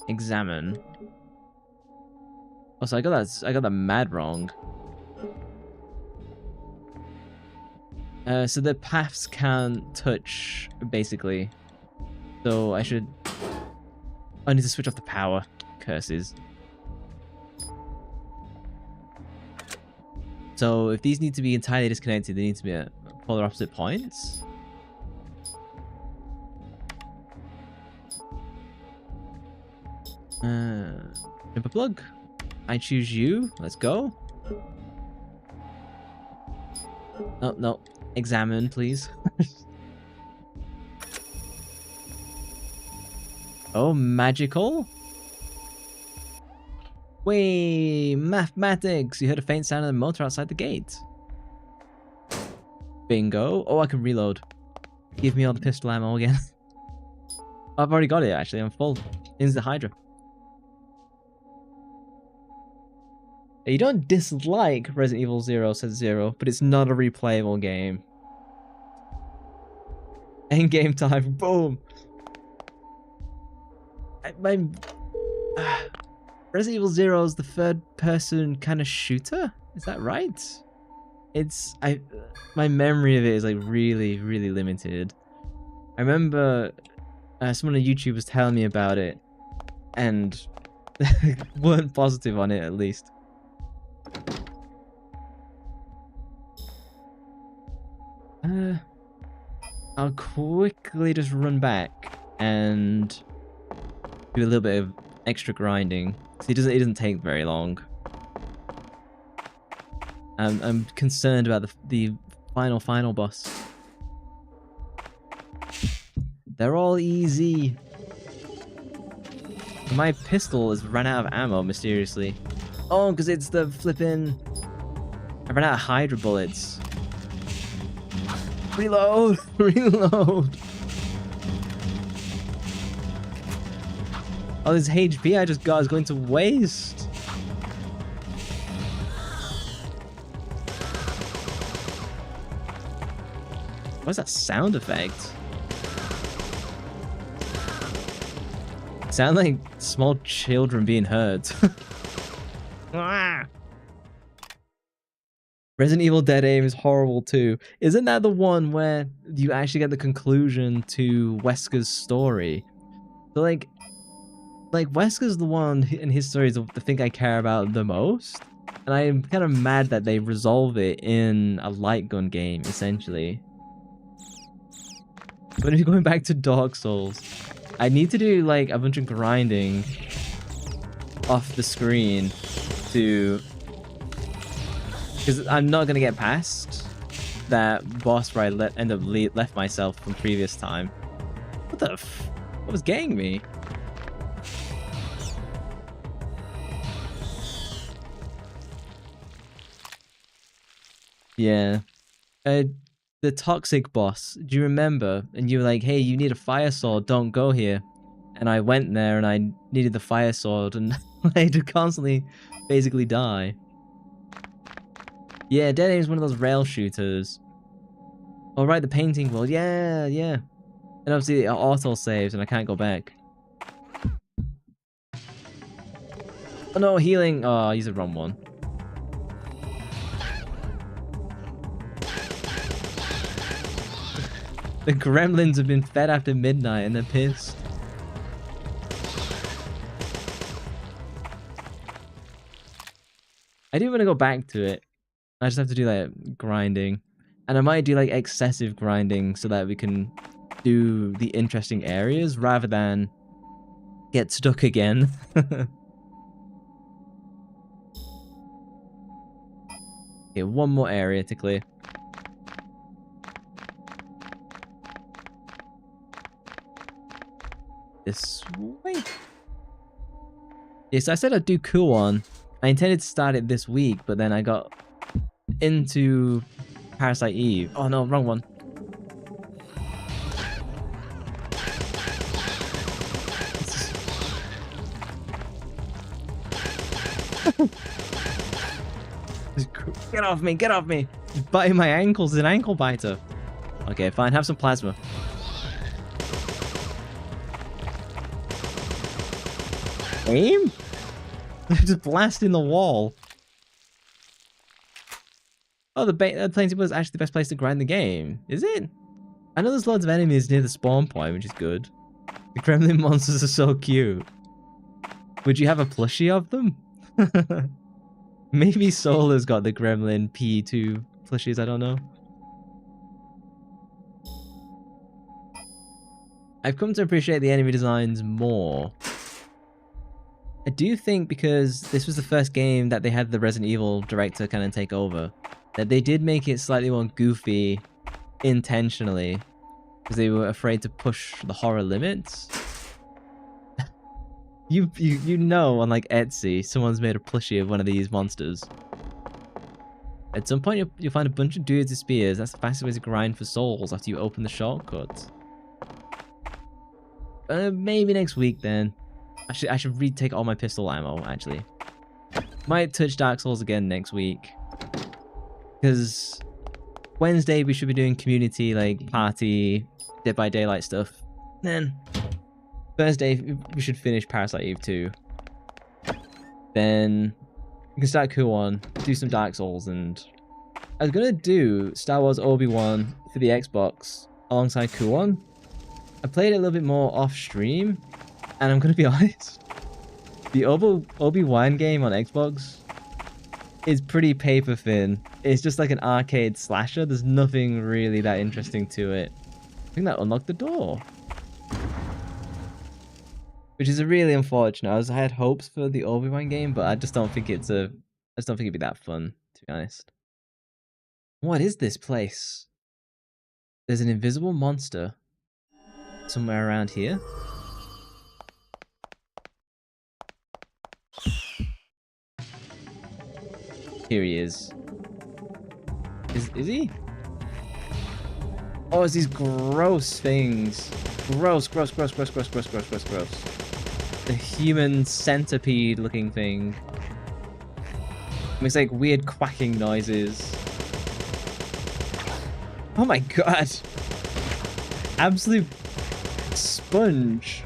Examine. Oh, so I got that mad wrong. So the paths can't touch, basically. So I need to switch off the power. Curses. So if these need to be entirely disconnected, they need to be at polar opposite points. Jumper plug. I choose you. Let's go. Oh, no. Examine, please. Oh, magical? Wait, mathematics! You heard a faint sound of the motor outside the gate. Bingo. Oh, I can reload. Give me all the pistol ammo again. I've already got it, actually. I'm full. In's the Hydra. You don't dislike Resident Evil 0, says 0, but it's not a replayable game. End game time. Boom! Resident Evil 0 is the third-person kind of shooter? Is that right? My memory of it is like really, really limited. I remember someone on YouTube was telling me about it, and weren't positive on it at least. I'll quickly just run back and do a little bit of extra grinding. It doesn't take very long. I'm concerned about the final boss. They're all easy. My pistol has run out of ammo mysteriously. Oh, because it's the flipping... I ran out of Hydra bullets. Reload! Reload! All this HP I just got is going to waste. What's that sound effect? Sound like small children being hurt. Ah! Resident Evil Dead Aim is horrible too. Isn't that the one where you actually get the conclusion to Wesker's story? So like Wesker's the one in his story is the thing I care about the most. And I'm kind of mad that they resolve it in a light gun game, essentially. But if you're going back to Dark Souls, I need to do like a bunch of grinding off the screen to... Because I'm not going to get past that boss where I left myself from previous time. What the f... What was getting me? Yeah. The toxic boss, do you remember? And you were like, hey, you need a fire sword, don't go here. And I went there and I needed the fire sword and I had to constantly basically die. Yeah, Dead Aim is one of those rail shooters. Oh, right, the painting world. Yeah, yeah. And obviously it auto saves and I can't go back. Oh no, healing. Oh, I used the wrong one. The gremlins have been fed after midnight and they're pissed. I do want to go back to it. I just have to do like grinding. And I might do like excessive grinding so that we can do the interesting areas rather than get stuck again. Okay, one more area to clear. This way. Yes, I said I'd do Kuon. I intended to start it this week, but then I got into Parasite Eve. Oh no, wrong one. Get off me, get off me! He's biting my ankles, he's an ankle biter. Okay, fine, have some plasma. Aim? Just blasting the wall. Oh, the painting was actually the best place to grind the game. Is it? I know there's loads of enemies near the spawn point, which is good. The gremlin monsters are so cute. Would you have a plushie of them? Maybe Solar's got the gremlin PE2 plushies, I don't know. I've come to appreciate the enemy designs more. I do think because this was the first game that they had the Resident Evil director kind of take over, that they did make it slightly more goofy intentionally because they were afraid to push the horror limits. You know, on like Etsy, someone's made a plushie of one of these monsters. At some point, you'll find a bunch of dudes with spears. That's the fastest way to grind for souls after you open the shortcut. Maybe next week then. I should retake all my pistol ammo, actually. Might touch Dark Souls again next week. Because Wednesday we should be doing community, like, party, Dead by Daylight stuff. Then Thursday we should finish Parasite Eve II. Then we can start Kuon, do some Dark Souls, and I was gonna do Star Wars Obi-Wan for the Xbox alongside Kuon. I played it a little bit more off stream. And I'm gonna be honest, the Obi-Wan game on Xbox is pretty paper thin. It's just like an arcade slasher. There's nothing really that interesting to it. I think that unlocked the door, which is really unfortunate. I had hopes for the Obi-Wan game, but I just don't think it'd be that fun, to be honest. What is this place? There's an invisible monster somewhere around here. Here he is. Is he? Oh, it's these gross things. Gross. The human centipede looking thing. Makes like weird quacking noises. Oh my god. Absolute sponge.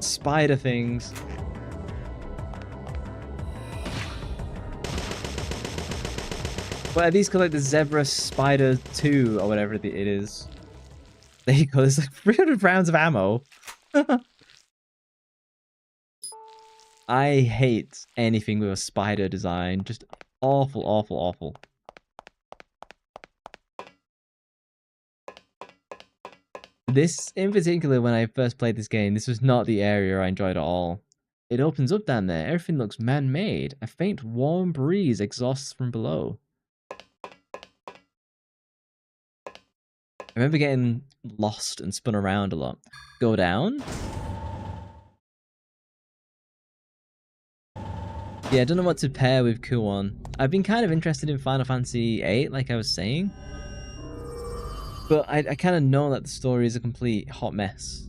spider things. Well, these called like the Zebra Spider 2 or whatever it is. There you go, there's like 300 rounds of ammo. I hate anything with a spider design. Just awful, awful, awful. This, in particular, when I first played this game, this was not the area I enjoyed at all. It opens up down there. Everything looks man-made. A faint, warm breeze exhausts from below. I remember getting lost and spun around a lot. Go down. Yeah, I don't know what to pair with Kuon. I've been kind of interested in Final Fantasy VIII, like I was saying. But I kind of know that the story is a complete hot mess.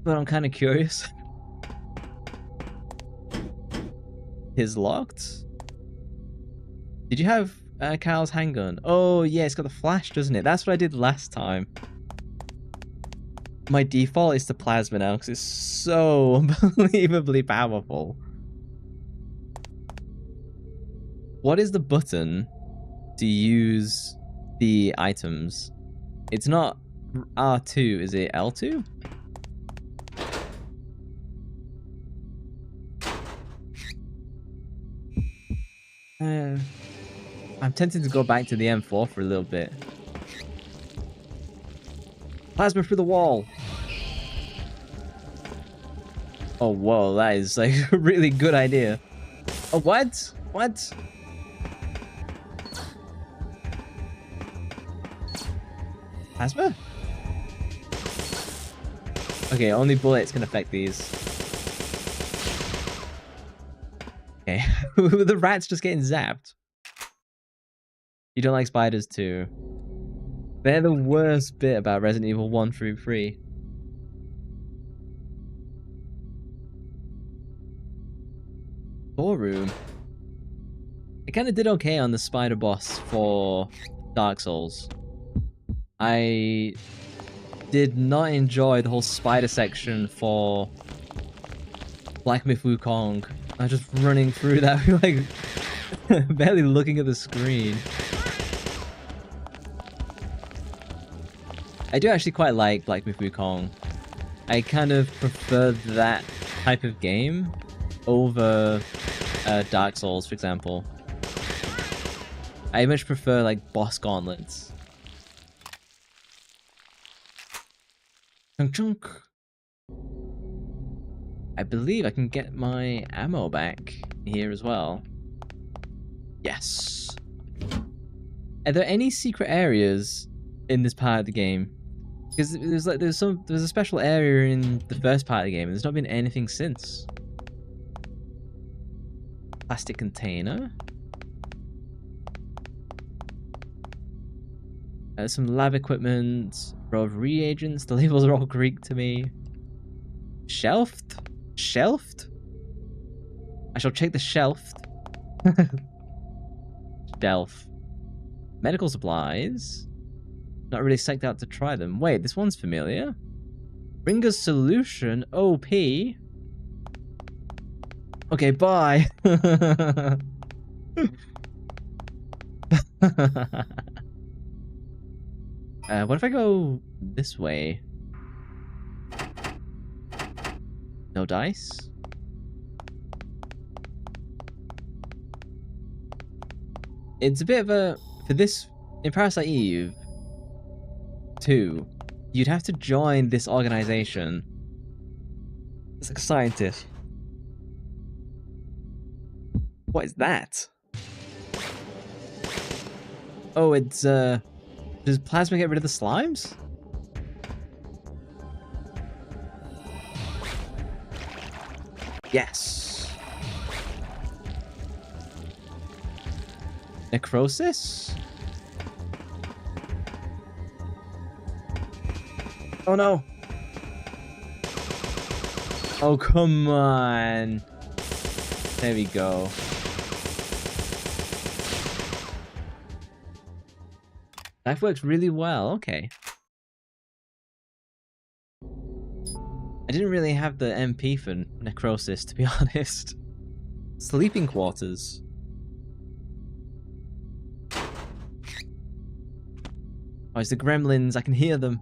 But I'm kind of curious. Is locked? Did you have Kyle's handgun? Oh yeah, it's got the flash, doesn't it? That's what I did last time. My default is to plasma now because it's so unbelievably powerful. What is the button to use the items? It's not R2, is it L2? I'm tempted to go back to the M4 for a little bit. Plasma through the wall. Oh, whoa, that is like a really good idea. Oh, what? What? Plasma? Okay, only bullets can affect these. Okay, the rat's just getting zapped. You don't like spiders too. They're the worst bit about Resident Evil 1 through 3. Storeroom. I kind of did okay on the spider boss for Dark Souls. I did not enjoy the whole spider section for Black Myth Wukong. I was just running through that, like, barely looking at the screen. I do actually quite like Black Myth Wukong. I kind of prefer that type of game over Dark Souls, for example. I much prefer like boss gauntlets. Chunk chunk. I believe I can get my ammo back here as well. Yes. Are there any secret areas in this part of the game? Because there's a special area in the first part of the game, and there's not been anything since. Plastic container. Some lab equipment, row of reagents. The labels are all Greek to me. Shelved? Shelved? I shall check the shelved. Shelf. Medical supplies. Not really psyched out to try them. Wait, this one's familiar. Ringer's solution, OP. Okay, bye. What if I go this way? No dice? It's a bit of a... For this... In Parasite Eve II, you'd have to join this organization. It's like a scientist. What is that? Oh, it's, does plasma get rid of the slimes? Yes. Necrosis? Oh no. Oh, come on. There we go. That works really well. Okay. I didn't really have the MP for necrosis, to be honest. Sleeping quarters. Oh, it's the gremlins. I can hear them.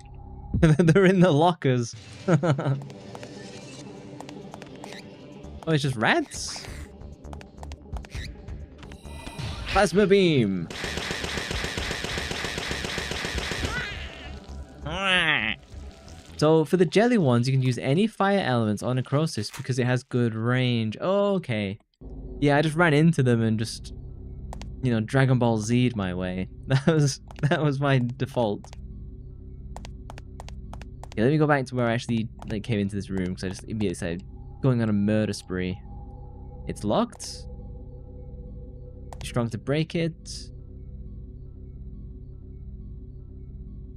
They're in the lockers. Oh, it's just rats? Plasma beam. So for the jelly ones, you can use any fire elements on necrosis because it has good range. Oh, okay. Yeah, I just ran into them and just, you know, Dragon Ball Z'd my way. That was my default. Yeah, let me go back to where I actually like came into this room because I just immediately started going on a murder spree. It's locked. Too strong to break it. Is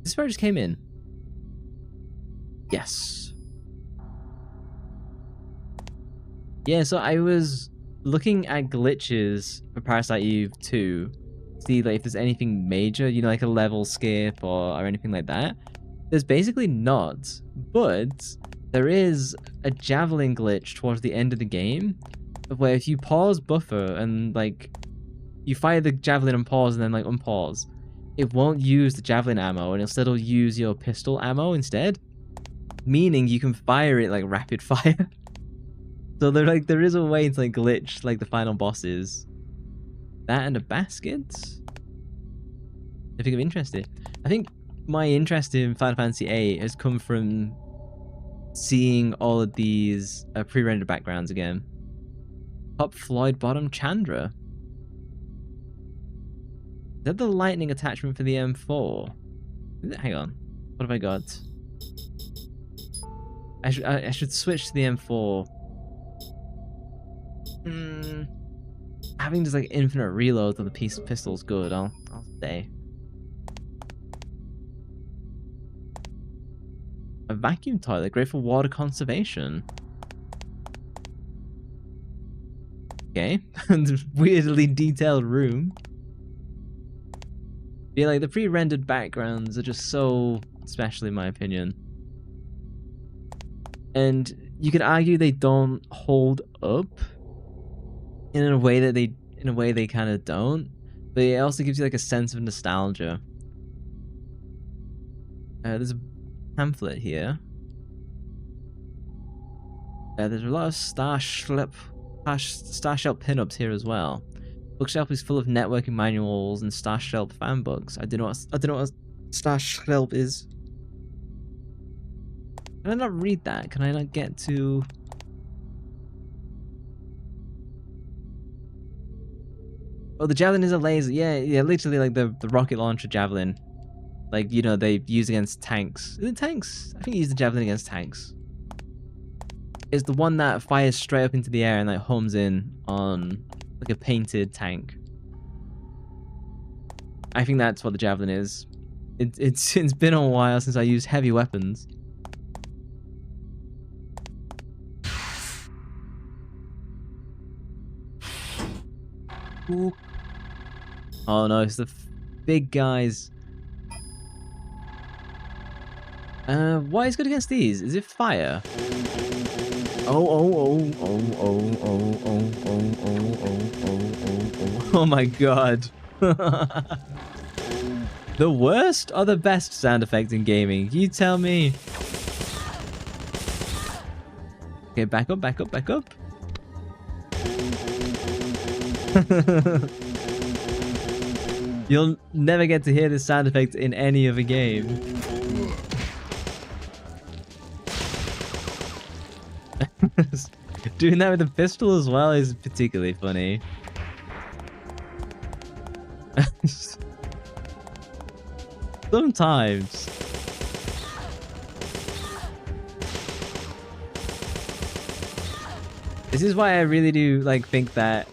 this where I just came in? Yes. Yeah, so I was looking at glitches for Parasite Eve II. See like if there's anything major, you know, like a level skip or anything like that. There's basically not, but there is a javelin glitch towards the end of the game where if you pause buffer and like you fire the javelin and pause and then like unpause, it won't use the javelin ammo and instead it'll use your pistol ammo instead, meaning you can fire it like rapid fire. So there is a way to like glitch like the final bosses. That and a basket. I think I'm interested. I think my interest in Final Fantasy VIII has come from seeing all of these pre-rendered backgrounds again. Top Floyd, bottom Chandra. Is that the lightning attachment for the M4? Hang on. What have I got? I should switch to the M4. Having just like infinite reloads on the pistol's good. I'll stay. A vacuum toilet, great for water conservation. Okay, weirdly detailed room. Yeah, like the pre-rendered backgrounds are just so special in my opinion. And you could argue they don't hold up in a way that they kind of don't, but it also gives you like a sense of nostalgia. There's a pamphlet here. There's a lot of Starshelf pinups here as well. Bookshelf is full of networking manuals and Starshelf fan books. I don't know what Starshelf is. Can I not read that? Can I not get to? Oh, the javelin is a laser. Yeah, literally like the rocket launcher javelin. Like, you know, they use against tanks. Is it tanks? I think you use the javelin against tanks. It's the one that fires straight up into the air and like homes in on like a painted tank. I think that's what the javelin is. It's been a while since I used heavy weapons. Ooh. Oh no, it's the big guys. What is good against these? Is it fire? Oh my god. The worst or the best sound effect in gaming? You tell me. Okay, back up. You'll never get to hear this sound effect in any other game. Doing that with a pistol as well is particularly funny. Sometimes. This is why I really do like think that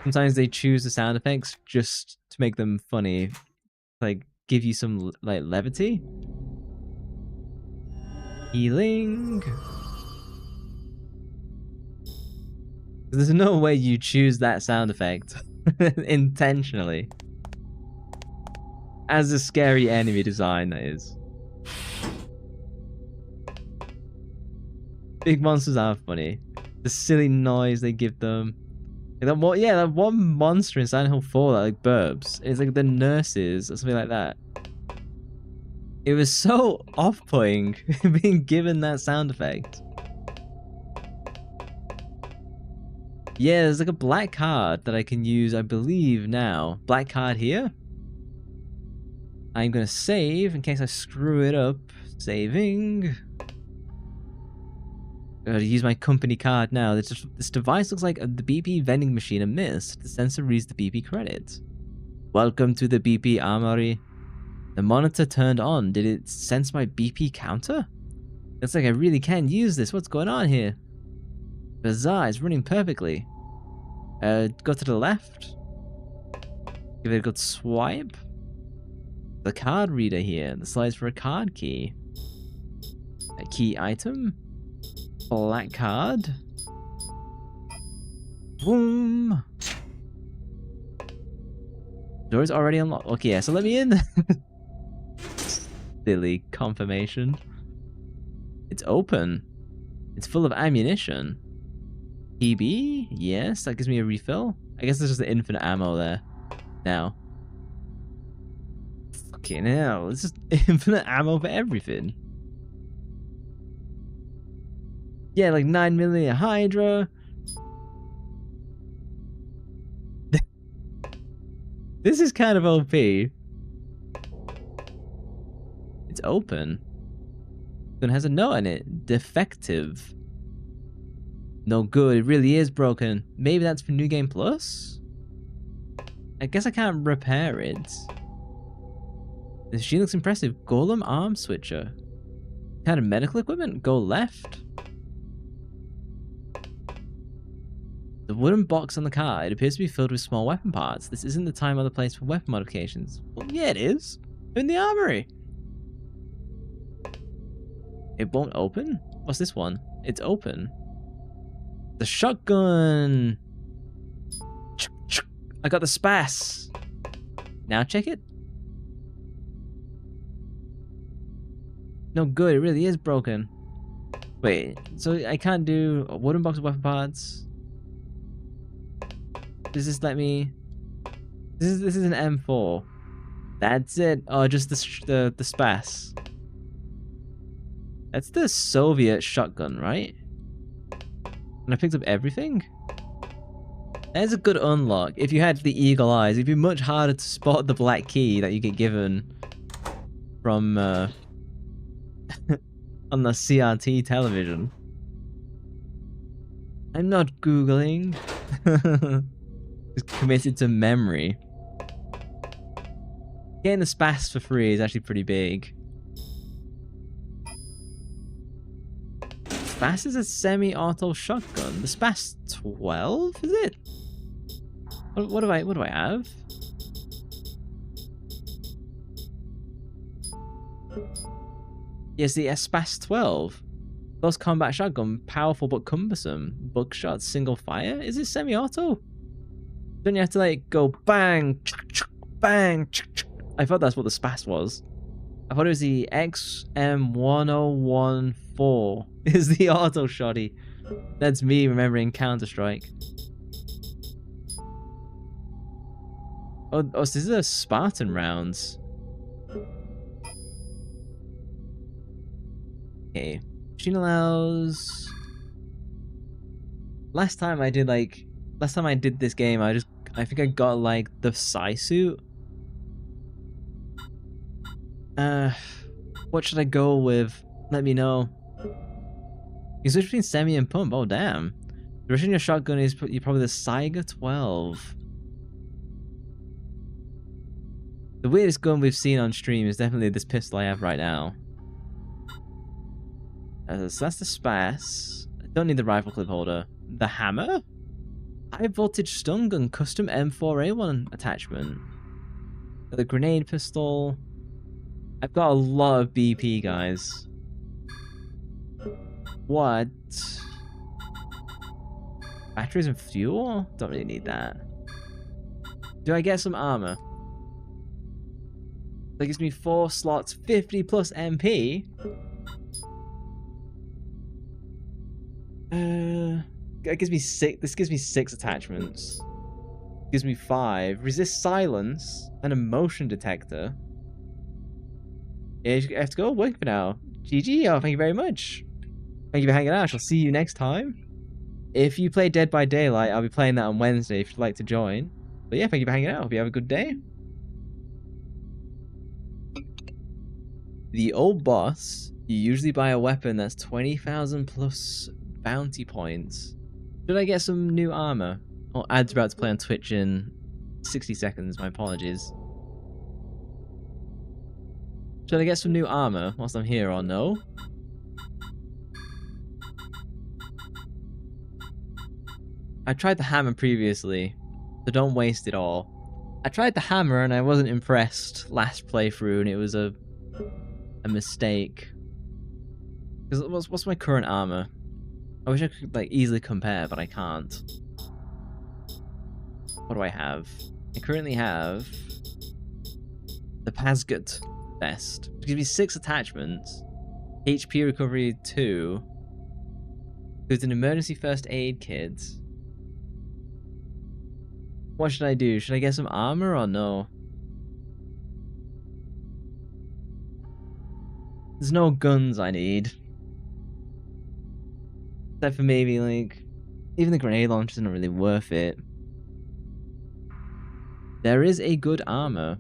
sometimes they choose the sound effects just to make them funny, like give you some like levity. Healing. There's no way you choose that sound effect intentionally. As a scary enemy design, that is. Big monsters are funny. The silly noise they give them. Like that one monster in Silent Hill 4 that like burps. It's like the nurses or something like that. It was so off-putting being given that sound effect. Yeah, there's like a black card that I can use, I believe, now. Black card here. I'm gonna save in case I screw it up. Saving. Gotta use my company card now. This device looks like the BP vending machine amiss. The sensor reads the BP credit. Welcome to the BP armory. The monitor turned on. Did it sense my BP counter? Looks like I really can use this. What's going on here? Bizarre, it's running perfectly. Go to the left. Give it a good swipe. The card reader here. The slides for a card key. A key item. Black card. Boom. Door is already unlocked. Okay, yeah, so let me in. Silly confirmation. It's open. It's full of ammunition. PB? Yes, that gives me a refill. I guess there's just the infinite ammo there. Now. Fucking hell, it's just infinite ammo for everything. Yeah, like 9mm Hydra. This is kind of OP. It's open. It has a note in it. Defective. No good. It really is broken. Maybe that's for New Game Plus? I guess I can't repair it. The machine looks impressive. Golem arm switcher. Kind of medical equipment? Go left. The wooden box on the car. It appears to be filled with small weapon parts. This isn't the time or the place for weapon modifications. Well, yeah, it is. In the armory. It won't open? What's this one? It's open. The shotgun. I got the spas. Now check it. No good. It really is broken. Wait. So I can't do a wooden box of weapon parts. Does this let me? This is an M4. That's it. Oh, just the spas. That's the Soviet shotgun, right? And I picked up everything? That's a good unlock. If you had the eagle eyes, it'd be much harder to spot the black key that you get given from on the CRT television. I'm not Googling. Just committed to memory. Getting the spas for free is actually pretty big. Spas is a semi-auto shotgun. The Spas 12, is it? What do I have? Yes, the Spas 12. Close combat shotgun, powerful but cumbersome. Buckshot, single fire. Is it semi-auto? Don't you have to like go bang, bang? I thought that's what the Spas was. I thought it was the XM1014 is the auto shotty. That's me remembering Counter-Strike. Oh, so this is a Spartan rounds. Okay. Machine allows... Last time I did this game, I think I got like the Psy suit. What should I go with? Let me know. You switch between semi and pump. Oh damn. The rest of your shotgun is probably the Saiga 12. The weirdest gun we've seen on stream is definitely this pistol I have right now. So that's the Spas. I don't need the rifle clip holder. The hammer? High voltage stun gun, custom M4A1 attachment. The grenade pistol. I've got a lot of BP, guys. What? Batteries and fuel? Don't really need that. Do I get some armor? That gives me 4 slots, 50 plus MP. It gives me 6. This gives me 6 attachments. Gives me 5. Resist silence and a motion detector. Yeah, you have to go work for now. GG. Oh, thank you very much. Thank you for hanging out. I shall see you next time. If you play Dead by Daylight, I'll be playing that on Wednesday if you'd like to join. But yeah, thank you for hanging out. Hope you have a good day. The old boss, you usually buy a weapon that's 20,000 plus bounty points. Should I get some new armor? Oh, Ad's about to play on Twitch in 60 seconds. My apologies. Should I get some new armor whilst I'm here or no? I tried the hammer previously, so don't waste it all. I tried the hammer and I wasn't impressed last playthrough, and it was a mistake. Because what's my current armor? I wish I could like easily compare, but I can't. What do I have? I currently have the Pasgut vest, which gives me 6 attachments, HP recovery 2. There's an emergency first aid kit. What should I do? Should I get some armor or no? There's no guns I need. Except for maybe like, even the grenade launcher isn't really worth it. There is a good armor.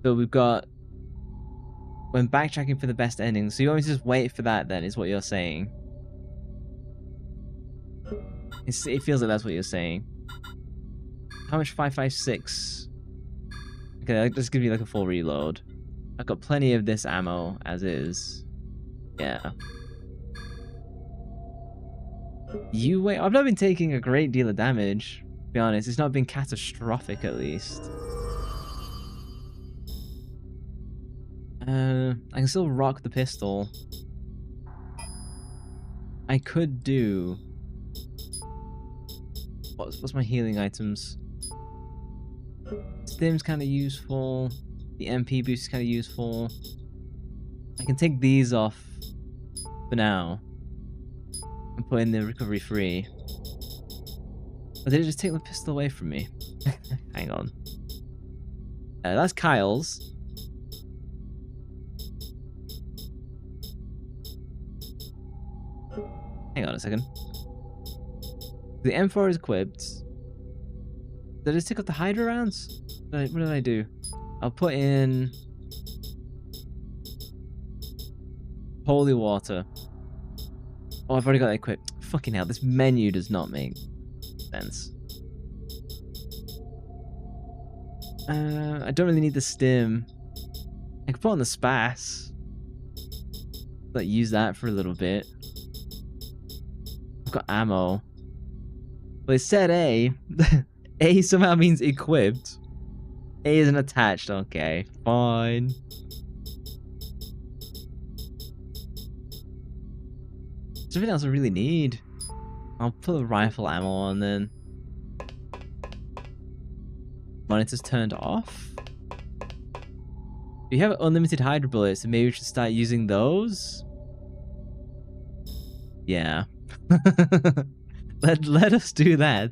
So we've got, when backtracking for the best ending, so you want me to just wait for that then, is what you're saying. It feels like that's what you're saying. How much 5.56? Okay, just give me like a full reload. I've got plenty of this ammo as is. Yeah. You wait. I've not been taking a great deal of damage. To be honest, it's not been catastrophic at least. I can still rock the pistol. I could do. What's my healing items? Stim's kind of useful. The MP boost is kind of useful. I can take these off for now and put in the recovery free. Or did it just take the pistol away from me? Hang on. That's Kyle's. Hang on a second. The M4 is equipped. Did I just take off the Hydra rounds? What did I do? I'll put in holy water. Oh, I've already got that equipped. Fucking hell, this menu does not make sense. I don't really need the stim. I can put on the spas. But use that for a little bit. I've got ammo. Well, it said A. A somehow means equipped. A isn't attached. Okay, fine. Is there anything else I really need? I'll put the rifle ammo on then. Monitor's turned off. We have unlimited Hydra bullets, so maybe we should start using those. Yeah. Let us do that.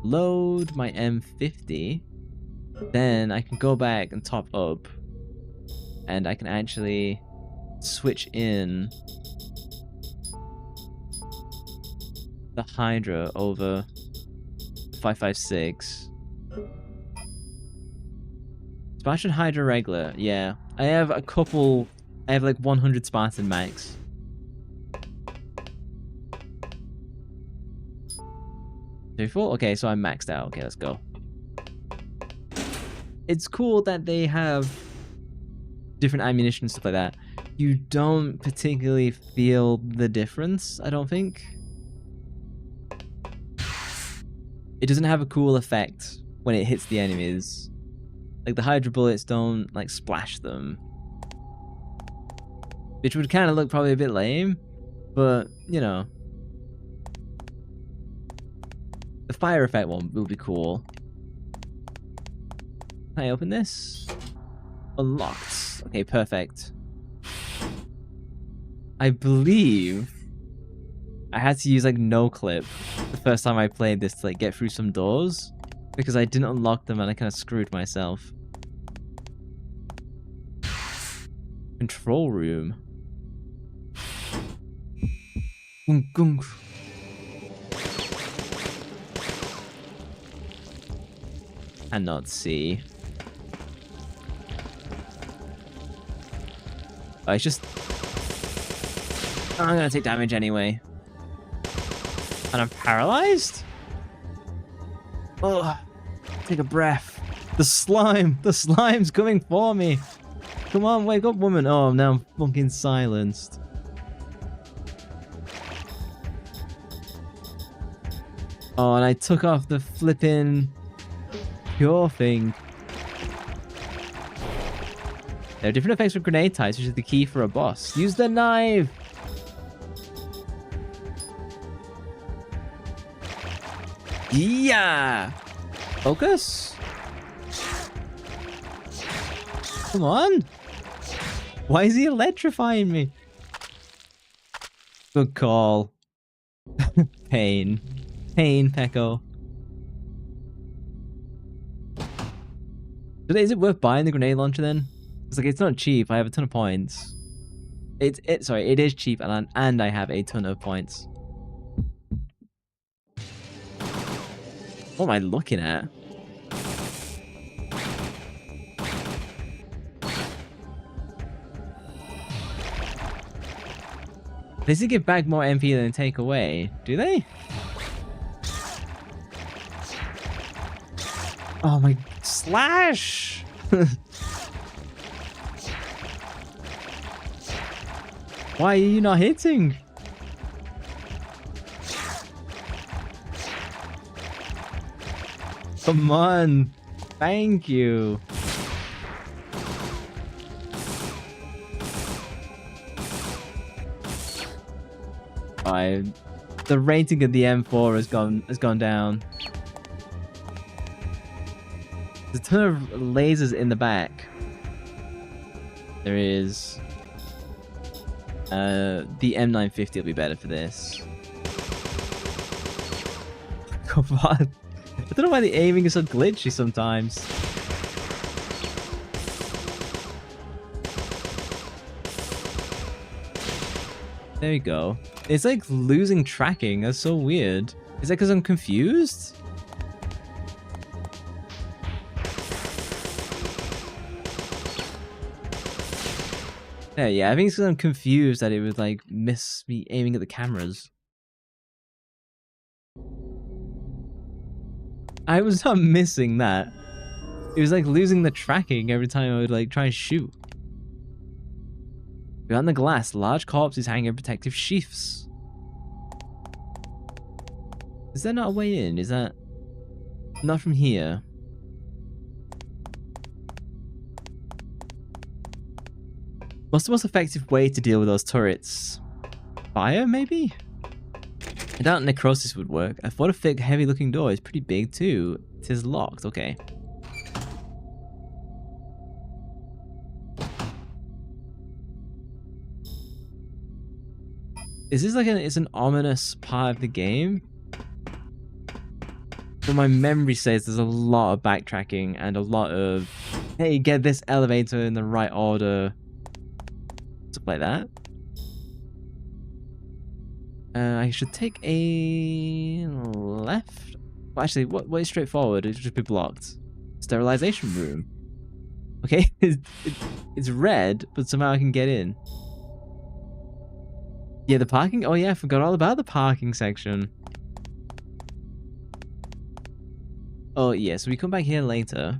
Load my M50. Then I can go back and top up. And I can actually switch in the Hydra over 5.56. Spartan Hydra regular, yeah. I have a couple. I have like 100 Spartan max. Okay, so I'm maxed out. Okay, let's go. It's cool that they have different ammunition and stuff like that. You don't particularly feel the difference, I don't think. It doesn't have a cool effect when it hits the enemies. Like the Hydra bullets don't like splash them. Which would kind of look probably a bit lame, but you know. The fire effect one will be cool. Can I open this? Unlocked. Okay, perfect. I believe I had to use like no clip the first time I played this to like get through some doors because I didn't unlock them and I kind of screwed myself. Control room. Gung, gung. Cannot see. Oh, it's just... I'm gonna take damage anyway. And I'm paralyzed? Oh, take a breath. The slime! The slime's coming for me! Come on, wake up, woman! Oh, now I'm fucking silenced. Oh, and I took off the flipping cure thing. There are different effects for grenade types, which is the key for a boss. Use the knife! Yeah! Focus? Come on! Why is he electrifying me? Good call. Pain. Pain, Pecco. Is it worth buying the grenade launcher then? It's like, it's not cheap. I have a ton of points. Sorry, it is cheap and I have a ton of points. What am I looking at? They do give back more MP than they take away, do they? Oh my... Slash! Why are you not hitting? Come on. Thank you. The rating of the M4 has gone down. There's a ton of lasers in the back. There is the M950 will be better for this. Come on. I don't know why the aiming is so glitchy sometimes. There you go. It's like losing tracking. That's so weird. Is that because I'm confused? Yeah, I think it's because I'm confused that it would like miss me aiming at the cameras. I was not missing that. It was like losing the tracking every time I would like try and shoot. Behind the glass, large corpses hang in protective sheaths. Is there not a way in? Is that not from here? What's the most effective way to deal with those turrets? Fire, maybe? I doubt necrosis would work. I thought a thick, heavy-looking door is pretty big too. It is locked. Okay. Is this like it's an ominous part of the game? But my memory says there's a lot of backtracking and a lot of, hey, get this elevator in the right order. Stuff like that. I should take a left. Well, actually, what is straightforward? It should just be blocked. Sterilization room. Okay, it's red, but somehow I can get in. Yeah, the parking. Oh yeah, I forgot all about the parking section. Oh yeah, so we come back here later.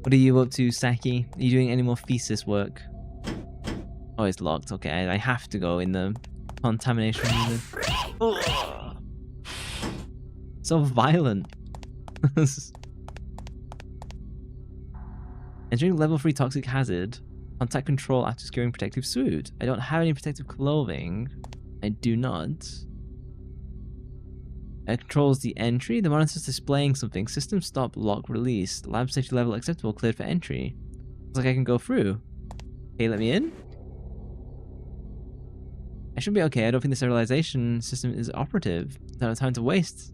What are you up to, Saki? Are you doing any more thesis work? Oh, it's locked. Okay, I have to go in the contamination room. Oh. So violent. Entering level 3 toxic hazard. Contact control after securing protective suit. I don't have any protective clothing. I do not. It controls the entry. The monitor's displaying something. System stop, lock, release. Lab safety level acceptable, cleared for entry. Looks like I can go through. Okay, let me in. I should be okay. I don't think the sterilization system is operative. Don't have time to waste.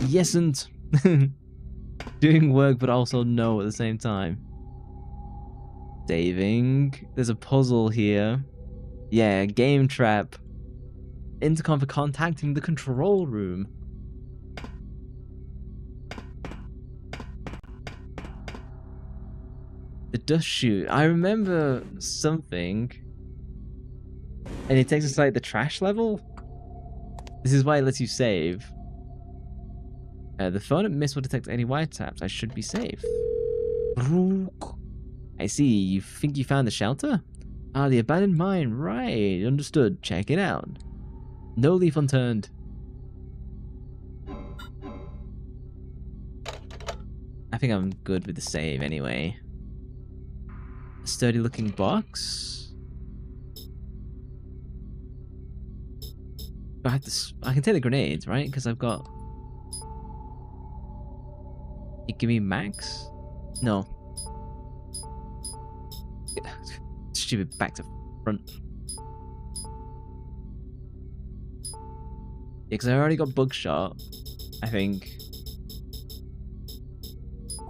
Yesn't. Doing work, but also no at the same time. Saving. There's a puzzle here. Yeah, game trap. Intercom for contacting the control room. The dust chute. I remember something. And it takes us like the trash level. This is why it lets you save. The phone at Miss will detect any wiretaps. I should be safe. I see. You think you found the shelter? Ah, the abandoned mine. Right. Understood. Check it out. No leaf unturned. I think I'm good with the save anyway. A sturdy looking box. I can take the grenades, right? Because I've got... You give me max? No. Stupid, back to front. Yeah, because I already got bugshot, I think.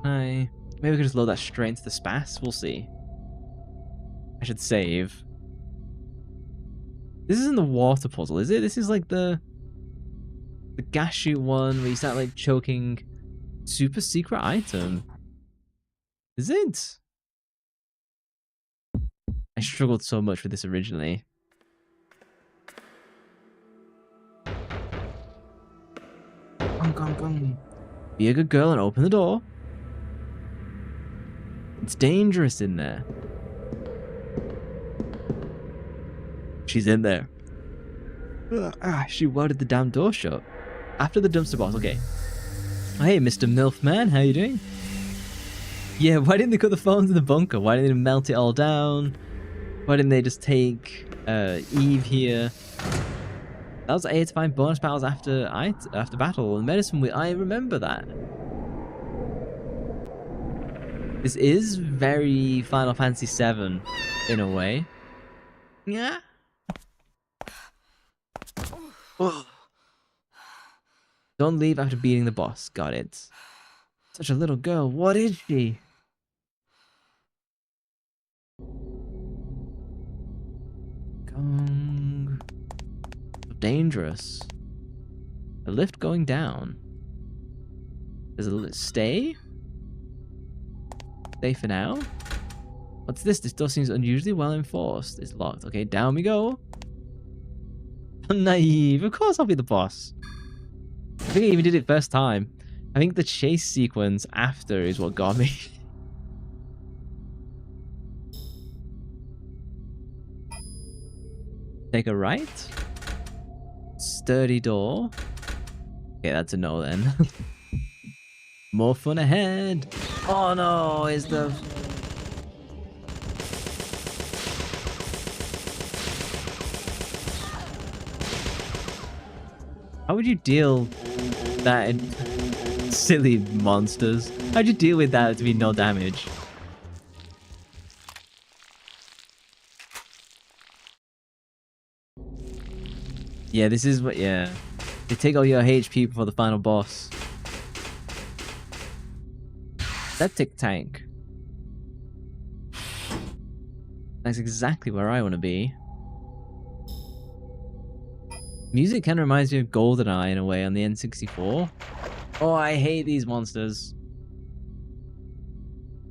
Maybe we could just load that straight into the spas. We'll see. I should save. This isn't the water puzzle, is it? This is like the gas chute one where you start like choking. Super secret item. Is it? I struggled so much with this originally. Come. Be a good girl and open the door. It's dangerous in there. She's in there. She welded the damn door shut. After the dumpster box, okay. Hey, Mr. MILF man, how you doing? Yeah, why didn't they cut the phones in the bunker? Why didn't they melt it all down? Why didn't they just take Eve here? That was A to find bonus battles after battle and medicine. I remember that. This is very Final Fantasy VII in a way. Yeah. Don't leave after beating the boss. Got it. Such a little girl. What is she? Gong. Dangerous. A lift going down. There's a stay? Stay for now? What's this? This door seems unusually well enforced. It's locked. Okay, down we go. Naive. Of course I'll be the boss. I think I even did it first time. I think the chase sequence after is what got me. Take a right. Sturdy door. Okay, that's a no then. More fun ahead. Oh no, is the... How would you deal that in silly monsters? How'd you deal with that to be no damage? Yeah, this is what, yeah. They take all your HP before the final boss. Septic tank. That's exactly where I want to be. Music kind of reminds me of GoldenEye in a way on the N64. Oh, I hate these monsters.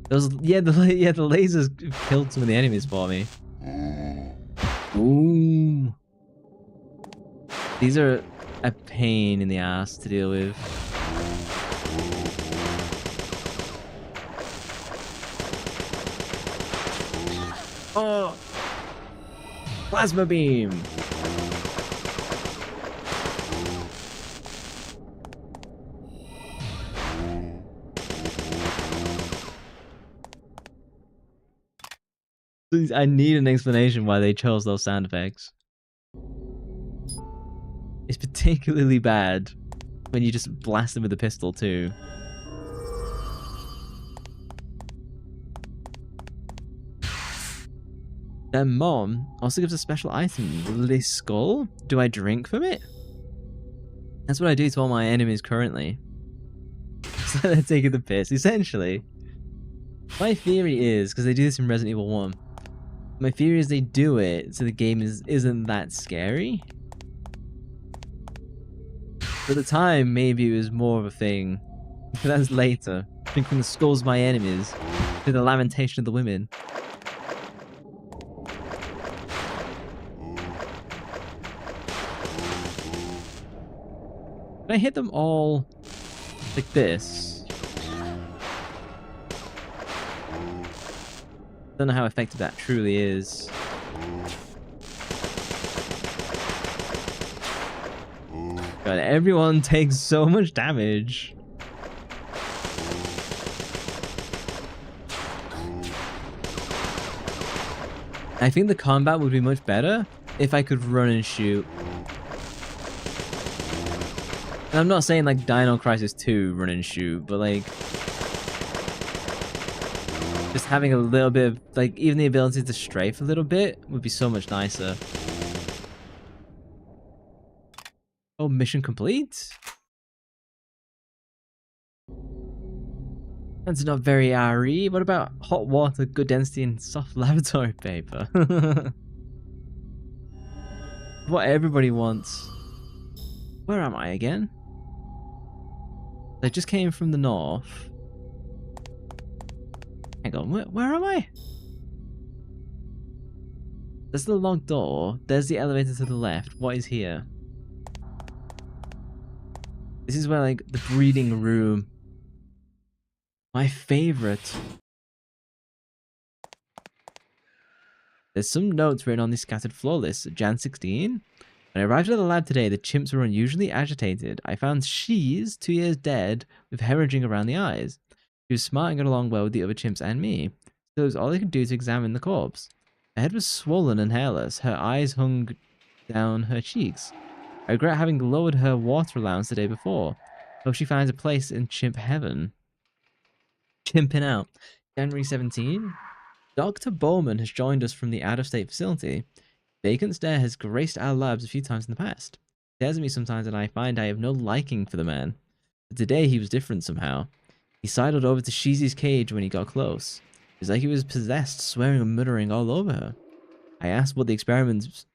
Those, the lasers killed some of the enemies for me. Ooh. These are a pain in the ass to deal with. Oh! Plasma beam! I need an explanation why they chose those sound effects. It's particularly bad when you just blast them with a pistol too. Their mom also gives a special item, this skull. Do I drink from it? That's what I do to all my enemies currently. So they're taking the piss, essentially. My theory is, because they do this in Resident Evil 1, my theory is they do it so the game isn't that scary. At the time, maybe it was more of a thing. But that's later. I think from the skulls of my enemies to the lamentation of the women. Can I hit them all like this? Don't know how effective that truly is. God, everyone takes so much damage. I think the combat would be much better if I could run and shoot. And I'm not saying like Dino Crisis 2 run and shoot, but like just having a little bit of like even the ability to strafe a little bit would be so much nicer. Oh, mission complete? That's not very RE. What about hot water, good density, and soft laboratory paper? What everybody wants. Where am I again? I just came from the north. Hang on, where am I? There's the locked door. There's the elevator to the left. What is here? This is where, like, the breeding room. My favorite. There's some notes written on the scattered floor list. Jan 16. When I arrived at the lab today, the chimps were unusually agitated. I found she's 2 years dead with hemorrhaging around the eyes. She was smart and got along well with the other chimps and me. So it was all I could do to examine the corpse. Her head was swollen and hairless. Her eyes hung down her cheeks. I regret having lowered her water allowance the day before. Hope she finds a place in chimp heaven. Chimping out. January 17. Dr. Bowman has joined us from the out-of-state facility. Vacant stare has graced our labs a few times in the past. He stares at me sometimes and I find I have no liking for the man. But today he was different somehow. He sidled over to Sheezy's cage when he got close. It was like he was possessed, swearing and muttering all over her. I asked would the experiments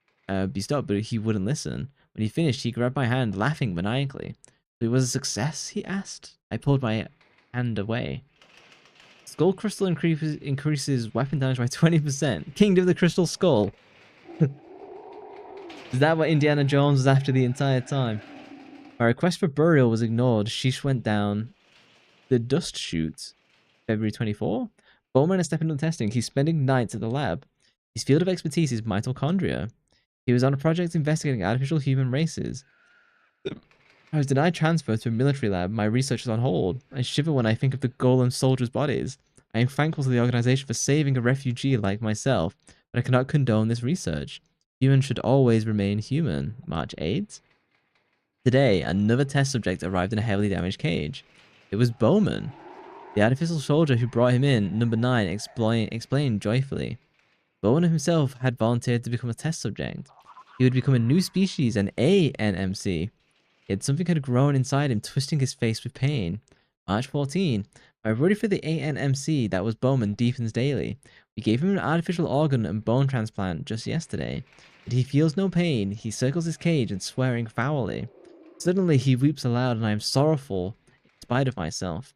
be stopped, but he wouldn't listen. When he finished, he grabbed my hand, laughing maniacally. So it was a success, he asked. I pulled my hand away. Skull Crystal increases weapon damage by 20%. Kingdom of the Crystal Skull. Is that what Indiana Jones was after the entire time? My request for burial was ignored. Sheesh went down the dust chute. February 24. Bowman is stepping up testing. He's spending nights at the lab. His field of expertise is mitochondria. He was on a project investigating artificial human races. I was denied transfer to a military lab. My research is on hold. I shiver when I think of the golem soldiers' bodies. I am thankful to the organization for saving a refugee like myself, but I cannot condone this research. Humans should always remain human. March 8th. Today, another test subject arrived in a heavily damaged cage. It was Bowman. The artificial soldier who brought him in, number 9, explained joyfully. Bowman himself had volunteered to become a test subject. He would become a new species, an ANMC. Yet something had grown inside him, twisting his face with pain. March 14. My worry for the ANMC that was Bowman deepens daily. We gave him an artificial organ and bone transplant just yesterday. But he feels no pain. He circles his cage and swearing foully. Suddenly he weeps aloud and I am sorrowful in spite of myself.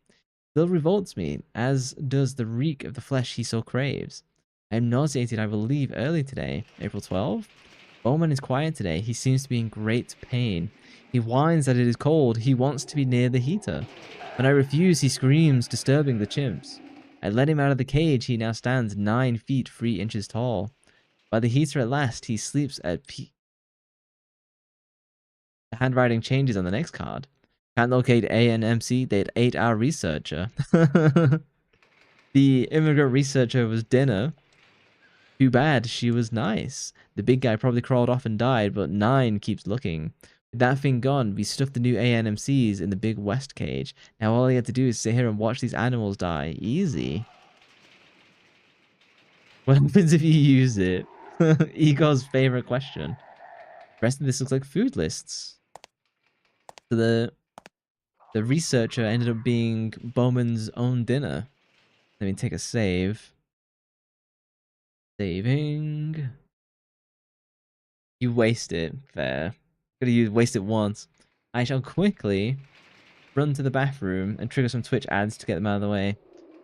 Still revolts me, as does the reek of the flesh he so craves. I am nauseated. I will leave early today. April 12. Bowman is quiet today. He seems to be in great pain. He whines that it is cold. He wants to be near the heater. When I refuse, he screams, disturbing the chimps. I let him out of the cage. He now stands 9 feet 3 inches tall. By the heater at last, he sleeps at peak. The handwriting changes on the next card. Can't locate ANMC. They'd ate our researcher. The immigrant researcher was dinner. Too bad, she was nice. The big guy probably crawled off and died, but 9 keeps looking. That thing gone, we stuffed the new ANMCs in the big West cage. Now all I have to do is sit here and watch these animals die. Easy. What happens if you use it? Igor's favorite question. The rest of this looks like food lists. So the researcher ended up being Bowman's own dinner. Let me take a save. Saving. You waste it. Fair. Gotta waste it once. I shall quickly run to the bathroom and trigger some Twitch ads to get them out of the way.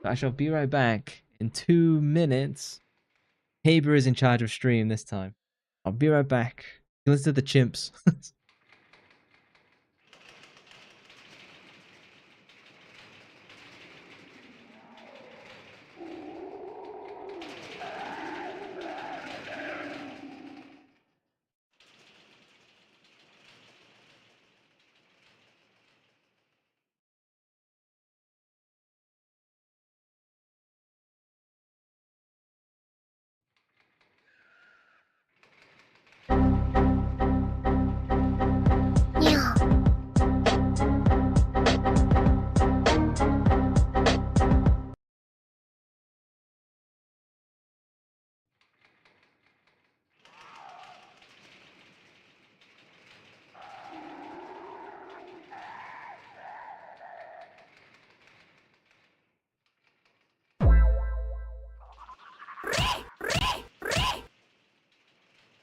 So I shall be right back in 2 minutes. Haber is in charge of stream this time. I'll be right back. Listen to the chimps.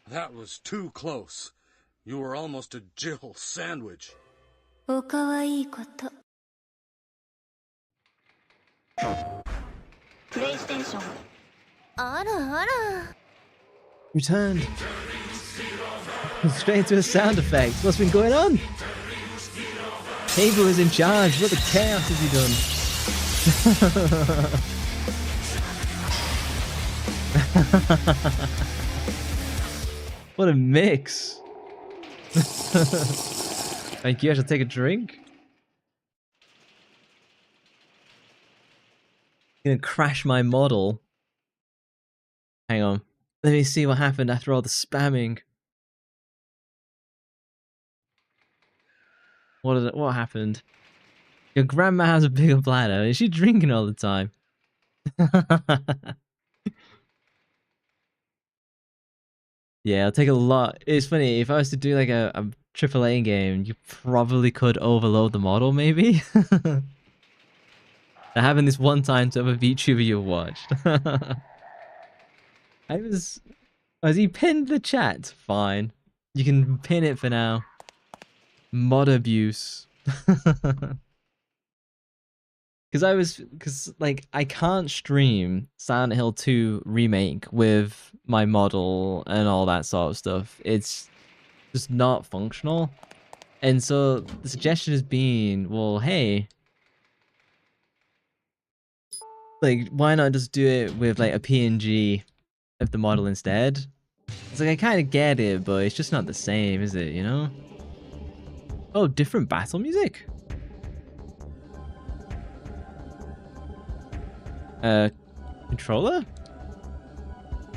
That was too close. You were almost a Jill sandwich. おかわいいこと。プレイステーション。あらあら。 Returned. Straight into a sound effect. What's been going on? Haber is in charge. What the chaos has he done? What a mix. Thank you. I shall take a drink. Gonna crash my model. Hang on. Let me see what happened after all the spamming. What happened? Your grandma has a bigger bladder. Is she drinking all the time? Yeah, it'll take a lot. It's funny, if I was to do like a AAA game, you probably could overload the model, maybe? Now, having this one time to have a VTuber you've watched. Has he pinned the chat? Fine. You can pin it for now. Mod abuse. Because like I can't stream Silent Hill 2 remake with my model and all that sort of stuff. It's just not functional. And so the suggestion has been, well, hey, like why not just do it with like a PNG of the model instead? It's like I kind of get it, but it's just not the same, is it, you know? Oh, different battle music? Controller?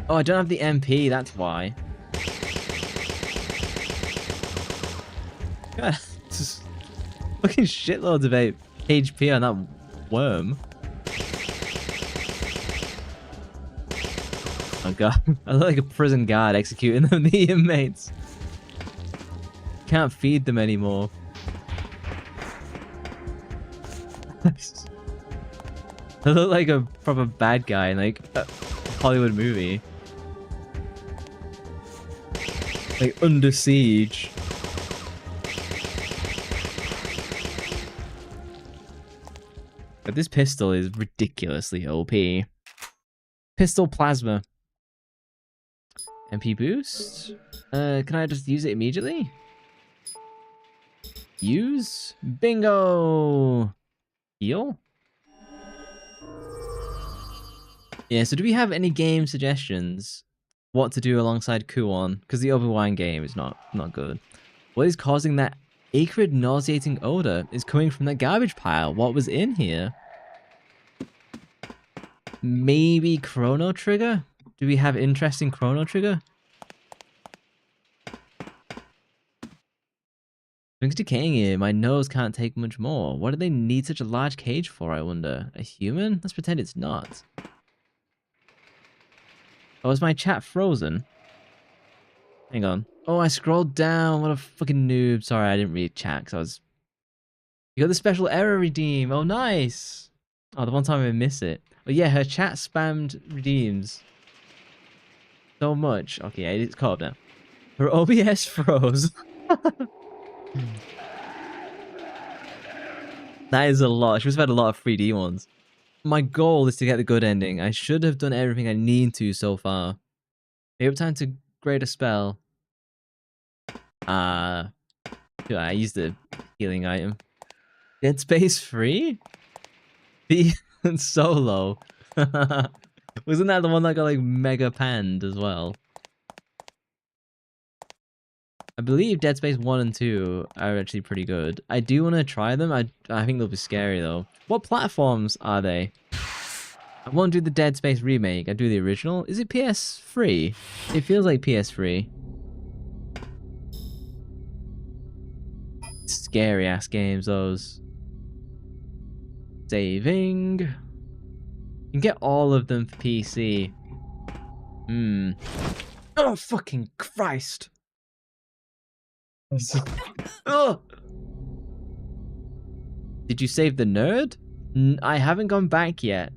Oh, I don't have the MP, that's why. God, just fucking shitloads of HP on that worm. Oh god, I look like a prison guard executing the inmates. Can't feed them anymore. I look like a proper bad guy in like a Hollywood movie. Like Under Siege. But this pistol is ridiculously OP. Pistol plasma. MP boost? Can I just use it immediately? Use? Bingo! Heal? Yeah, so do we have any game suggestions? What to do alongside Kuon? Because the Obi-Wan game is not good. What is causing that acrid, nauseating odor? Is coming from that garbage pile. What was in here? Maybe Chrono Trigger? Do we have interest in Chrono Trigger? Things decaying here. My nose can't take much more. What do they need such a large cage for, I wonder? A human? Let's pretend it's not. Oh, is my chat frozen? Hang on. Oh, I scrolled down. What a fucking noob. Sorry, I didn't read chat because I was... You got the special error redeem. Oh, nice. Oh, the one time I miss it. But yeah, her chat spammed redeems so much. Okay, yeah, it's caught up now. Her OBS froze. That is a lot. She must have had a lot of 3D ones. My goal is to get the good ending. I should have done everything I need to so far. Maybe time to grade a spell. I used the healing item. Dead Space 3? The solo. Wasn't that the one that got like mega panned as well? I believe Dead Space 1 and 2 are actually pretty good. I do want to try them. I think they'll be scary though. What platforms are they? I won't do the Dead Space remake. I do the original. Is it PS3? It feels like PS3. Scary ass games, those. Saving. You can get all of them for PC. Oh, fucking Christ. Oh. Did you save the nerd? I haven't gone back yet.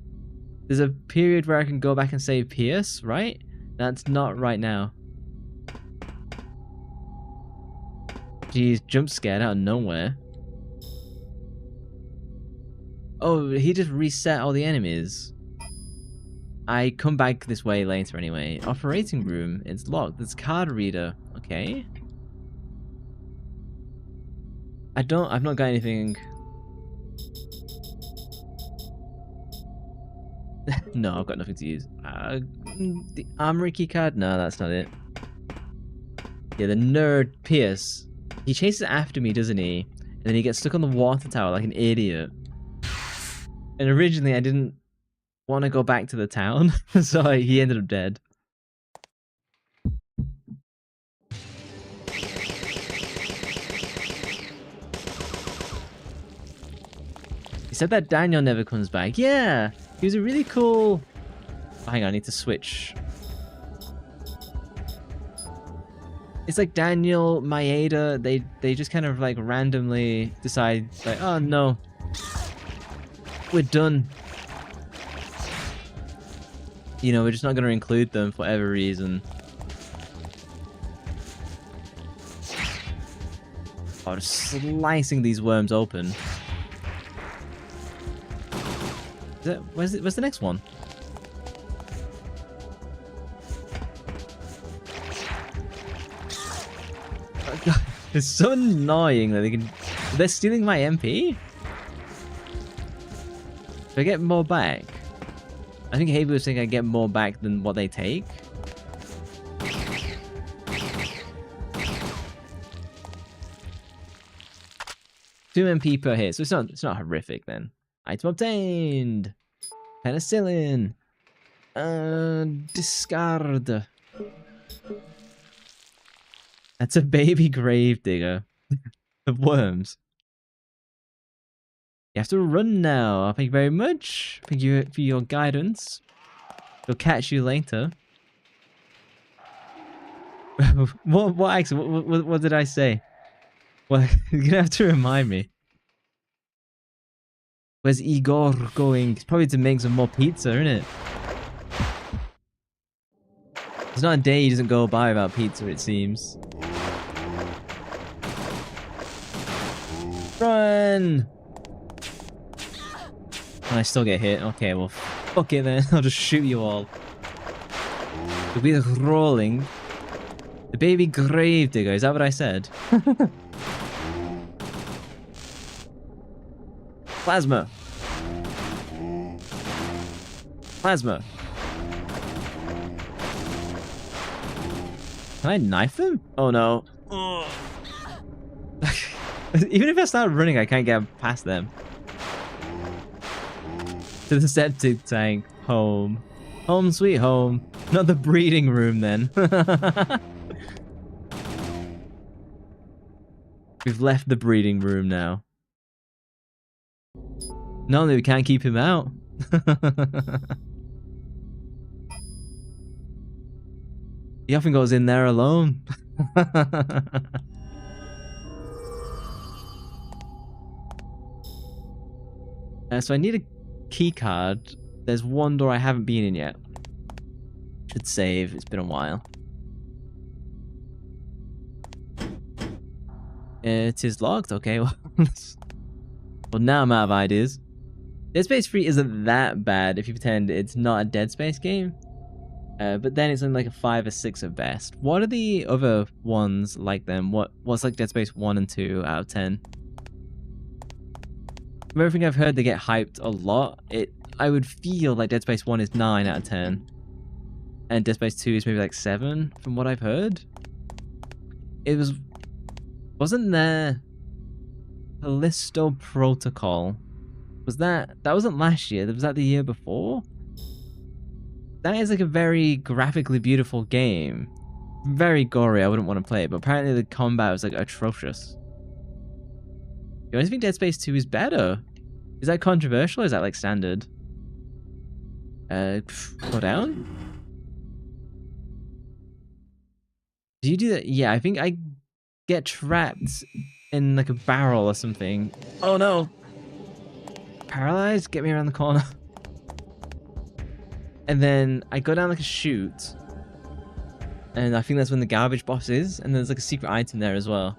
There's a period where I can go back and save Pierce, right? That's not right now. Jeez, jump scared out of nowhere. Oh, he just reset all the enemies. I come back this way later anyway. Operating room, it's locked. There's card reader. Okay. I've not got anything. No, I've got nothing to use. The armory key card? No, that's not it. Yeah, the nerd Pierce. He chases after me, doesn't he? And then he gets stuck on the water tower like an idiot. And originally I didn't want to go back to the town, so he ended up dead. He said that Daniel never comes back. Yeah, he was a really cool... Oh, hang on, I need to switch. It's like Daniel, Maeda, they just kind of like randomly decide like, oh no, we're done. You know, we're just not going to include them for whatever reason. Oh, just slicing these worms open. Where's the next one? Oh, God, it's so annoying that they can... They're stealing my MP? Do I get more back? I think Habu was saying I get more back than what they take. Two MP per hit, so it's not horrific then. Item obtained. Penicillin. Discard. That's a baby grave digger. Of worms. You have to run now. Thank you very much. Thank you for your guidance. We'll catch you later. What accent? What did I say? Well, you're gonna have to remind me. Where's Igor going? It's probably to make some more pizza, isn't it? There's not a day he doesn't go by without pizza, it seems. Run! And I still get hit. Okay, well, fuck it then. I'll just shoot you all. The wheel's rolling. The baby grave digger. Is that what I said? Plasma. Plasma. Can I knife them? Oh no. Even if I start running, I can't get past them. To the septic tank. Home. Home sweet home. Not the breeding room then. We've left the breeding room now. No, we can't keep him out. He often goes in there alone. So I need a key card. There's one door I haven't been in yet. Should save. It's been a while. It is locked. Okay. Well, now I'm out of ideas. Dead Space 3 isn't that bad if you pretend it's not a Dead Space game. But then it's only like a 5 or 6 at best. What are the other ones like them? What's like Dead Space 1 and 2 out of 10? From everything I've heard, they get hyped a lot. I would feel like Dead Space 1 is 9 out of 10. And Dead Space 2 is maybe like 7 from what I've heard. Wasn't there Callisto Protocol? That wasn't last year, was that the year before? That is like a very graphically beautiful game. Very gory, I wouldn't want to play it, but apparently the combat was like atrocious. You guys think Dead Space 2 is better? Is that controversial or is that like standard? Go down? Do you do that? Yeah, I think I get trapped in like a barrel or something. Oh no! Paralyzed? Get me around the corner. And then I go down like a chute. And I think that's when the garbage boss is. And there's like a secret item there as well.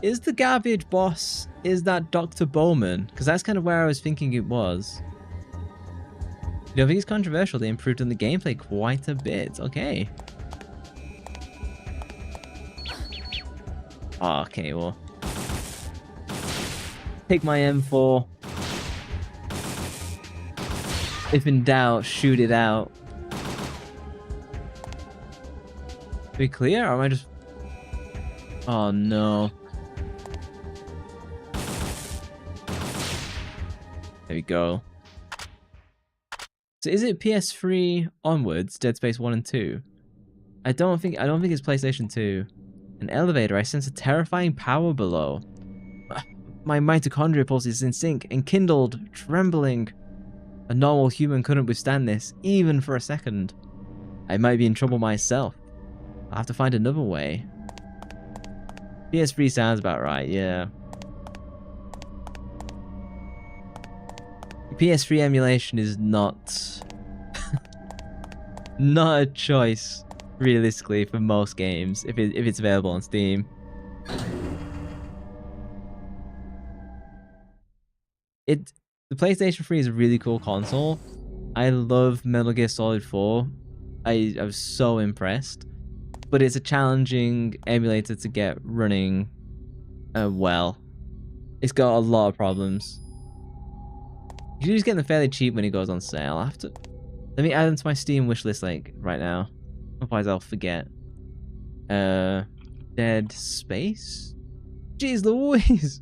Is the garbage boss, is that Dr. Bowman? Because that's kind of where I was thinking it was. You know, I think it's controversial. They improved on the gameplay quite a bit. Okay. Oh, okay, well. Take my M4. If in doubt, shoot it out. Are we clear? Or am I just... Oh, no. There we go. So is it PS3 onwards, Dead Space 1 and 2? I don't think it's PlayStation 2. An elevator, I sense a terrifying power below. My mitochondria pulse is in sync, enkindled, trembling. A normal human couldn't withstand this, even for a second. I might be in trouble myself. I'll have to find another way. PS3 sounds about right, yeah. PS3 emulation is not... not a choice, realistically, for most games, if it's available on Steam. The PlayStation 3 is a really cool console. I love Metal Gear Solid 4. I was so impressed. But it's a challenging emulator to get running well. It's got a lot of problems. You can just get them fairly cheap when it goes on sale. I'll have to... Let me add them to my Steam wishlist like right now. Otherwise I'll forget. Dead Space? Jeez Louise!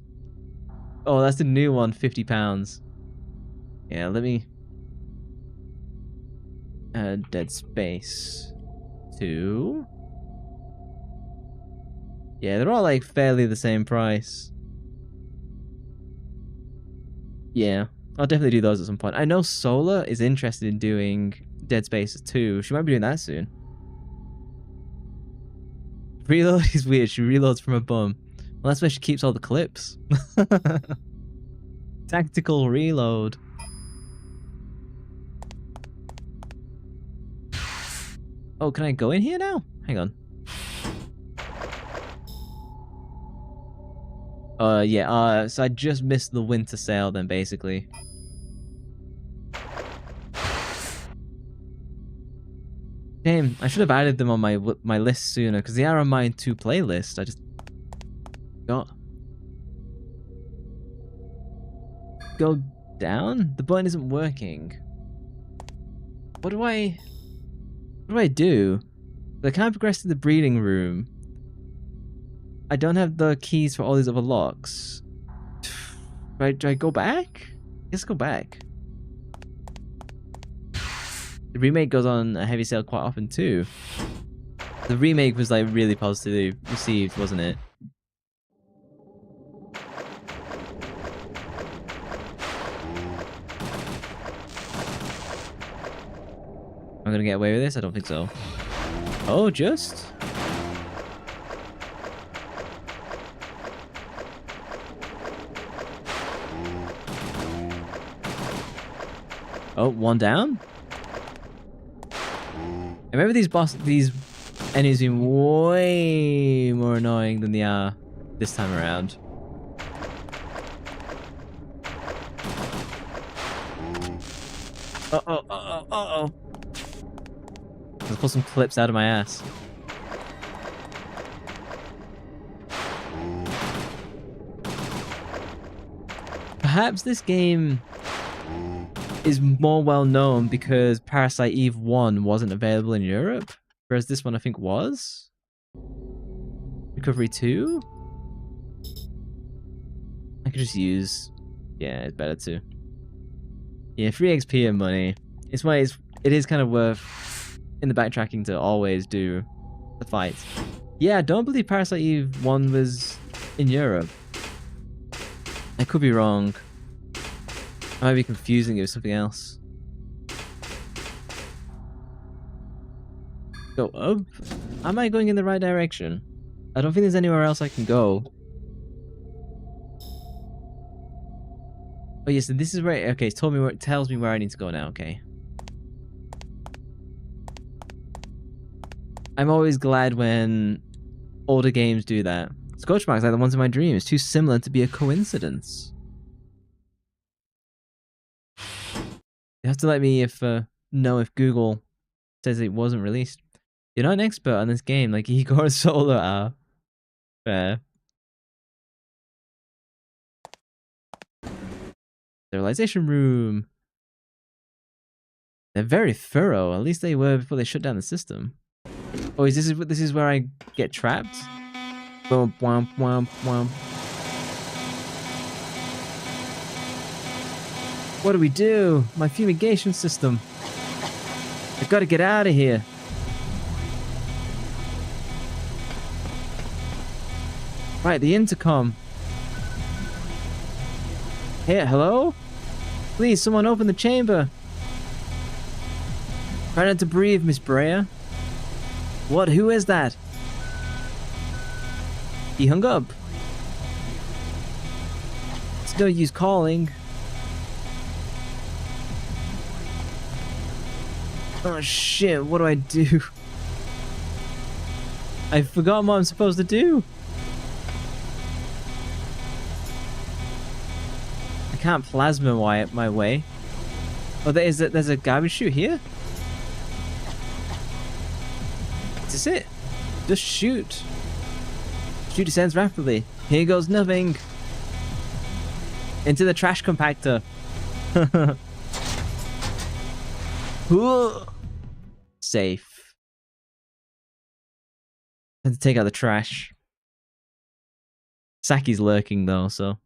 Oh, that's the new one, £50. Yeah, let me... Dead Space 2. Yeah, they're all like fairly the same price. Yeah, I'll definitely do those at some point. I know Sola is interested in doing Dead Space 2. She might be doing that soon. Reload is weird. She reloads from a bum. Well, that's where she keeps all the clips. Tactical reload. Oh, can I go in here now? Hang on. Yeah, so I just missed the winter sale then, basically. Damn, I should have added them on my list sooner, because they are on my to-play list. I just got... Go down? The button isn't working. What do I do? I can't progress to the breeding room. I don't have the keys for all these other locks. Do I go back? Let's go back. The remake goes on a heavy sale quite often too. The remake was like really positively received, wasn't it? Am I gonna get away with this? I don't think so. Oh, just? Oh, one down? I remember these enemies being way more annoying than they are this time around. Uh-oh. Let's pull some clips out of my ass. Perhaps this game is more well known because Parasite Eve I wasn't available in Europe, whereas this one I think was. Recovery 2? I could just use... Yeah, it's better too. Yeah, free XP and money. It's why it is kind of worth in the backtracking to always do the fights. Yeah, I don't believe Parasite Eve 1 was in Europe. I could be wrong. I might be confusing it with something else. Go up? Am I going in the right direction? I don't think there's anywhere else I can go. Oh yes, so this is where... Okay, it's tells me where I need to go now, okay. I'm always glad when older games do that. Scorch marks like the ones in my dreams, too similar to be a coincidence. You have to let me know if Google says it wasn't released. You're not an expert on this game, like Igor and Solar are. Fair. Sterilization room. They're very thorough. At least they were before they shut down the system. Oh, this is where I get trapped? Boom, womp, womp, womp. What do we do? My fumigation system. I've got to get out of here. Right, the intercom. Hey, hello? Please, someone open the chamber. Try not to breathe, Miss Brea. What? Who is that? He hung up. It's no use calling. Oh shit, what do I do? I forgot what I'm supposed to do. I can't plasma my way. Oh, there's a garbage chute here? Is this it? Just shoot. Chute descends rapidly. Here goes nothing. Into the trash compactor. Safe. Time to take out the trash. Saki's lurking though, so.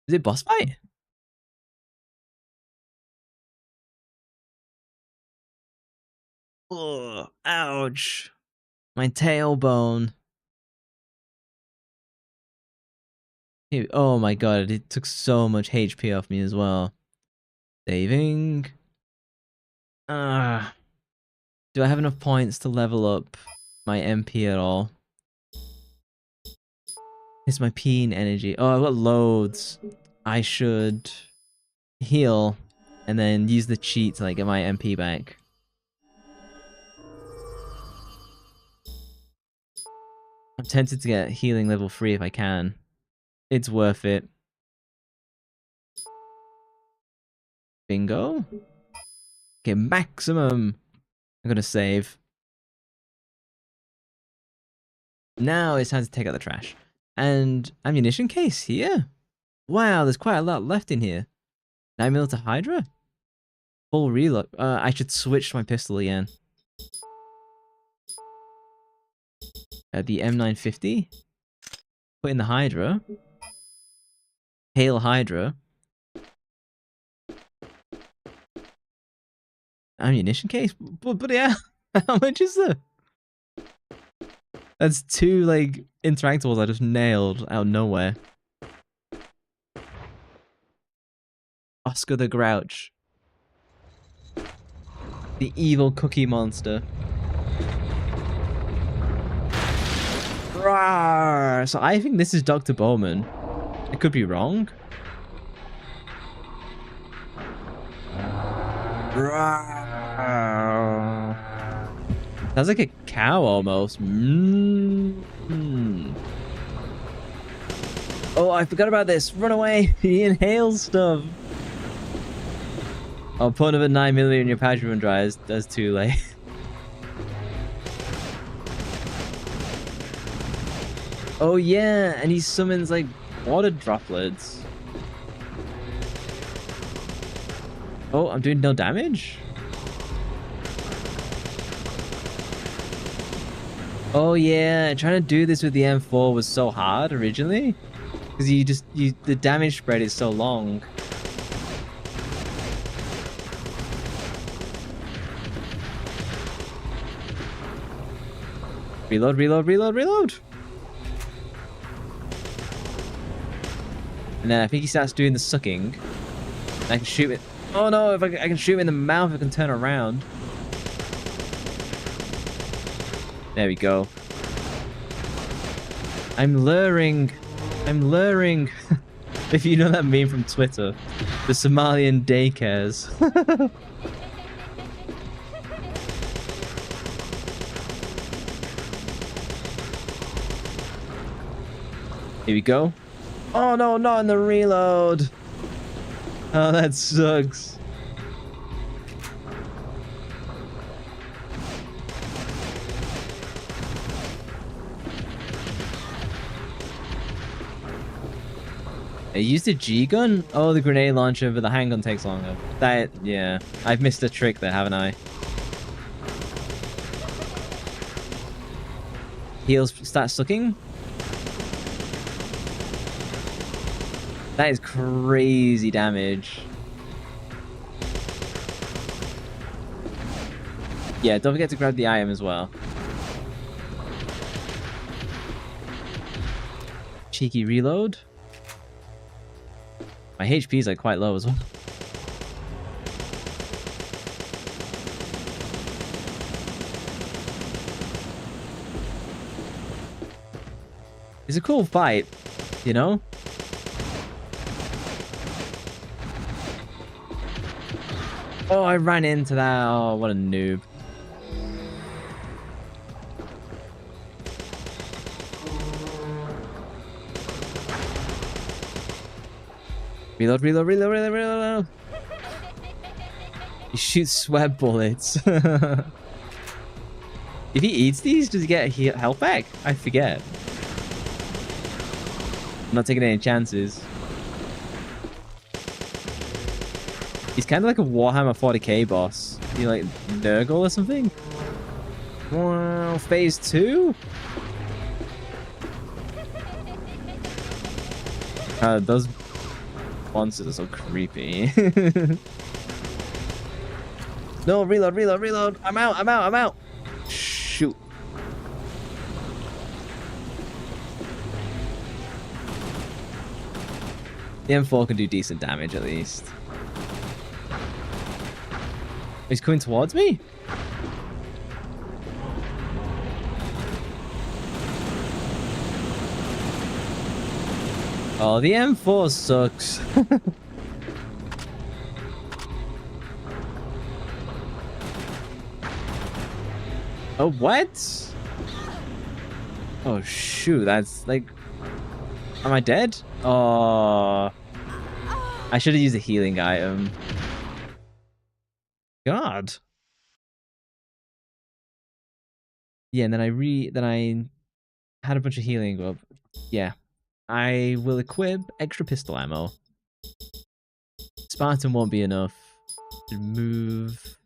Is it boss fight? Oh, ouch. My tailbone. Oh my god, it took so much HP off me as well. Saving. Do I have enough points to level up my MP at all? It's my PEEN energy. Oh, I've got loads. I should heal and then use the cheat to like get my MP back. I'm tempted to get healing level 3 if I can. It's worth it. Bingo. Okay, maximum. I'm gonna save. Now it's time to take out the trash. And ammunition case here. Wow, there's quite a lot left in here. 9mm Hydra? Full reload. I should switch to my pistol again. The M950. Put in the Hydra. Hail Hydra. Ammunition case? But yeah, how much is there? That's 2 like interactables I just nailed out of nowhere. Oscar the Grouch. The evil cookie monster. Rawr. So I think this is Dr. Bowman. I could be wrong. Rawr. Sounds like a cow almost. Oh, I forgot about this. Run away. He inhales stuff. Oh, put another 9mm in your pouch when dries. That's too late. Oh yeah, and he summons like water droplets. Oh, I'm doing no damage? Oh yeah, trying to do this with the M4 was so hard originally. Because the damage spread is so long. Reload, reload, reload, reload! And then I think he starts doing the sucking. And I can shoot it. Oh no, if I can shoot him in the mouth, I can turn around. There we go. I'm luring. I'm luring. If you know that meme from Twitter. The Somalian daycares. Here we go. Oh no, not in the reload. Oh, that sucks. I used a G gun? Oh, the grenade launcher, but the handgun takes longer. That, yeah. I've missed a trick there, haven't I? Heals start sucking. That is crazy damage. Yeah, don't forget to grab the item as well. Cheeky reload. My HP is like quite low as well. It's a cool fight, you know? Oh, I ran into that. Oh, what a noob. Reload, reload, reload, reload, reload. He shoots sweat bullets. If he eats these, does he get health back? I forget. I'm not taking any chances. He's kind of like a Warhammer 40k boss. He like Nurgle or something? Wow, phase 2? Those monsters are so creepy. No, reload, reload, reload. I'm out, I'm out, I'm out. Shoot. The M4 can do decent damage at least. He's coming towards me? Oh, the M4 sucks. Oh, what? Oh, shoot. That's like... Am I dead? Oh. I should have used a healing item. God. Yeah, and then I had a bunch of healing, but yeah. I will equip extra pistol ammo. Spartan won't be enough to move.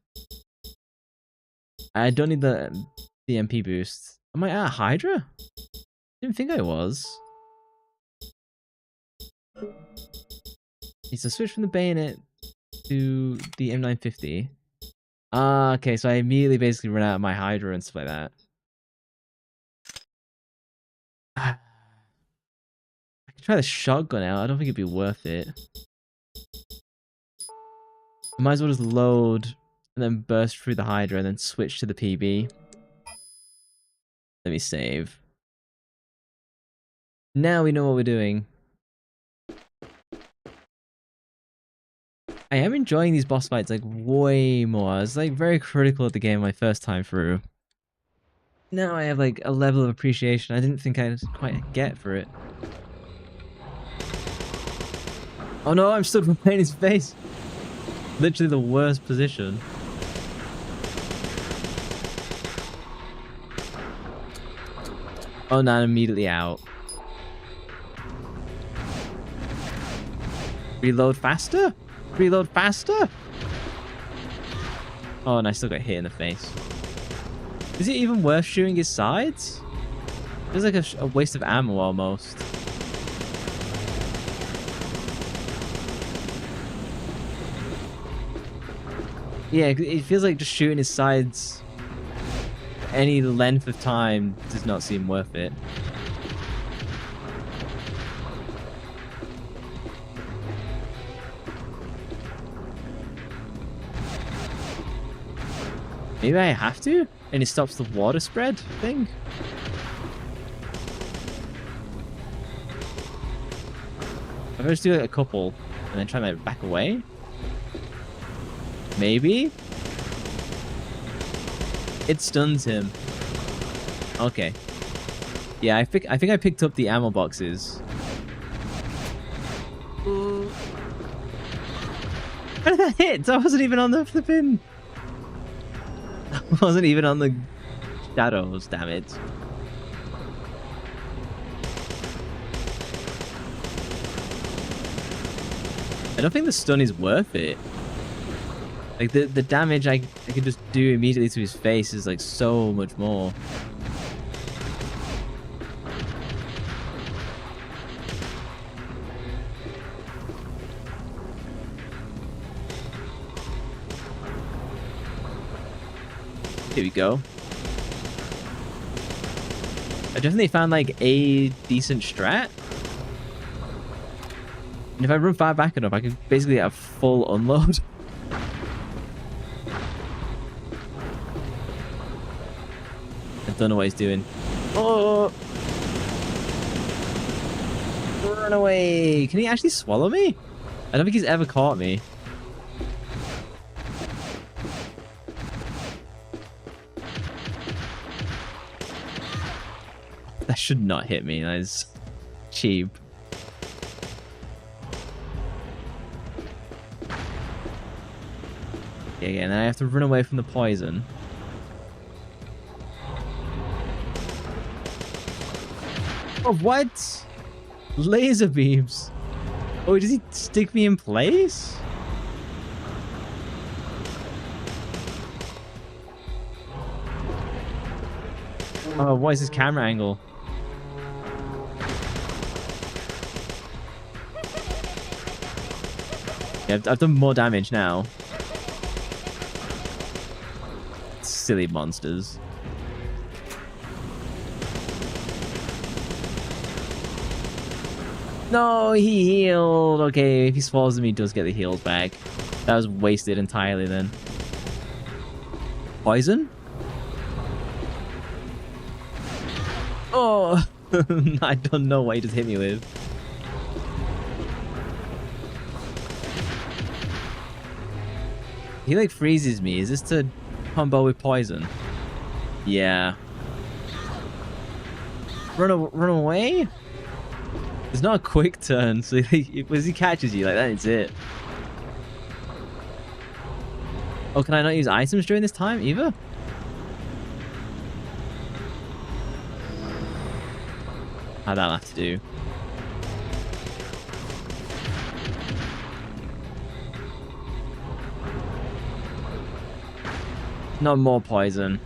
I don't need the MP boost. Am I at Hydra? Didn't think I was. Needs to switch from the bayonet to the M950. Ah, okay, so I immediately basically run out of my Hydra and stuff like that. I could try the shotgun out. I don't think it'd be worth it. I might as well just load and then burst through the Hydra and then switch to the PB. Let me save. Now we know what we're doing. I am enjoying these boss fights like way more. I was like very critical of the game my first time through. Now I have like a level of appreciation I didn't think I'd quite get for it. Oh no, I'm stood from pain in his face. Literally the worst position. Oh no, I'm immediately out. Reload faster? Reload faster? Oh, and I still got hit in the face. Is it even worth shooting his sides? Feels like a waste of ammo almost. Yeah, it feels like just shooting his sides any length of time does not seem worth it. Maybe I have to? And it stops the water spread thing? If I just do like a couple and then try to back away? Maybe? It stuns him. Okay. Yeah, I think I picked up the ammo boxes. How did that hit? I wasn't even on the flipping. I wasn't even on the shadows, damn it. I don't think the stun is worth it. Like the damage I could just do immediately to his face is like so much more. Here we go. I definitely found like a decent strat. And if I run far back enough, I could basically get a full unload. I don't know what he's doing. Oh! Run away! Can he actually swallow me? I don't think he's ever caught me. That should not hit me. That is cheap. Yeah, and then I have to run away from the poison. Oh, what? Laser beams. Oh, does he stick me in place? Oh, what is his camera angle? Yeah, I've done more damage now. Silly monsters. No, he healed. Okay, if he swallows him, he does get the heals back. That was wasted entirely then. Poison? Oh, I don't know what he just hit me with. He like freezes me. Is this to combo with poison? Yeah. Run away? It's not a quick turn, so once he catches you, like that is it. Oh, can I not use items during this time either? How'd that have to do? Not more poison.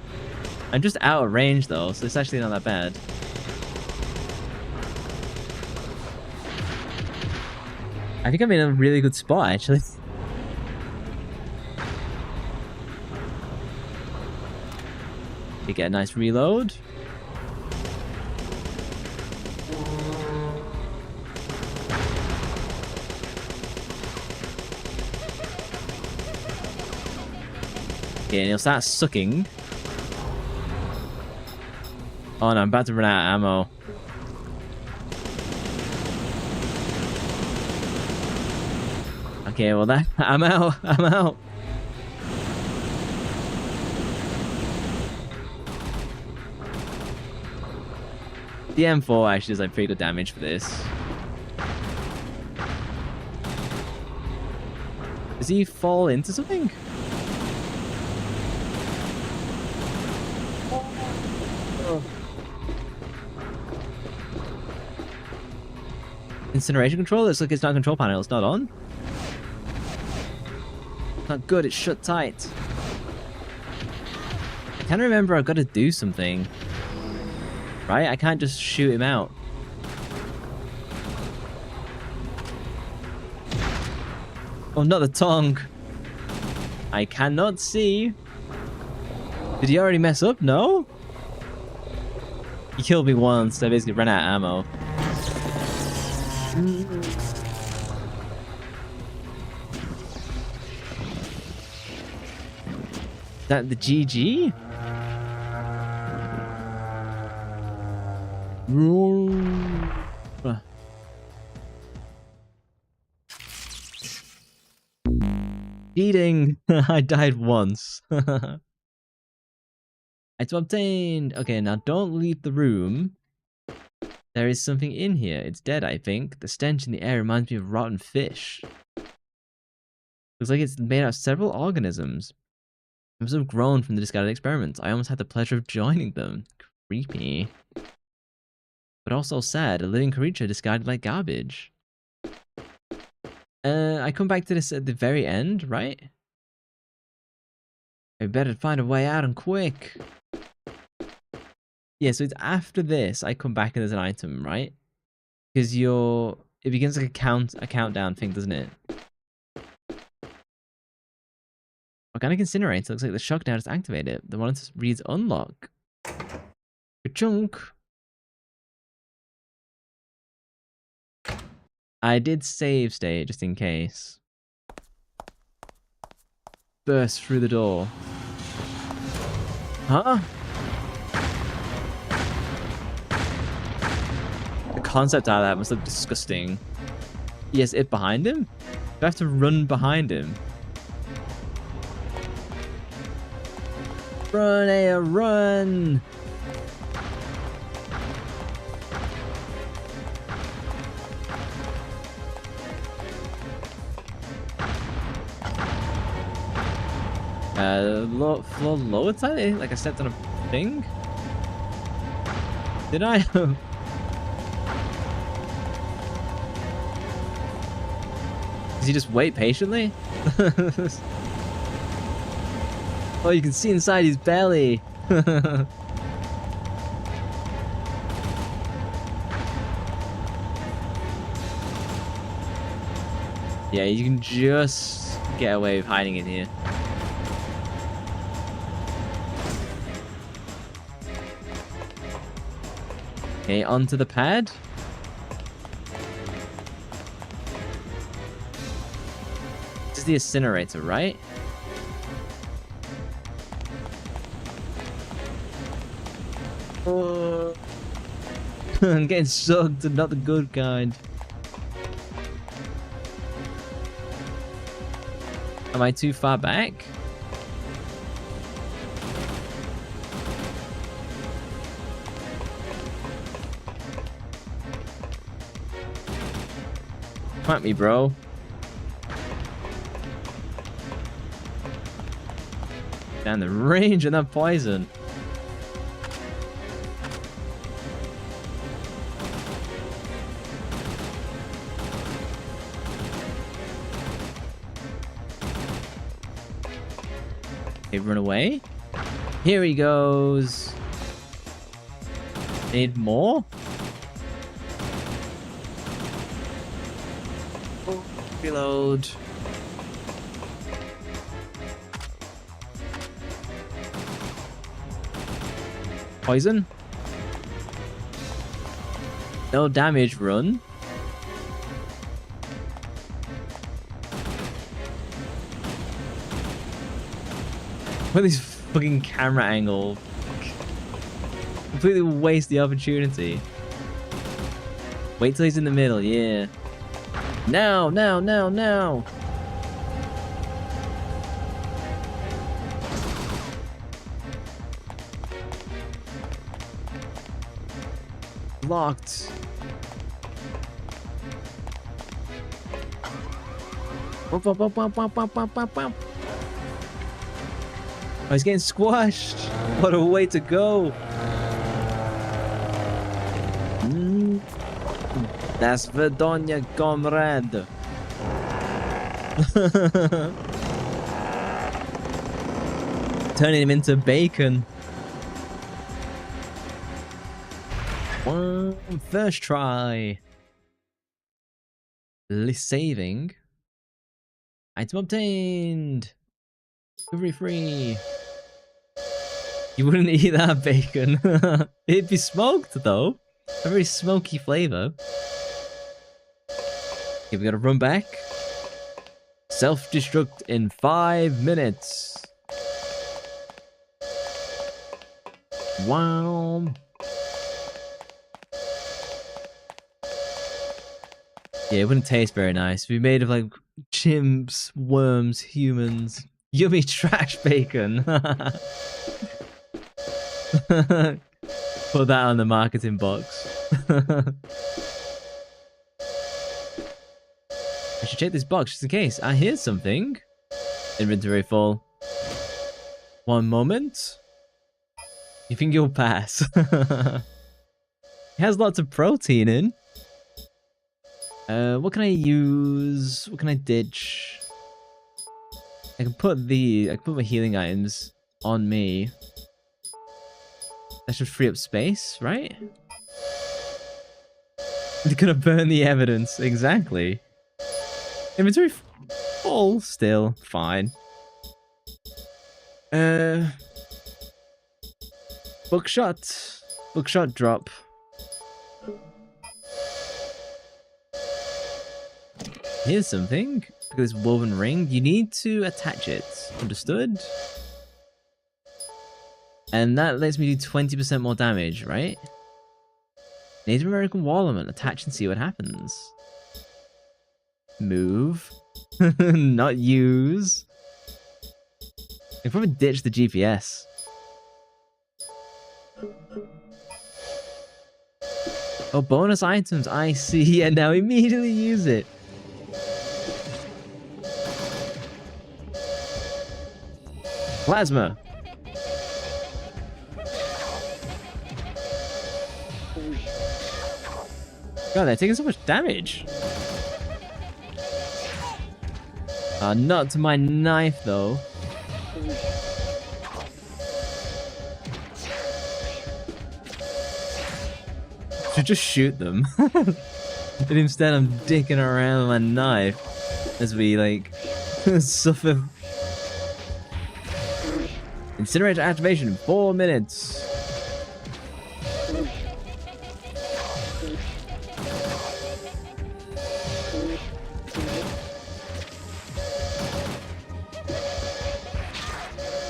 I'm just out of range though, so it's actually not that bad. I think I'm in a really good spot actually. You get a nice reload. Okay, and he'll start sucking. Oh no, I'm about to run out of ammo. Okay, well that I'm out. I'm out. The M4 actually does like pretty good damage for this. Does he fall into something? Incineration control? Looks like it's not control panel. It's not on. Not good. It's shut tight. I can't remember. I've got to do something. Right? I can't just shoot him out. Oh, not the tongue. I cannot see. Did he already mess up? No? He killed me once. I basically ran out of ammo. Is that the GG? Eating. I died once. Item obtained. Okay, now don't leave the room. There is something in here. It's dead, I think. The stench in the air reminds me of rotten fish. Looks like it's made out of several organisms. It must have grown from the discarded experiments. I almost had the pleasure of joining them. Creepy. But also sad. A living creature discarded like garbage. I come back to this at the very end, right? I better find a way out and quick. Yeah, so it's after this I come back and there's an item, right? Because it begins like a countdown thing, doesn't it? Organic incinerator. Looks like the shock now just activated. The one that reads unlock. Chunk. I did save state just in case. Burst through the door. Huh? The concept out of that must look disgusting. Yes, it behind him? Do I have to run behind him? Run, Aya, run! Floor lower side? Like I stepped on a thing? Did I? Does he just wait patiently? Oh, you can see inside his belly. Yeah, you can just get away with hiding in here. Okay, onto the pad. This is the incinerator, right? Oh. I'm getting sucked and not the good kind. Am I too far back? Come at me, bro. Down the range of that poison. Okay, run away. Here he goes. Need more? Reload. Poison? No damage, run. What this fucking camera angle? Completely waste the opportunity. Wait till he's in the middle, yeah. Now, now, now, now. Locked. Bump, bump, bump, bump, bump, bump, bump, bump, bump. Oh, he's getting squashed. What a way to go. Das Verdonia, comrade. Turning him into bacon. One first try. Saving. Item obtained. Recovery free. You wouldn't eat that bacon. It'd be smoked though. A very smoky flavor. Okay, we gotta run back. Self-destruct in 5 minutes. Wow. Yeah, it wouldn't taste very nice. It'd be made of like chimps, worms, humans. Yummy trash bacon. Put that on the marketing box. I should check this box just in case. I hear something. Inventory full. One moment. You think you'll pass? It has lots of protein in. What can I use? What can I ditch? I can put my healing items on me. That should free up space, right? They're gonna burn the evidence. Exactly. Inventory full still. Fine. Bookshot. Bookshot drop. Here's something. Look at this woven ring. You need to attach it. Understood? And that lets me do 20% more damage, right? Native American wall element. Attach and see what happens. Move. Not use. I can probably ditch the GPS. Oh, bonus items. I see. Yeah, now immediately use it. Plasma. God, they're taking so much damage. Not to my knife, though. Should just shoot them. But instead, I'm dicking around with my knife as we, like, suffer. Incinerator activation in 4 minutes.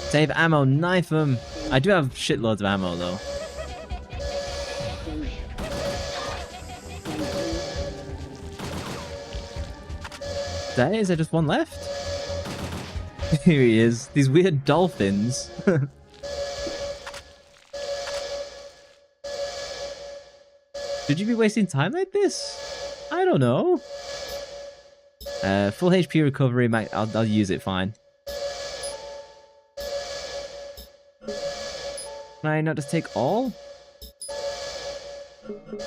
Save ammo, knife him. I do have shitloads of ammo though. Is there just one left? Here he is. These weird dolphins. Should you be wasting time like this? I don't know. Full HP recovery, I'll use it fine. Can I not just take all?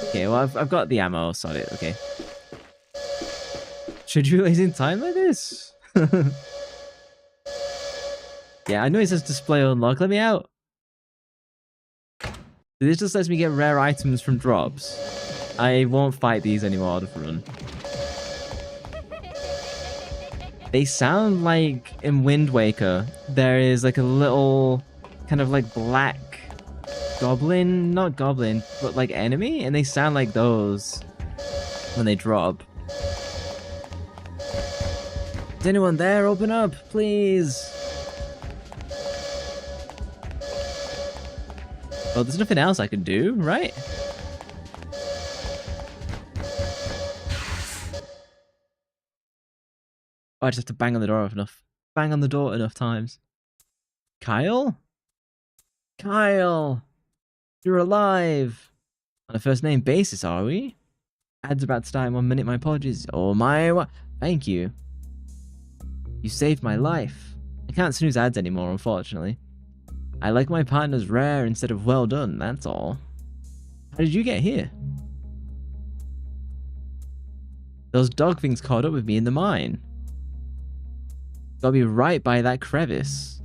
Okay, well I've got the ammo, solid, okay. Should you be wasting time like this? Yeah, I know it says display unlock, let me out. This just lets me get rare items from drops. I won't fight these anymore, I'll just run. They sound like in Wind Waker, there is like a little kind of like black goblin, not goblin, but like enemy, and they sound like those when they drop. Is anyone there? Open up, please. Oh, there's nothing else I can do, right? Oh, I just have to bang on the door enough. Bang on the door enough times. Kyle? Kyle! You're alive! On a first name basis, are we? Ad's about to start in 1 minute, my apologies. Oh my, thank you. You saved my life. I can't snooze ads anymore, unfortunately. I like my partners rare instead of well done, that's all. How did you get here? Those dog things caught up with me in the mine. Got me right by that crevice.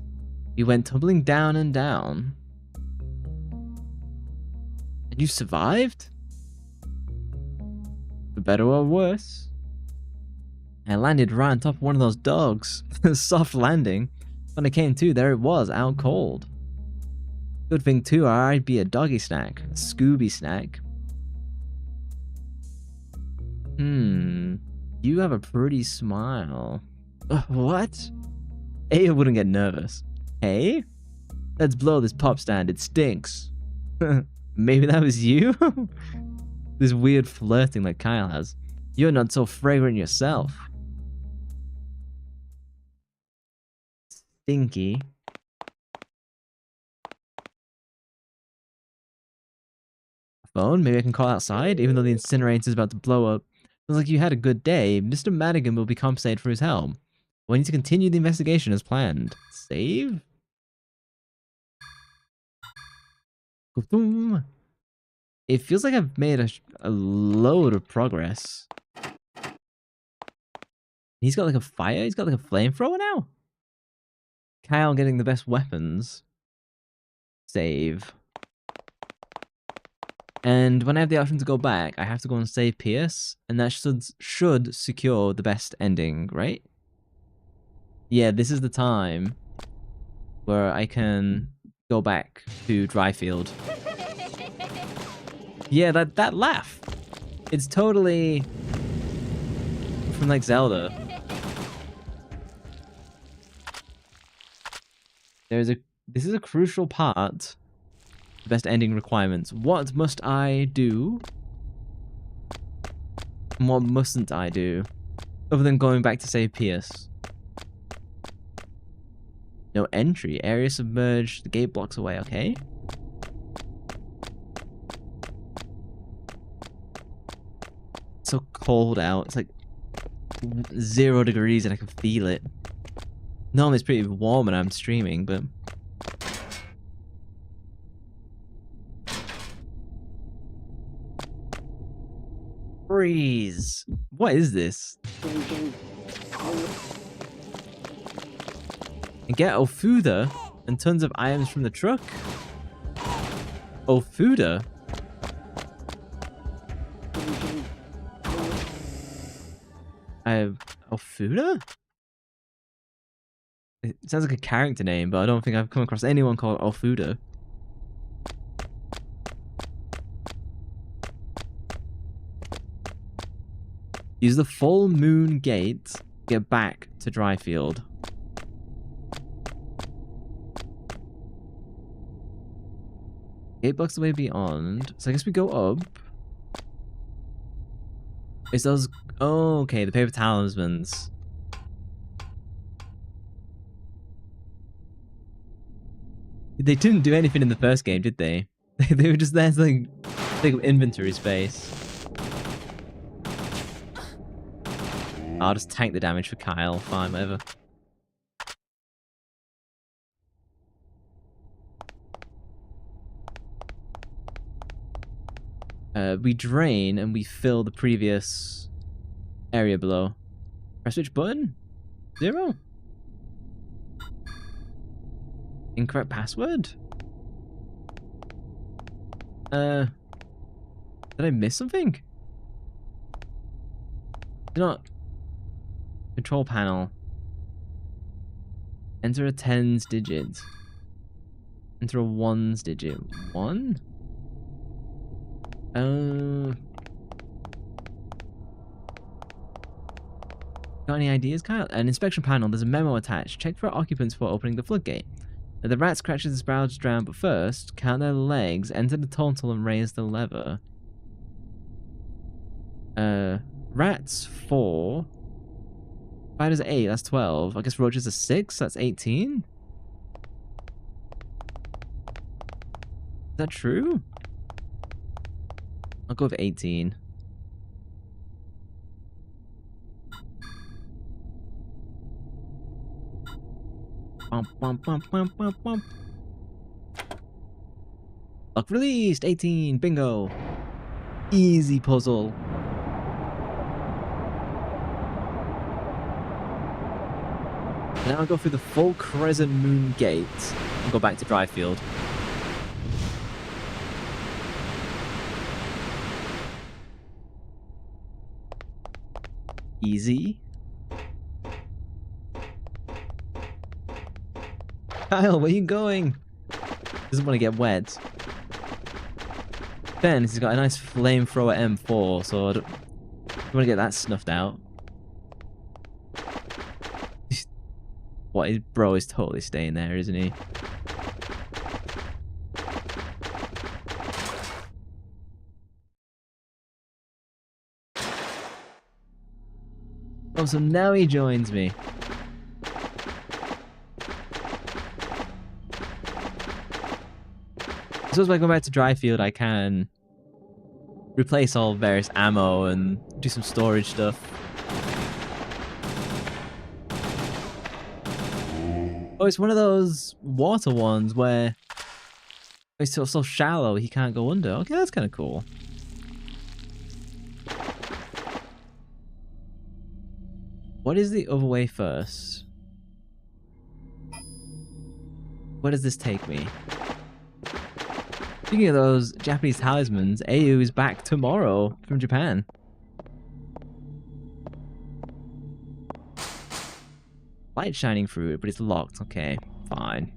We went tumbling down and down. And you survived? For better or worse. I landed right on top of one of those dogs. Soft landing. When I came to, there it was, out cold. Good thing too, or I'd be a doggy snack. A Scooby snack. You have a pretty smile. What? Aya wouldn't get nervous. Hey? Let's blow this pop stand, it stinks. Maybe that was you? This weird flirting that Kyle has. You're not so fragrant yourself. Stinky. Phone? Maybe I can call outside, even though the incinerator's about to blow up. Sounds like you had a good day. Mr. Madigan will be compensated for his help. We need to continue the investigation as planned. Save? It feels like I've made a load of progress. He's got like a fire? He's got like a flamethrower now? Kyle getting the best weapons. Save. And when I have the option to go back, I have to go and save Pierce, and that should secure the best ending, right? Yeah, this is the time where I can go back to Dryfield. Yeah, that laugh. It's totally from like Zelda. This is a crucial part. The best ending requirements. What must I do? And what mustn't I do? Other than going back to save Pierce. No entry. Area submerged. The gate blocks away. Okay. It's so cold out. It's like 0 degrees and I can feel it. Normally it's pretty warm when I'm streaming, but... Freeze! What is this? And get Ofuda and tons of items from the truck? Ofuda? I have Ofuda? It sounds like a character name, but I don't think I've come across anyone called Ofuda. Use the full moon gate to get back to Dryfield. Gate blocks the way beyond. So I guess we go up. It's those... Oh, okay, the paper talismans. They didn't do anything in the first game, did they? They were just there to like take up inventory space. I'll just tank the damage for Kyle. Fine, whatever. We drain and we fill the previous area below. Press which button? 0? Incorrect password? Did I miss something? Not... Control panel. Enter a 10's digit. Enter a 1's digit. 1? Got any ideas, Kyle? An inspection panel. There's a memo attached. Check for occupants before opening the floodgate. The rat scratches the sprout to drown, but first, count their legs, enter the tonsil, and raise the lever. Rats 4. Spiders 8, that's 12. I guess roaches are 6, that's 18? Is that true? I'll go with 18. Bump, bump, bump, bump, bump, bump. Lock released! 18! Bingo! Easy puzzle. Now I'll go through the full Crescent Moon Gate and go back to Dryfield. Easy. Kyle, where are you going? Doesn't want to get wet. Ben, he's got a nice flamethrower M4, so I don't want to get that snuffed out. What, his bro is totally staying there, isn't he? Oh, so now he joins me. So as I go back to Dryfield, I can replace all various ammo and do some storage stuff. Oh, it's one of those water ones where it's so shallow he can't go under. Okay, that's kind of cool. What is the other way first? Where does this take me? Speaking of those Japanese talismans, Au is back tomorrow from Japan. Light shining through it, but it's locked. Okay, fine.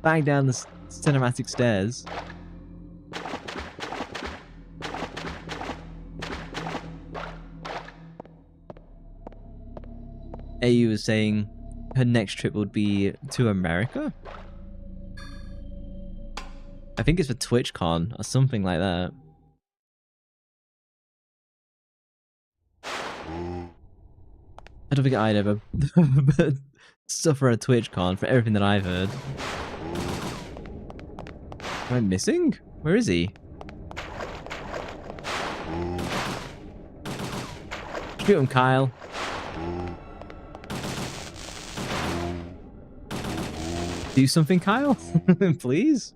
Back down the cinematic stairs. Au is saying her next trip would be to America? I think it's for TwitchCon or something like that. I don't think I'd ever suffer a TwitchCon for everything that I've heard. Am I missing? Where is he? Shoot him, Kyle. Do something, Kyle? Please?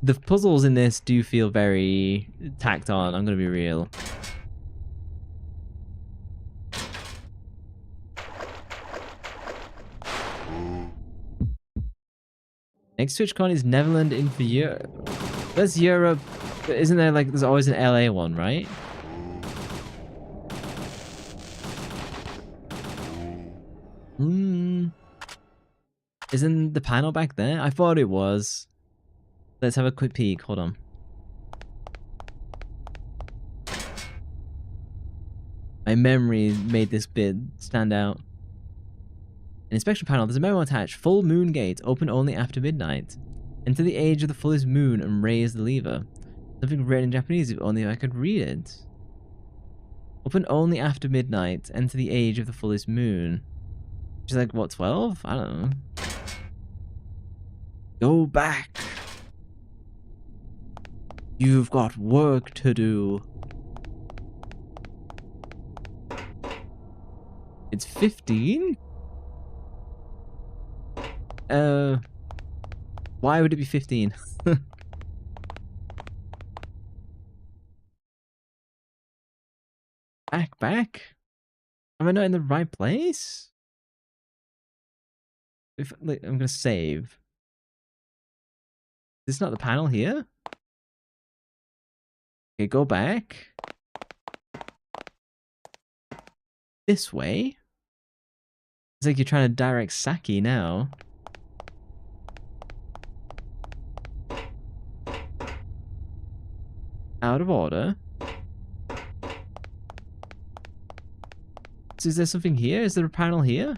The puzzles in this do feel very tacked on, I'm gonna be real. Next TwitchCon is Netherlands in for Europe. That's Europe. Isn't there like, there's always an LA one, right? Isn't the panel back there? I thought it was. Let's have a quick peek. Hold on. My memory made this bit stand out. An inspection panel. There's a memo attached. Full moon gate. Open only after midnight. Enter the age of the fullest moon and raise the lever. Something written in Japanese if only I could read it. Open only after midnight. Enter the age of the fullest moon. Which is like, what, 12? I don't know. Go back. You've got work to do. It's 15? Why would it be 15? Back? Am I not in the right place? If like, I'm gonna save. Is this not the panel here? Okay, go back. This way? It's like you're trying to direct Saki now. Out of order. What? Is there something here? Is there a panel here?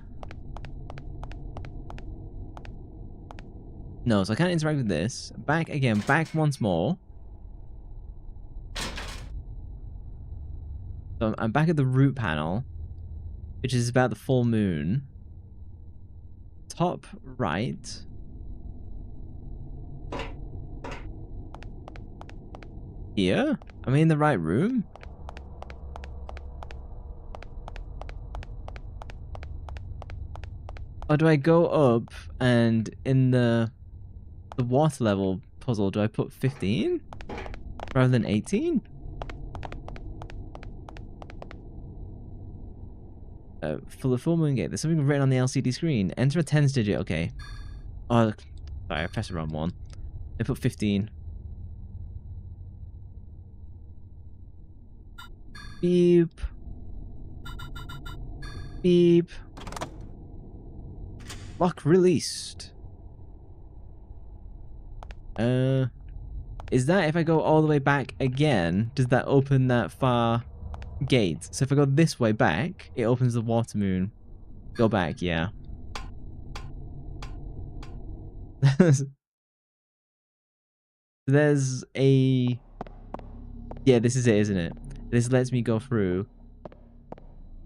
No, so I can't interact with this. Back again, back once more. So I'm back at the root panel, which is about the full moon. Top right. Here? Am I in the right room? Or do I go up and in the water level puzzle, do I put 15 rather than 18? For the full moon gate, there's something written on the LCD screen. Enter a 10s digit, okay. Oh, sorry, I pressed the wrong one. I put 15. Beep. Beep. Lock released. Is that if I go all the way back again, does that open that far gate? So if I go this way back, it opens the water moon. Go back, yeah. There's a... Yeah, this is it, isn't it? This lets me go through.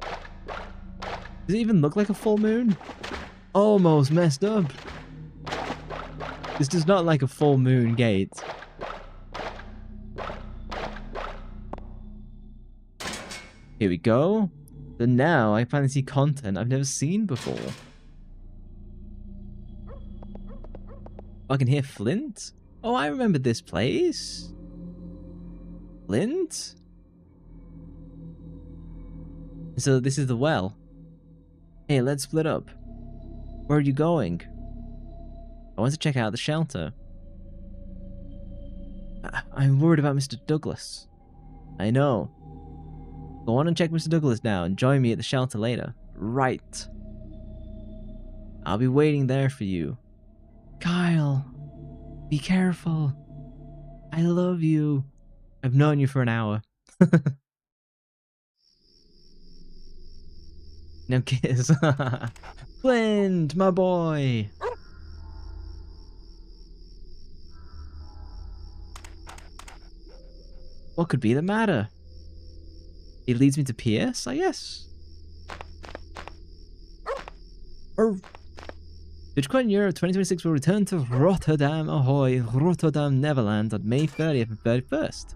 Does it even look like a full moon? Almost messed up. This does not like a full moon gate. Here we go. Then now I finally see content I've never seen before. Oh, I can hear Flint? Oh, I remember this place. Flint? So this is the well. Hey, let's split up. Where are you going? I want to check out the shelter. I'm worried about Mr. Douglas. I know. Go on and check Mr. Douglas now and join me at the shelter later. Right. I'll be waiting there for you. Kyle, be careful. I love you. I've known you for an hour. No kiss. Flint, my boy. What could be the matter? It leads me to PS, I guess. TwitchCon Europe 2026 will return to Rotterdam Ahoy, Rotterdam, Netherlands on May 30th and 31st.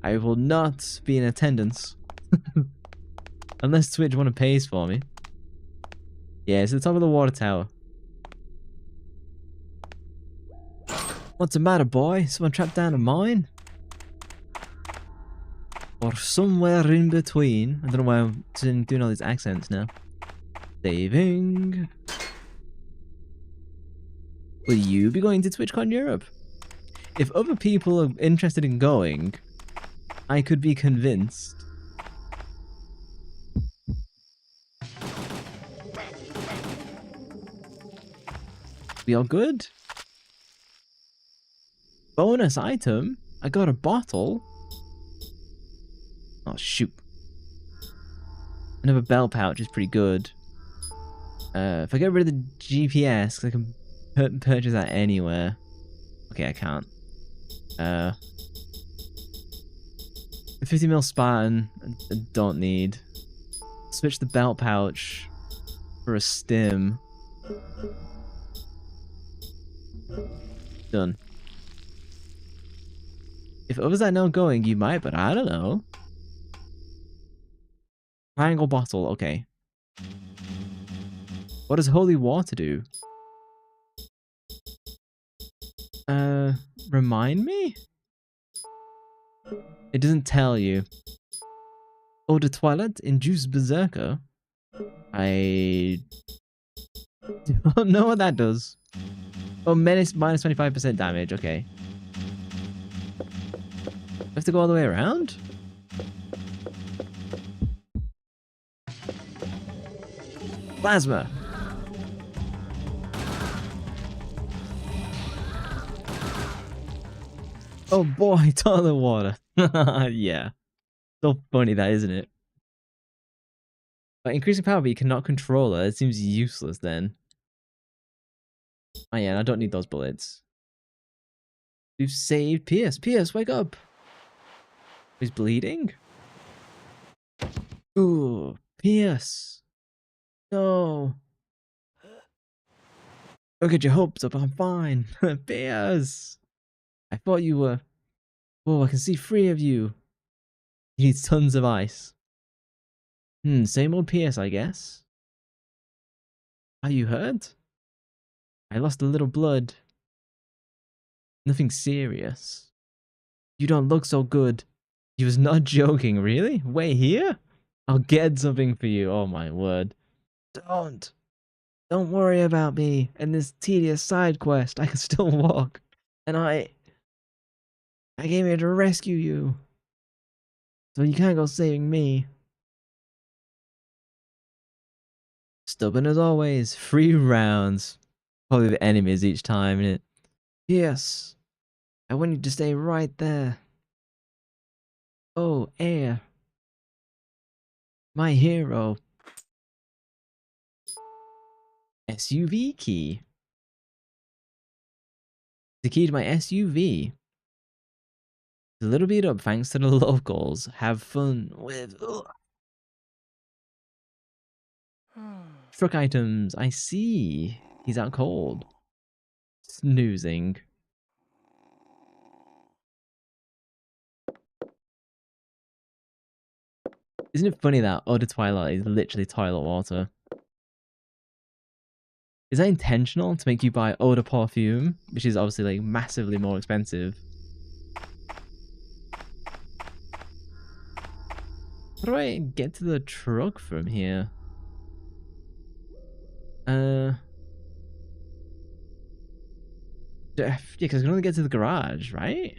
I will not be in attendance. Unless Twitch want to pay for me. Yeah, it's at the top of the water tower. What's the matter, boy? Someone trapped down a mine? Or somewhere in between. I don't know why I'm doing all these accents now. Saving. Will you be going to TwitchCon Europe? If other people are interested in going, I could be convinced. We all good? Bonus item? I got a bottle. Oh, shoot. Another bell pouch is pretty good. If I get rid of the GPS, 'cause I can purchase that anywhere. Okay, I can't. 50ml Spartan, I don't need. Switch the belt pouch for a stim. Done. If others I know going, you might, but I don't know. Triangle bottle, okay. What does holy water do? Remind me? It doesn't tell you. Eau de toilette induce berserker? I don't know what that does. Oh, minus 25% damage, okay. I have to go all the way around? Plasma! Oh boy, toilet water. Yeah. So funny that, isn't it? But increasing power, but you cannot control her. It seems useless then. Oh yeah, I don't need those bullets. You've saved Pierce. Pierce, wake up. He's bleeding. Ooh, Pierce. No. Don't get your hopes up. I'm fine. Pierce. I thought you were. Oh, I can see 3 of you. He needs tons of ice. Same old Pierce, I guess. Are you hurt? I lost a little blood. Nothing serious. You don't look so good. He was not joking, really? Wait here? I'll get something for you. Oh my word. Don't worry about me and this tedious side quest. I can still walk. And I came here to rescue you. So you can't go saving me. Stubborn as always. 3 rounds. Probably with enemies each time, innit? Yes. I want you to stay right there. Oh, air. My hero. SUV key. The key to my SUV. A little beat up thanks to the locals. Have fun with... Truck items. I see. He's out cold. Snoozing. Isn't it funny that Eau de Twilight is literally toilet water? Is that intentional to make you buy Eau de Parfume, which is obviously like massively more expensive? How do I get to the truck from here? Yeah, because I can only get to the garage, right?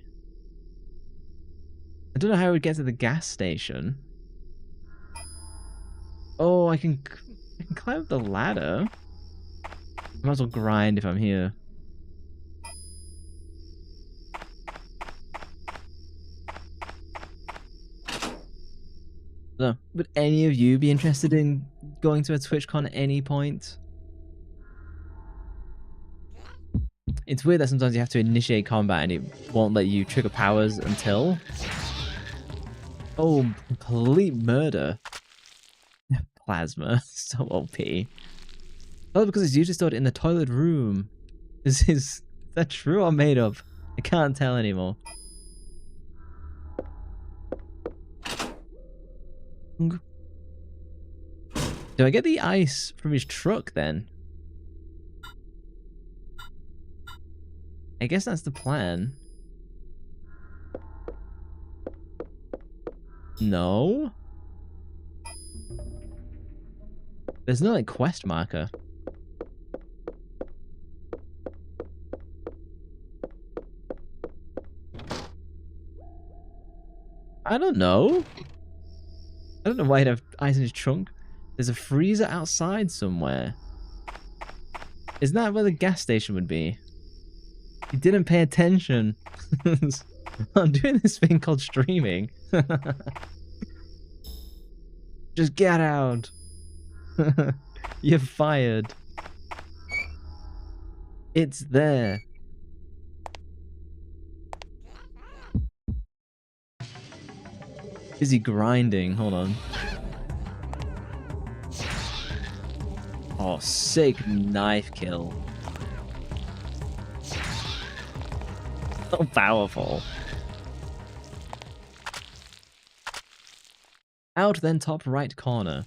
I don't know how I would get to the gas station. Oh, I can climb up the ladder. I might as well grind if I'm here. So, would any of you be interested in going to a TwitchCon at any point? It's weird that sometimes you have to initiate combat and it won't let you trigger powers until... Oh, complete murder. Plasma. So OP. Oh, because it's usually stored in the toilet room. Is that true or made up? I can't tell anymore. Do I get the ice from his truck then? I guess that's the plan. No? There's no like quest marker. I don't know. I don't know why he'd have ice in his trunk. There's a freezer outside somewhere. Isn't that where the gas station would be? He didn't pay attention. I'm doing this thing called streaming. Just get out. You're fired. It's there. Busy grinding. Hold on. Oh, sick knife kill. So powerful. Out, then top right corner.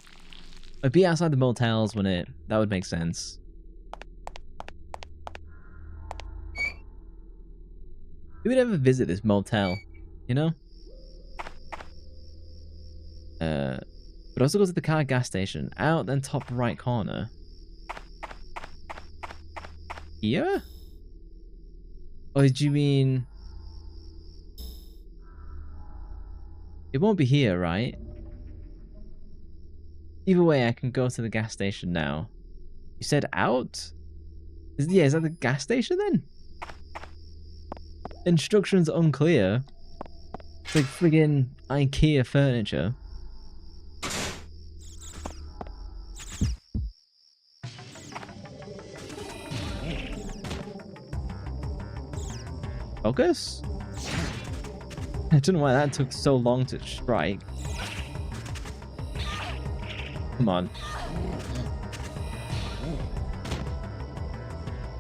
I'd be outside the motels when that would make sense. Who would ever visit this motel? You know? But also go to the car gas station. Out, then top right corner. Here? Or do you mean... It won't be here, right? Either way, I can go to the gas station now. You said out? Yeah, is that the gas station then? Instructions unclear. It's like friggin' IKEA furniture. Focus? I don't know why that took so long to strike. Come on.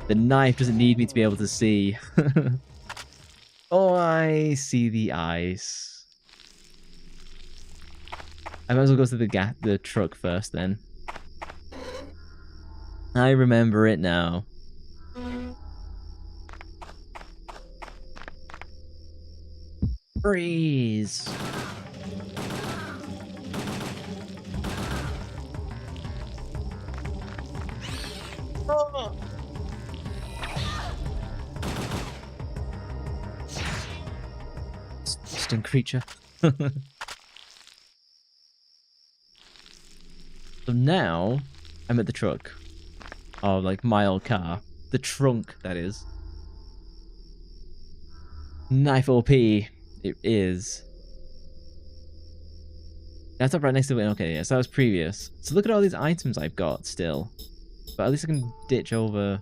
The knife doesn't need me to be able to see. Oh, I see the ice. I might as well go to the truck first then. I remember it now. Freeze! Oh. Disgusting creature. So now I'm at the truck. Oh, like my old car. The trunk, that is. Knife OP. It is. That's up right next to it. Okay, yes, that was previous. So look at all these items I've got still. But at least I can ditch over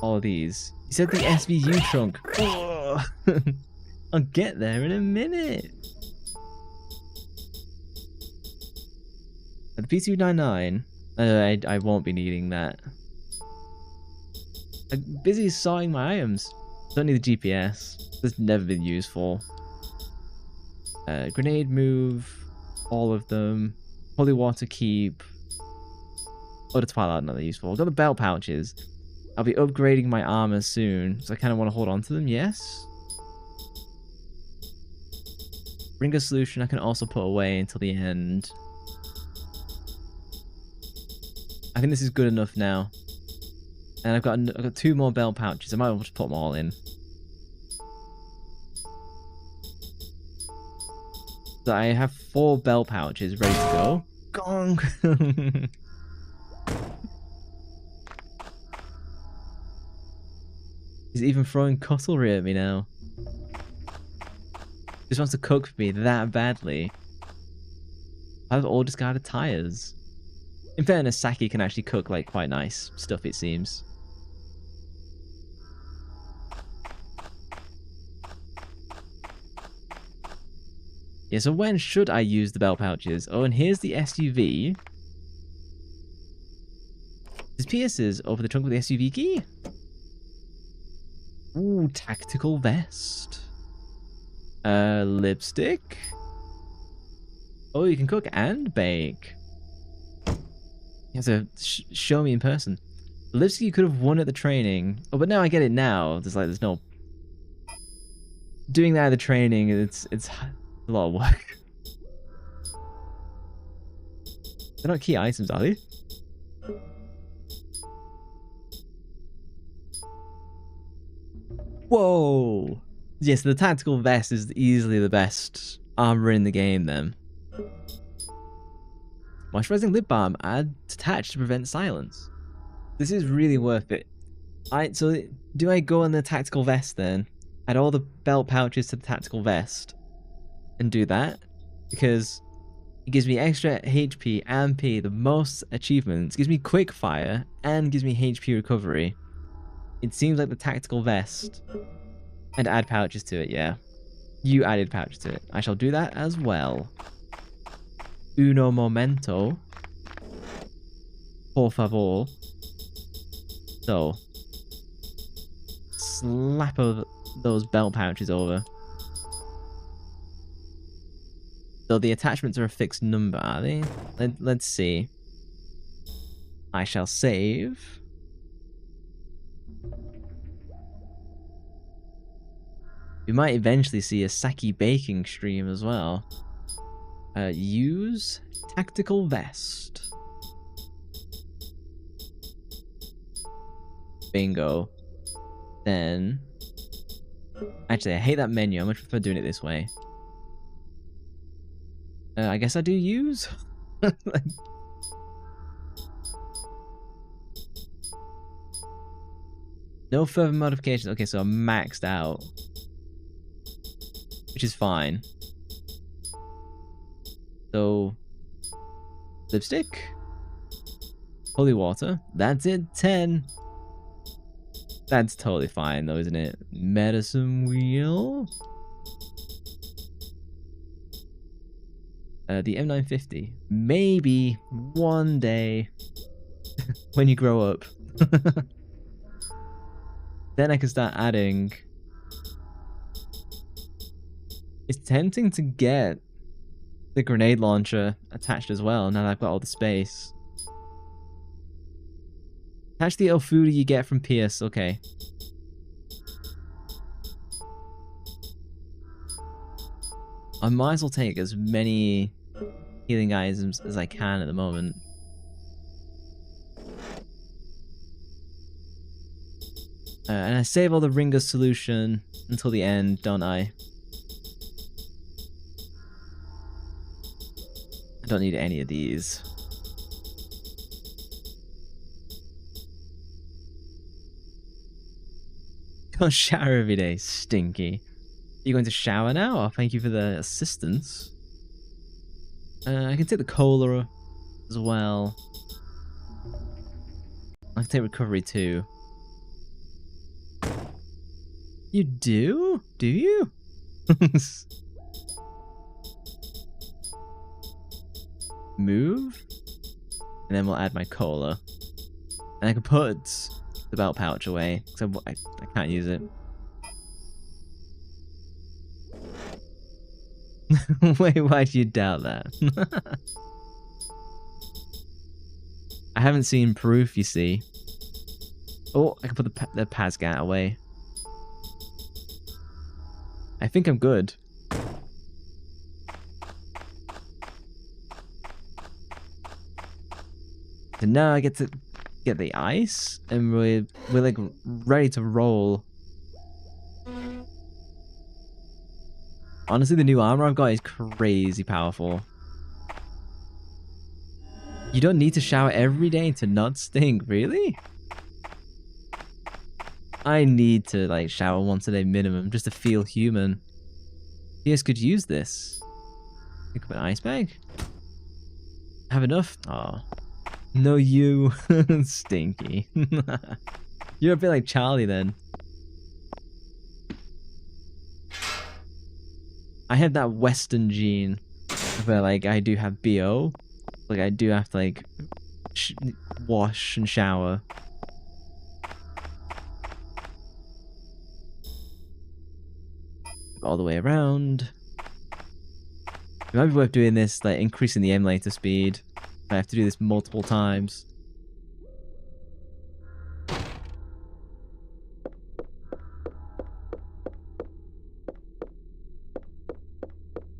all of these. You said the SVU trunk. Oh. I'll get there in a minute. The P299, I won't be needing that. I'm busy sorting my items. Don't need the GPS. That's never been useful. Grenade move, all of them. Holy water keep. Oh, the Twilight, not that useful. I've got the belt pouches. I'll be upgrading my armor soon, so I kind of want to hold on to them, yes? Bring a solution I can also put away until the end. I think this is good enough now. And I've got 2 more belt pouches. I might as well just put them all in. So I have 4 belt pouches ready to go. Gong! He's even throwing cutlery at me now. Just wants to cook for me that badly. I have all discarded tires. In fairness, Saki can actually cook like quite nice stuff, it seems. Yeah, so when should I use the belt pouches? Oh, and here's the SUV. There's pierces over the trunk with the SUV key. Ooh, tactical vest. Lipstick. Oh, you can cook and bake. You have to show me in person. The lipstick you could have won at the training. Oh, but now I get it now. There's no doing that at the training. It's a lot of work. They're not key items, are they? Whoa! Yes, the tactical vest is easily the best armor in the game then. Moisturizing lip balm, add attached to prevent silence. This is really worth it. Alright, so do I go on the tactical vest then? Add all the belt pouches to the tactical vest and do that? Because it gives me extra HP and P, the most achievements, gives me quick fire, and gives me HP recovery. It seems like the tactical vest. And add pouches to it, yeah. You added pouches to it. I shall do that as well. Uno momento. Por favor. So. Slap those belt pouches over. So the attachments are a fixed number, are they? Let's see. I shall save. We might eventually see a Saki baking stream as well. Use tactical vest. Bingo. Then... Actually, I hate that menu. I much prefer doing it this way. I guess I do use? No further modifications. Okay, so I'm maxed out. Which is fine. So, lipstick, holy water. That's it. 10. That's totally fine though, isn't it? Medicine wheel. The M950. Maybe one day when you grow up. Then I can start adding. It's tempting to get the grenade launcher attached as well, now that I've got all the space. Attach the Elfuda you get from Pierce, okay. I might as well take as many healing items as I can at the moment. And I save all the Ringo solution until the end, don't I? I don't need any of these. Don't shower every day, stinky. Are you going to shower now? Oh, thank you for the assistance. I can take the cola as well. I can take recovery too. You do? Do you? Move. And then we'll add my cola. And I can put the belt pouch away. Because I can't use it. Wait, why do you doubt that? I haven't seen proof, you see. Oh, I can put the Pasgat away. I think I'm good. So now I get to get the ice, and we're like ready to roll. Honestly, the new armor I've got is crazy powerful. You don't need to shower every day to not stink, really? I need to like shower once a day minimum just to feel human. Yes, could use this. Pick up an ice bag. Have enough? Oh. No, you. Stinky. You're a bit like Charlie then. I have that Western gene where like I do have BO. Like I do have to like wash and shower. All the way around. It might be worth doing this, like increasing the emulator speed. I have to do this multiple times.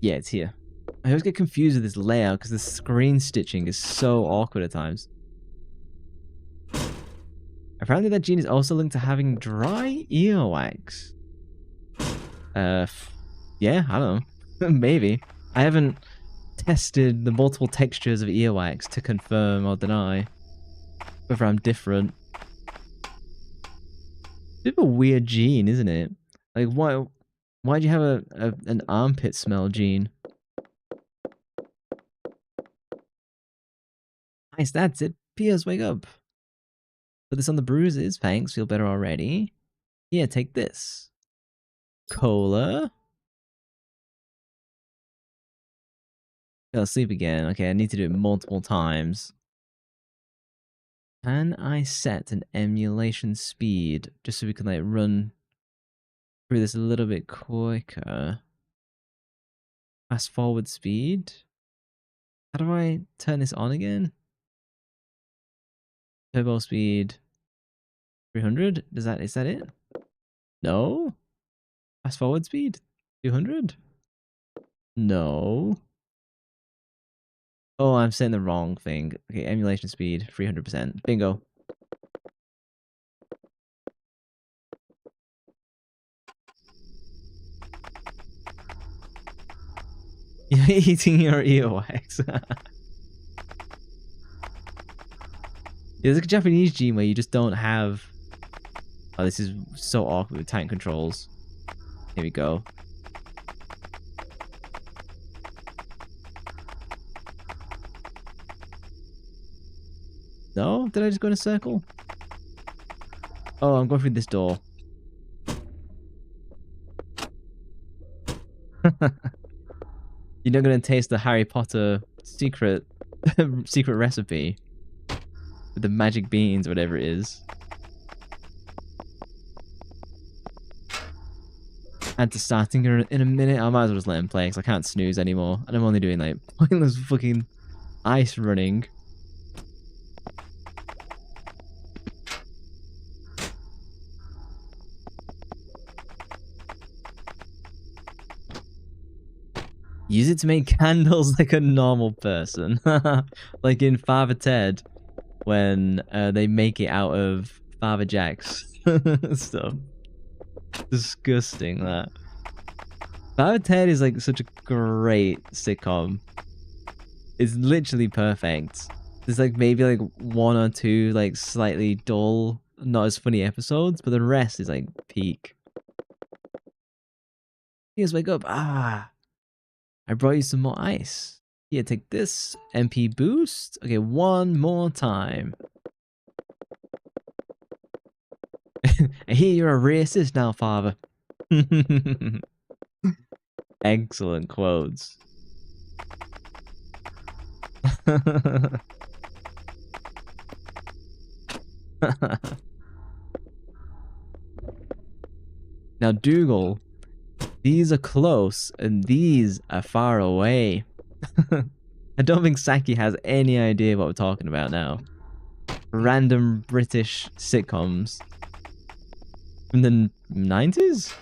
Yeah, it's here. I always get confused with this layout because the screen stitching is so awkward at times. Apparently that gene is also linked to having dry earwax. Yeah, I don't know. Maybe. I haven't tested the multiple textures of earwax to confirm or deny whether I'm different. Bit of a weird gene, isn't it? Like, why'd you have an armpit smell gene? Nice, that's it. Piers, wake up. Put this on the bruises. Thanks, feel better already. Yeah, take this. Cola. Fell asleep again. Okay, I need to do it multiple times. Can I set an emulation speed just so we can like run through this a little bit quicker? Fast forward speed. How do I turn this on again? Turbo speed 300? Is that it? No. Fast forward speed 200? No. Oh, I'm saying the wrong thing. Okay, emulation speed 300%. Bingo. You're eating your earwax. There's a Japanese gene where you just don't have... Oh, this is so awkward with tank controls. Here we go. No? Did I just go in a circle? Oh, I'm going through this door. You're not gonna taste the Harry Potter secret secret recipe with the magic beans, whatever it is. Add to starting in a minute. I might as well just let him play because I can't snooze anymore, and I'm only doing like pointless fucking ice running. Use it to make candles like a normal person. Like in Father Ted, when they make it out of Father Jack's stuff. Disgusting, that. Father Ted is like such a great sitcom. It's literally perfect. There's like maybe like one or two like slightly dull, not as funny episodes, but the rest is like peak. Yes, wake up. Ah. I brought you some more ice. Here, take this. MP boost. Okay, one more time. I hear you're a racist now, father. Excellent quotes. Now, Dougal. These are close, and these are far away. I don't think Saki has any idea what we're talking about now. Random British sitcoms. From the 90s?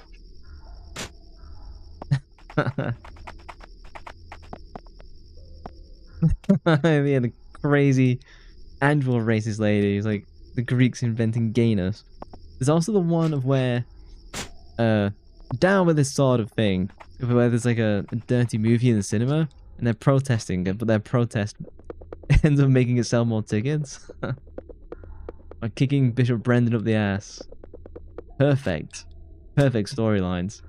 Yeah, the crazy Android racist lady. It's like the Greeks inventing gayness. There's also the one of where... down with this sort of thing, where there's like a dirty movie in the cinema and they're protesting it, but their protest ends up making it sell more tickets. Or kicking Bishop Brendan up the ass. Perfect. Perfect storylines.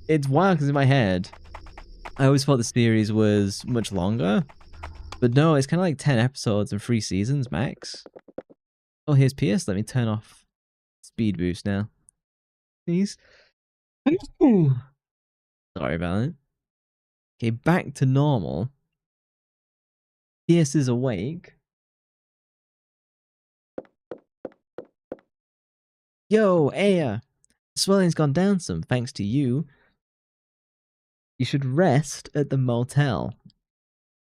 It's wild because in my head, I always thought the series was much longer, but no, it's kind of like 10 episodes and 3 seasons max. Oh, here's PS. Let me turn off speed boost now. Please. Sorry about it. Okay, back to normal. Pierce is awake. Yo, Aya! Swelling's gone down some, thanks to you. You should rest at the motel.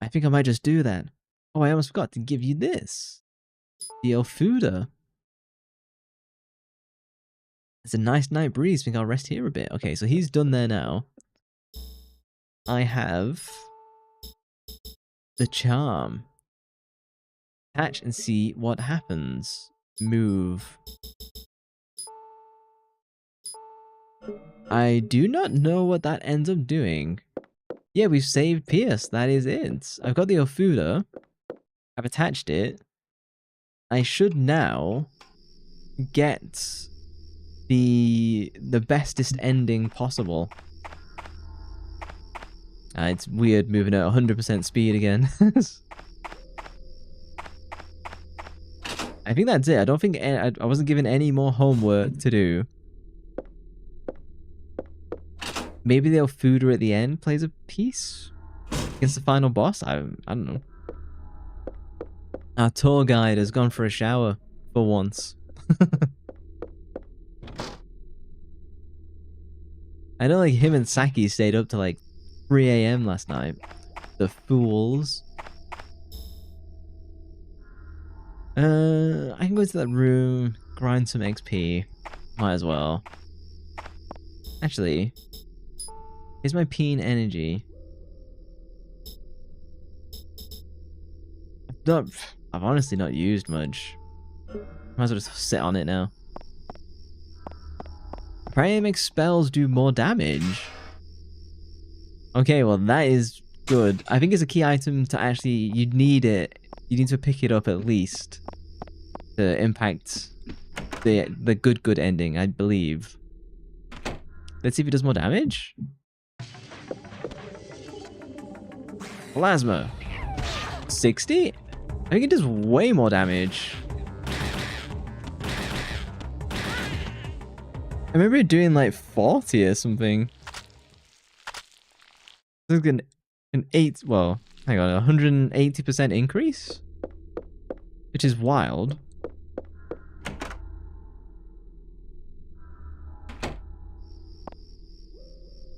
I think I might just do that. Oh, I almost forgot to give you this. The Ofuda. It's a nice night breeze. Think I'll rest here a bit. Okay, so he's done there now. I have the charm. Catch and see what happens. Move. I do not know what that ends up doing. Yeah, we've saved Pierce. That is it. I've got the Ofuda. I've attached it. I should now get the bestest ending possible. It's weird moving at 100% speed again. I think that's it. I don't think I wasn't given any more homework to do. Maybe the Ofuda at the end plays a piece against the final boss. I don't know. Our tour guide has gone for a shower for once. I know like him and Saki stayed up to like 3 AM last night. The fools. I can go to that room, grind some XP. Might as well. Actually, here's my PEEN energy. I've honestly not used much. Might as well just sit on it now. Apparently it makes spells do more damage. Okay, well that is good. I think it's a key item to actually, you need it. You need to pick it up at least to impact the good ending, I believe. Let's see if it does more damage. Plasma. 60? I think it does way more damage. I remember it doing like 40 or something. It's like an 180% increase? Which is wild. Is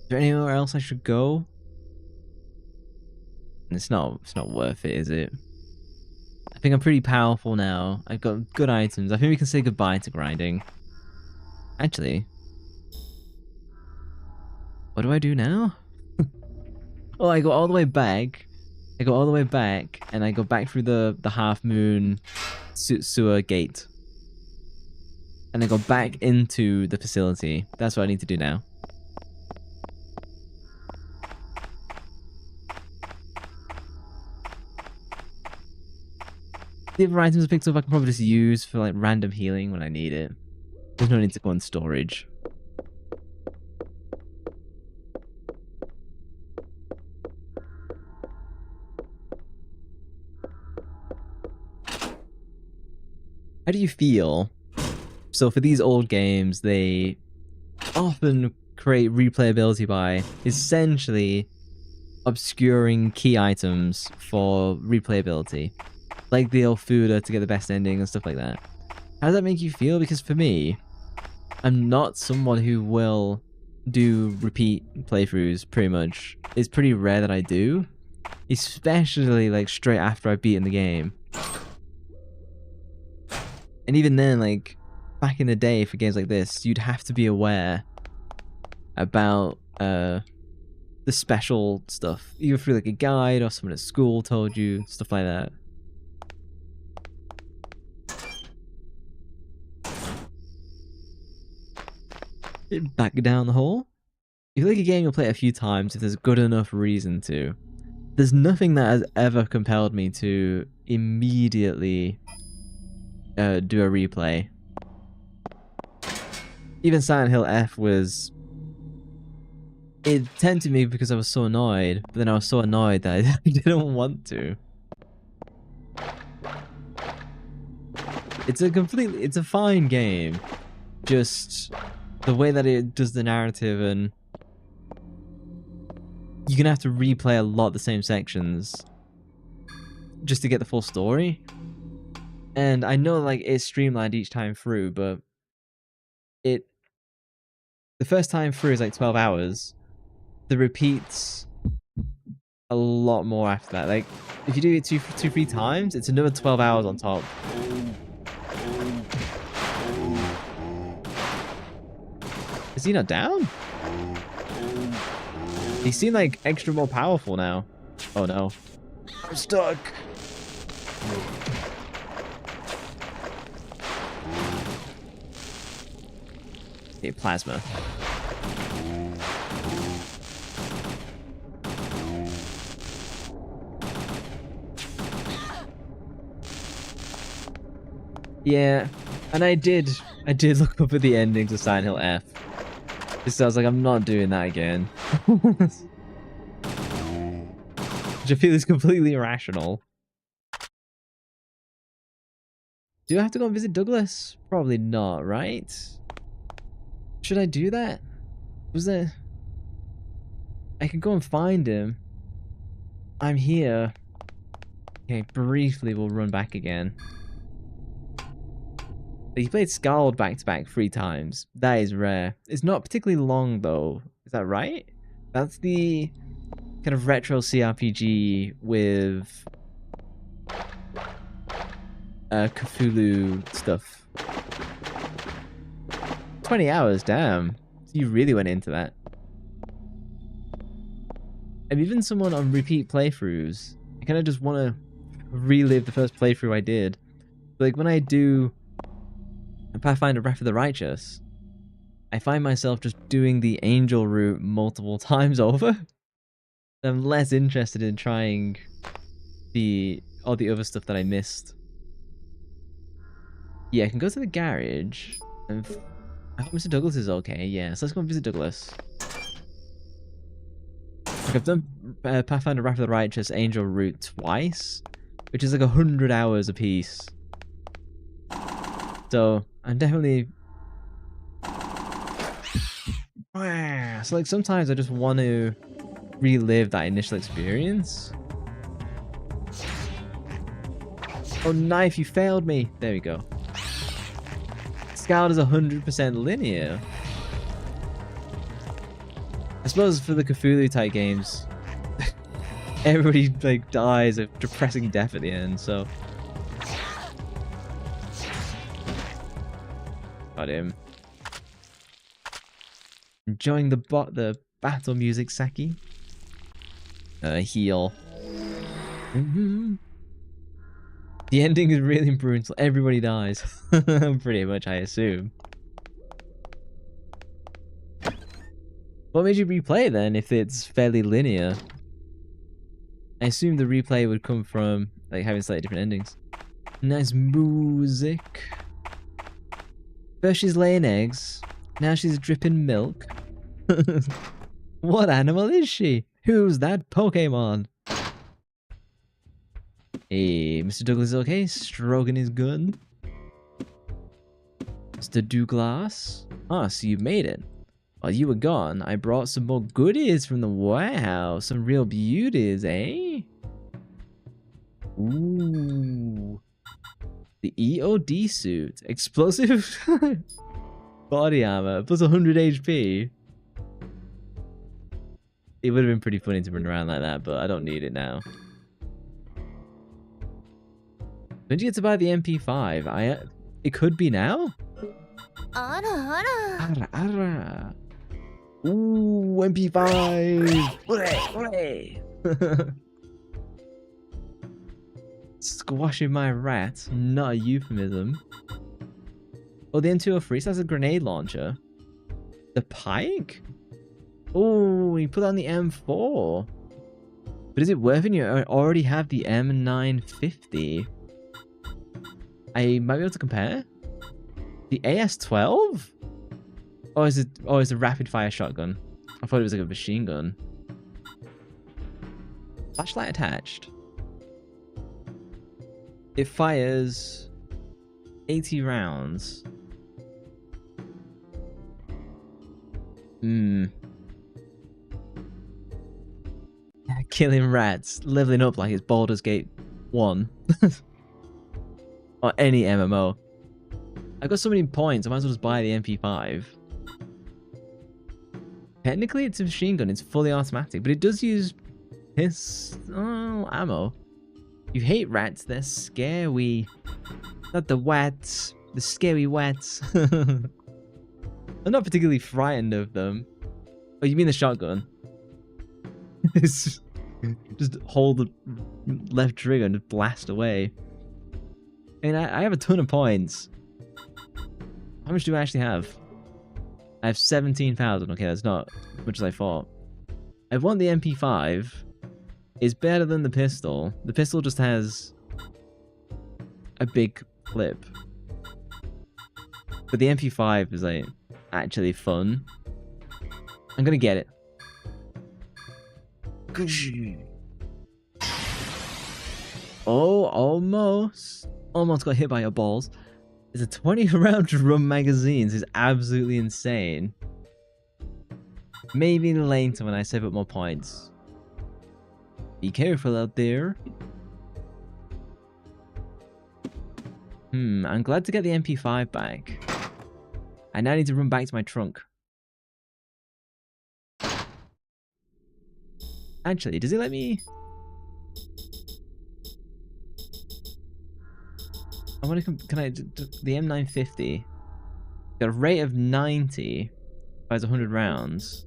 there anywhere else I should go? It's not worth it, is it? I think I'm pretty powerful now. I've got good items. I think we can say goodbye to grinding. Actually, what do I do now? Oh, I go all the way back. I go all the way back, and I go back through the half moon sewer gate. And I go back into the facility. That's what I need to do now. The other items I picked up I can probably just use for like random healing when I need it. There's no need to go in storage. How do you feel? So for these old games, they often create replayability by essentially obscuring key items for replayability. Like the Elfuda to get the best ending and stuff like that. How does that make you feel? Because for me, I'm not someone who will do repeat playthroughs pretty much. It's pretty rare that I do. Especially like straight after I've beaten the game. And even then, like, back in the day for games like this, you'd have to be aware about the special stuff. Either through like a guide or someone at school told you, stuff like that. Back down the hole. If you like a game, you'll play it a few times if there's good enough reason to. There's nothing that has ever compelled me to immediately do a replay. Even Silent Hill F was... It tempted me because I was so annoyed, but then I was so annoyed that I didn't want to. It's a fine game. Just the way that it does the narrative, and you're gonna have to replay a lot of the same sections just to get the full story. And I know like it's streamlined each time through, but the first time through is like 12 hours. The repeats a lot more after that. Like if you do it 3 times, it's another 12 hours on top. Is he not down? He seemed like extra more powerful now. Oh no. I'm stuck. Okay, plasma. Yeah, and I did look up at the endings of Silent Hill F. So I was like, I'm not doing that again. Which I feel is completely irrational. Do I have to go and visit Douglas? Probably not, right? Should I do that? Was there... I could go and find him. I'm here. Okay, briefly we'll run back again. He played Scald back-to-back 3 times. That is rare. It's not particularly long, though. Is that right? That's the kind of retro CRPG with Cthulhu stuff. 20 hours, damn. So you really went into that. And even someone on repeat playthroughs, I kind of just want to relive the first playthrough I did. Like when I do Pathfinder Wrath of the Righteous, I find myself just doing the angel route multiple times over. I'm less interested in trying all the other stuff that I missed. Yeah, I can go to the garage. And I hope Mr. Douglas is okay. Yeah, so let's go and visit Douglas. Like I've done Pathfinder Wrath of the Righteous angel route twice, which is like 100 hours a piece. So I'm definitely So like sometimes I just want to relive that initial experience. Oh, knife, you failed me. There we go. Scout is 100% linear. I suppose for the Cthulhu type games, everybody like dies a depressing death at the end, so. Got him. Enjoying the battle music, Saki. Heal. The ending is really brutal. Everybody dies. Pretty much, I assume. What made you replay then, if it's fairly linear? I assume the replay would come from like having slightly different endings. Nice music. First she's laying eggs. Now she's dripping milk. What animal is she? Who's that Pokemon? Hey, Mr. Douglas is okay? Stroking his gun. Mr. Douglas? Ah, so you made it. While you were gone, I brought some more goodies from the warehouse. Some real beauties, eh? Ooh. The EOD suit. Explosive body armor. Plus 100 HP. It would have been pretty funny to run around like that, but I don't need it now. When did you get to buy the MP5? It could be now? Ara, ara. Ooh, MP5! Hooray, hooray! Squashing my rat, not a euphemism. Oh, the M203 has a grenade launcher. The Pike? Oh, you put on the M4. But is it worth it? You already have the M950. I might be able to compare. The AS12? Oh, it's a rapid fire shotgun. I thought it was like a machine gun. Flashlight attached. It fires 80 rounds. Killing rats, leveling up like it's Baldur's Gate 1. Or any MMO. I got so many points, I might as well just buy the MP5. Technically it's a machine gun, it's fully automatic, but it does use ammo. You hate rats, they're scary. Not the wats, the scary wats. I'm not particularly frightened of them. Oh, you mean the shotgun? Just hold the left trigger and just blast away. And I have a ton of points. How much do I actually have? I have 17,000. Okay, that's not as much as I thought. I want the MP5. It's better than the pistol. The pistol just has a big clip. But the MP5 is like actually fun. I'm gonna get it. Oh, almost. Almost got hit by your balls. It's a 20-round drum magazine. This is absolutely insane. Maybe later when I save up more points. Be careful out there. I'm glad to get the MP5 back. I now need to run back to my trunk. Actually, does it let me... I want to... Can I... The M950... Got a rate of 90. Fires 100 rounds.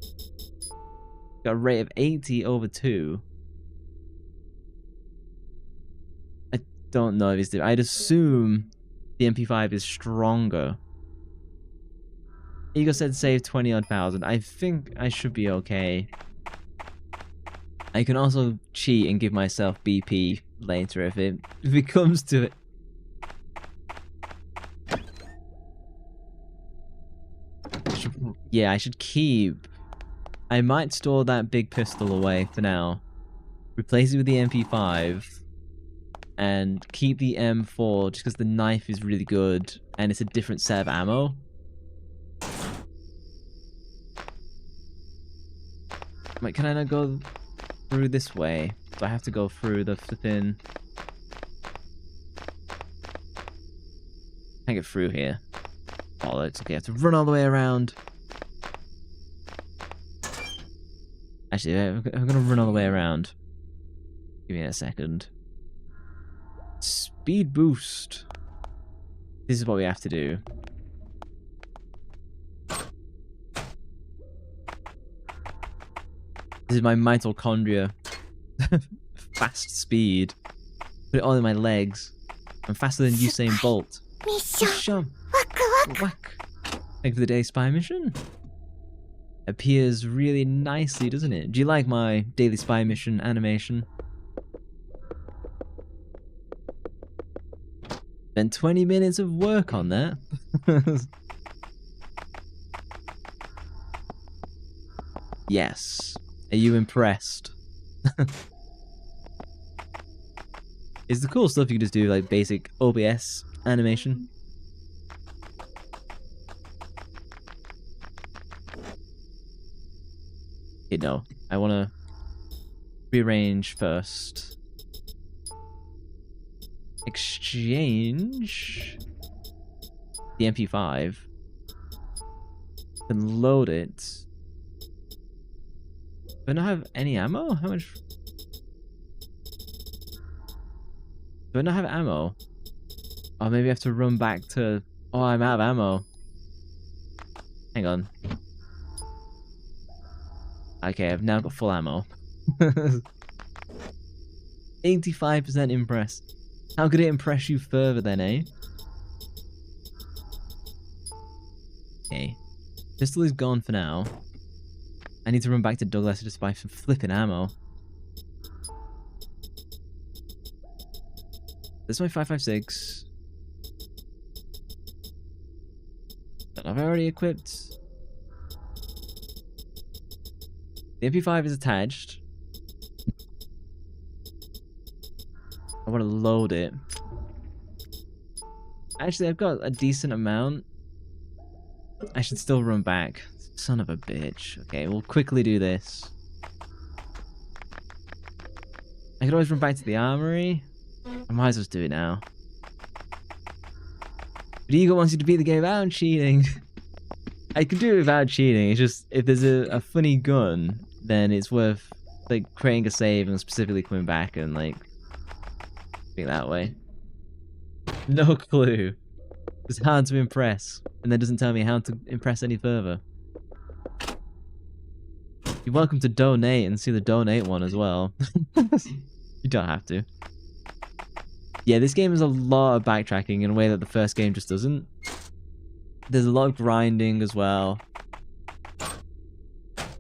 Got a rate of 80 over 2. I don't know if it's... I'd assume the MP5 is stronger. Ego said save 20-odd thousand. I think I should be okay. I can also cheat and give myself BP later if it comes to it. Yeah, I should keep... I might store that big pistol away for now. Replace it with the MP5. And keep the M4 just because the knife is really good. And it's a different set of ammo. Wait, can I not go through this way? So I have to go through the flipping... Can't get through here. Bollocks. Okay, I have to run all the way around. Actually, I'm gonna run all the way around. Give me a second. Speed boost. This is what we have to do. This is my mitochondria. Fast speed. Put it all in my legs. I'm faster than Usain Bolt. Mission. Whack. Thank you for the day spy mission. Appears really nicely, doesn't it? Do you like my daily spy mission animation? Spent 20 minutes of work on that. Yes. Are you impressed? It's the cool stuff you can just do, like basic OBS animation. You know, I want to rearrange first. Exchange the MP5 and load it. Do I not have any ammo? How much? Do I not have ammo? Oh, maybe I have to run back to... Oh, I'm out of ammo. Hang on. Okay, I've now got full ammo. 85% impressed. How could it impress you further then, eh? Okay. Pistol is gone for now. I need to run back to Douglas to just buy some flipping ammo. This is my 5.56. Don't know if I already equipped. The MP5 is attached. I want to load it. Actually, I've got a decent amount. I should still run back. Son of a bitch. Okay, we'll quickly do this. I could always run back to the armory. I might as well do it now. But Eagle wants you to beat the game without cheating. I could do it without cheating. It's just, if there's a funny gun, then it's worth like creating a save and specifically coming back and like being that way. No clue. It's hard to impress, and then doesn't tell me how to impress any further. You're welcome to donate and see the donate one as well. You don't have to. Yeah, this game has a lot of backtracking in a way that the first game just doesn't. There's a lot of grinding as well.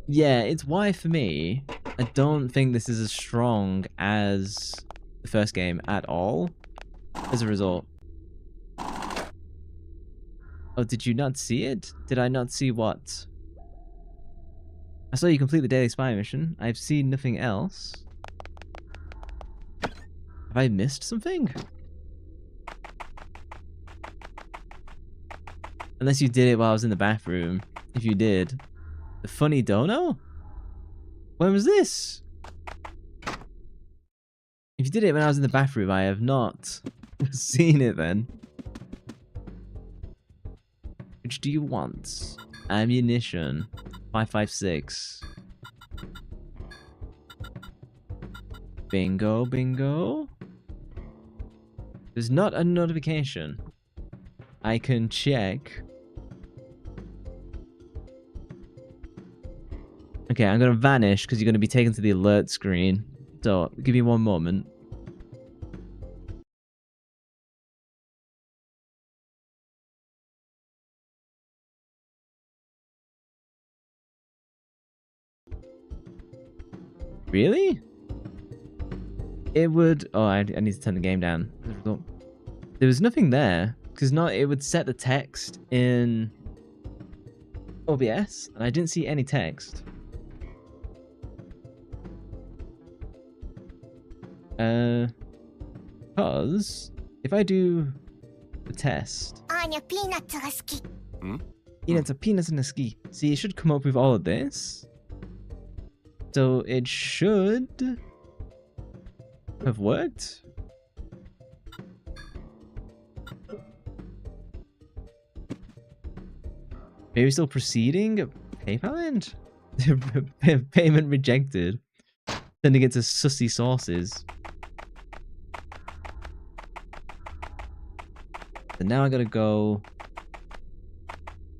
Yeah, it's why for me, I don't think this is as strong as the first game at all, as a result. Oh, did you not see it? Did I not see what? I saw you complete the daily spy mission. I've seen nothing else. Have I missed something? Unless you did it while I was in the bathroom. If you did. The funny dono? When was this? If you did it when I was in the bathroom, I have not seen it then. Which do you want? Ammunition. 5.56. Bingo, bingo. There's not a notification. I can check. Okay, I'm gonna vanish because you're gonna be taken to the alert screen. So, give me one moment. Really? It would... Oh, I need to turn the game down. There was nothing there. Because it would set the text in OBS, and I didn't see any text. Because if I do the test... Peanuts are peanuts in a ski. See, it should come up with all of this. So it should have worked. Maybe still proceeding? PayPal end? Payment rejected. Sending it to sussy sources. And now I gotta go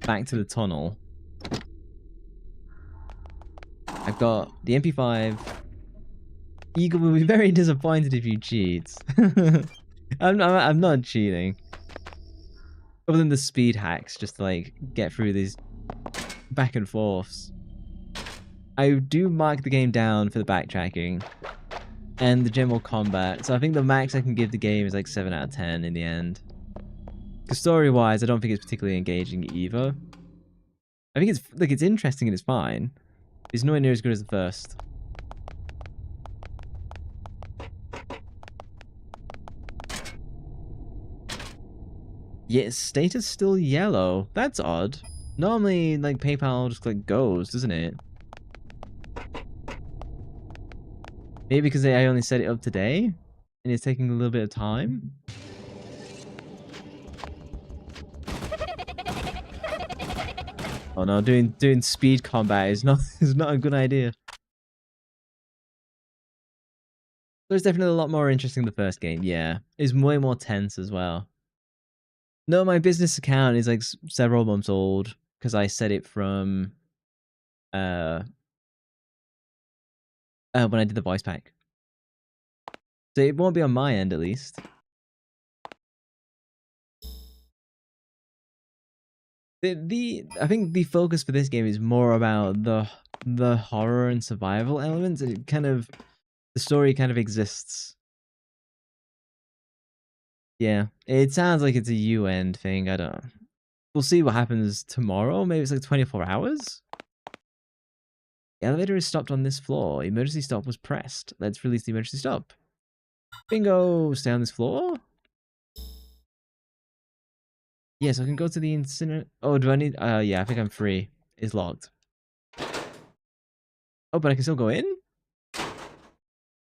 back to the tunnel. I've got the MP5. Eagle will be very disappointed if you cheat. I'm not cheating. Other than the speed hacks, just to like get through these back and forths. I do mark the game down for the backtracking and the general combat. So I think the max I can give the game is like 7 out of 10 in the end. Because story-wise, I don't think it's particularly engaging either. I think it's interesting and it's fine. It's nowhere near as good as the first. Yeah, status still yellow. That's odd. Normally, like, PayPal just, like, goes, doesn't it? Maybe because I only set it up today, and it's taking a little bit of time? Oh no, doing speed combat is not a good idea. There's definitely a lot more interesting than the first game, yeah. It's way more tense as well. No, my business account is like several months old because I set it from when I did the voice pack. So it won't be on my end at least. I think the focus for this game is more about the horror and survival elements. It kind of the story kind of exists. Yeah, it sounds like it's a UN thing. I don't know. We'll see what happens tomorrow. Maybe it's like 24 hours. The elevator is stopped on this floor. Emergency stop was pressed. Let's release the emergency stop. Bingo! Stay on this floor. Yes, I can go to the incinerator. Oh, do I need? Yeah, I think I'm free. It's locked. Oh, but I can still go in?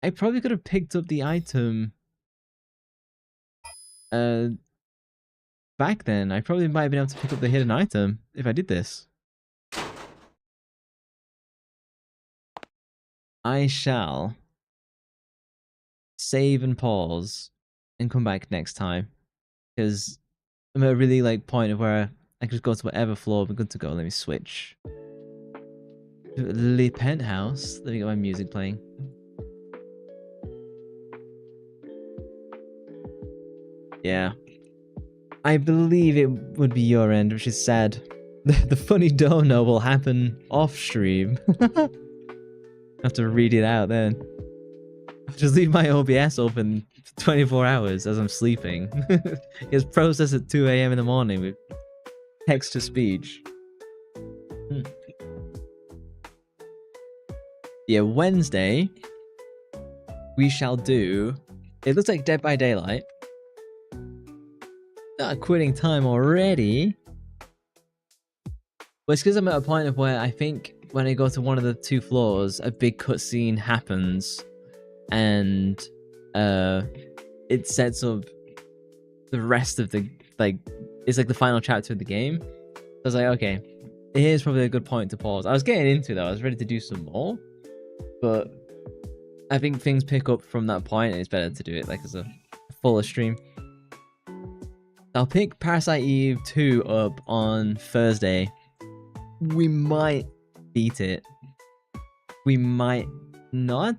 I probably could have picked up the item. Back then. I probably might have been able to pick up the hidden item if I did this. I shall save and pause and come back next time. Because I'm at a really like point of where I can just go to whatever floor. We're good to go. Let me switch. The penthouse. Let me get my music playing. Yeah. I believe it would be your end, which is sad. The funny dono will happen off stream. Have to read it out then. I'll just leave my OBS open for 24 hours as I'm sleeping. It gets processed at 2 AM in the morning with text to speech. Yeah, Wednesday we shall do. It looks like Dead by Daylight. Not quitting time already. Well, it's because I'm at a point of where I think when I go to one of the 2 floors, a big cutscene happens, and it sets up the rest of the it's like the final chapter of the game. So I was like, okay, here's probably a good point to pause. I was getting into it though. I was ready to do some more, but I think things pick up from that point, and it's better to do it like as a fuller stream. I'll pick Parasite Eve II up on Thursday. We might beat it. We might not.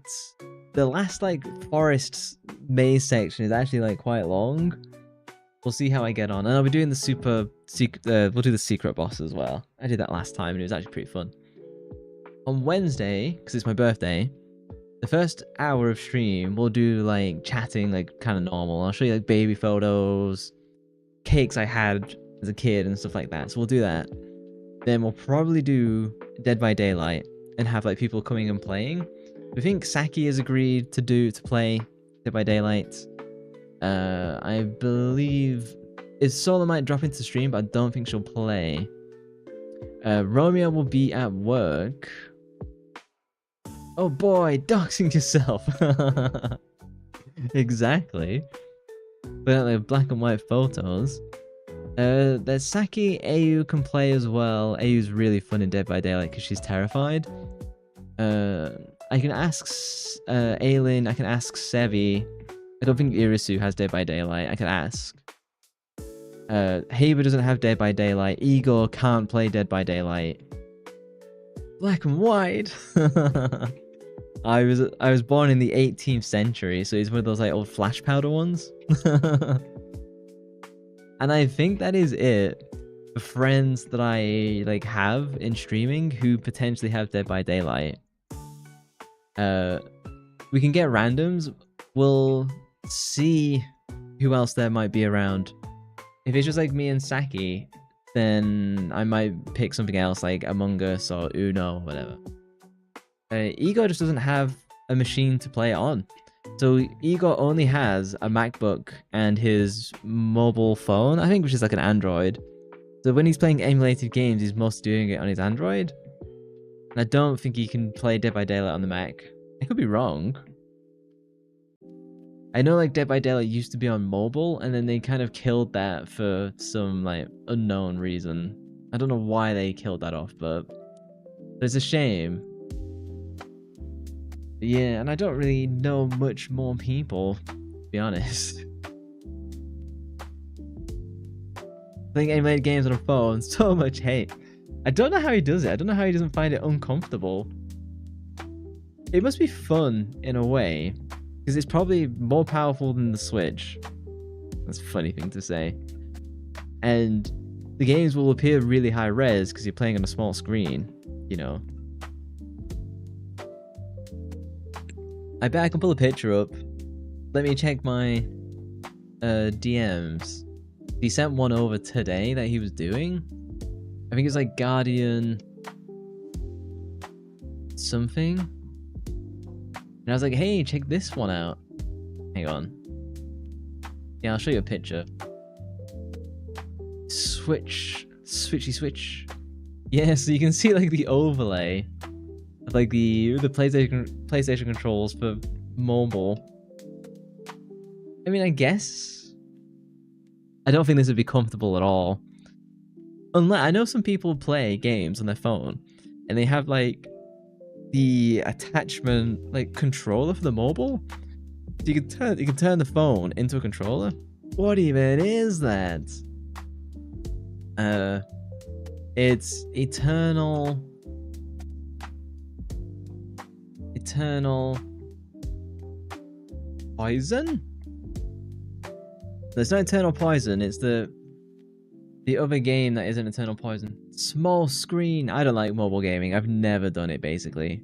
The last like forest maze section is actually like quite long. We'll see how I get on. And I'll be doing the we'll do the secret boss as well. I did that last time and it was actually pretty fun. On Wednesday, because it's my birthday, the first hour of stream we'll do like chatting, like kind of normal. I'll show you like baby photos, cakes I had as a kid and stuff like that. So we'll do that. Then we'll probably do Dead by Daylight and have like people coming and playing. I think Saki has agreed to play Dead by Daylight. I believe Sola might drop into stream, but I don't think she'll play. Romeo will be at work. Oh boy, doxing yourself. Exactly. But like black and white photos. There's Saki. Au can play as well. Au's really fun in Dead by Daylight because she's terrified. I can ask Aelin. I can ask Sevi. I don't think Irisu has Dead by Daylight. I can ask. Haber doesn't have Dead by Daylight. Igor can't play Dead by Daylight. Black and white. I was born in the 18th century, so he's one of those like old flash powder ones. And I think that is it. The friends that I like have in streaming who potentially have Dead by Daylight. We can get randoms. We'll see who else there might be around. If it's just like me and Saki, then I might pick something else like Among Us or Uno or whatever. Igor just doesn't have a machine to play it on. So Igor only has a MacBook and his mobile phone, I think, which is like an Android. So when he's playing emulated games, he's mostly doing it on his Android. And I don't think he can play Dead by Daylight on the Mac. I could be wrong. I know like Dead by Daylight used to be on mobile, and then they kind of killed that for some like unknown reason. I don't know why they killed that off, but it's a shame. Yeah, and I don't really know much more people, to be honest. Playing emulated games on a phone, so much hate. I don't know how he does it. I don't know how he doesn't find it uncomfortable. It must be fun in a way, because it's probably more powerful than the Switch. That's a funny thing to say. And the games will appear really high res because you're playing on a small screen, you know. I bet I can pull a picture up. Let me check my DMs. He sent one over today that he was doing. I think it's like Guardian something. And I was like, hey, check this one out. Hang on. Yeah, I'll show you a picture. Switch. Yeah, so you can see like the overlay of like the PlayStation controls for mobile. I mean, I guess I don't think this would be comfortable at all. Unless I know some people play games on their phone and they have like the attachment like controller for the mobile. So you can turn the phone into a controller. What even is that? It's Eternal Poison? It's not Eternal Poison, it's the other game that isn't Eternal Poison. Small screen. I don't like mobile gaming. I've never done it, basically.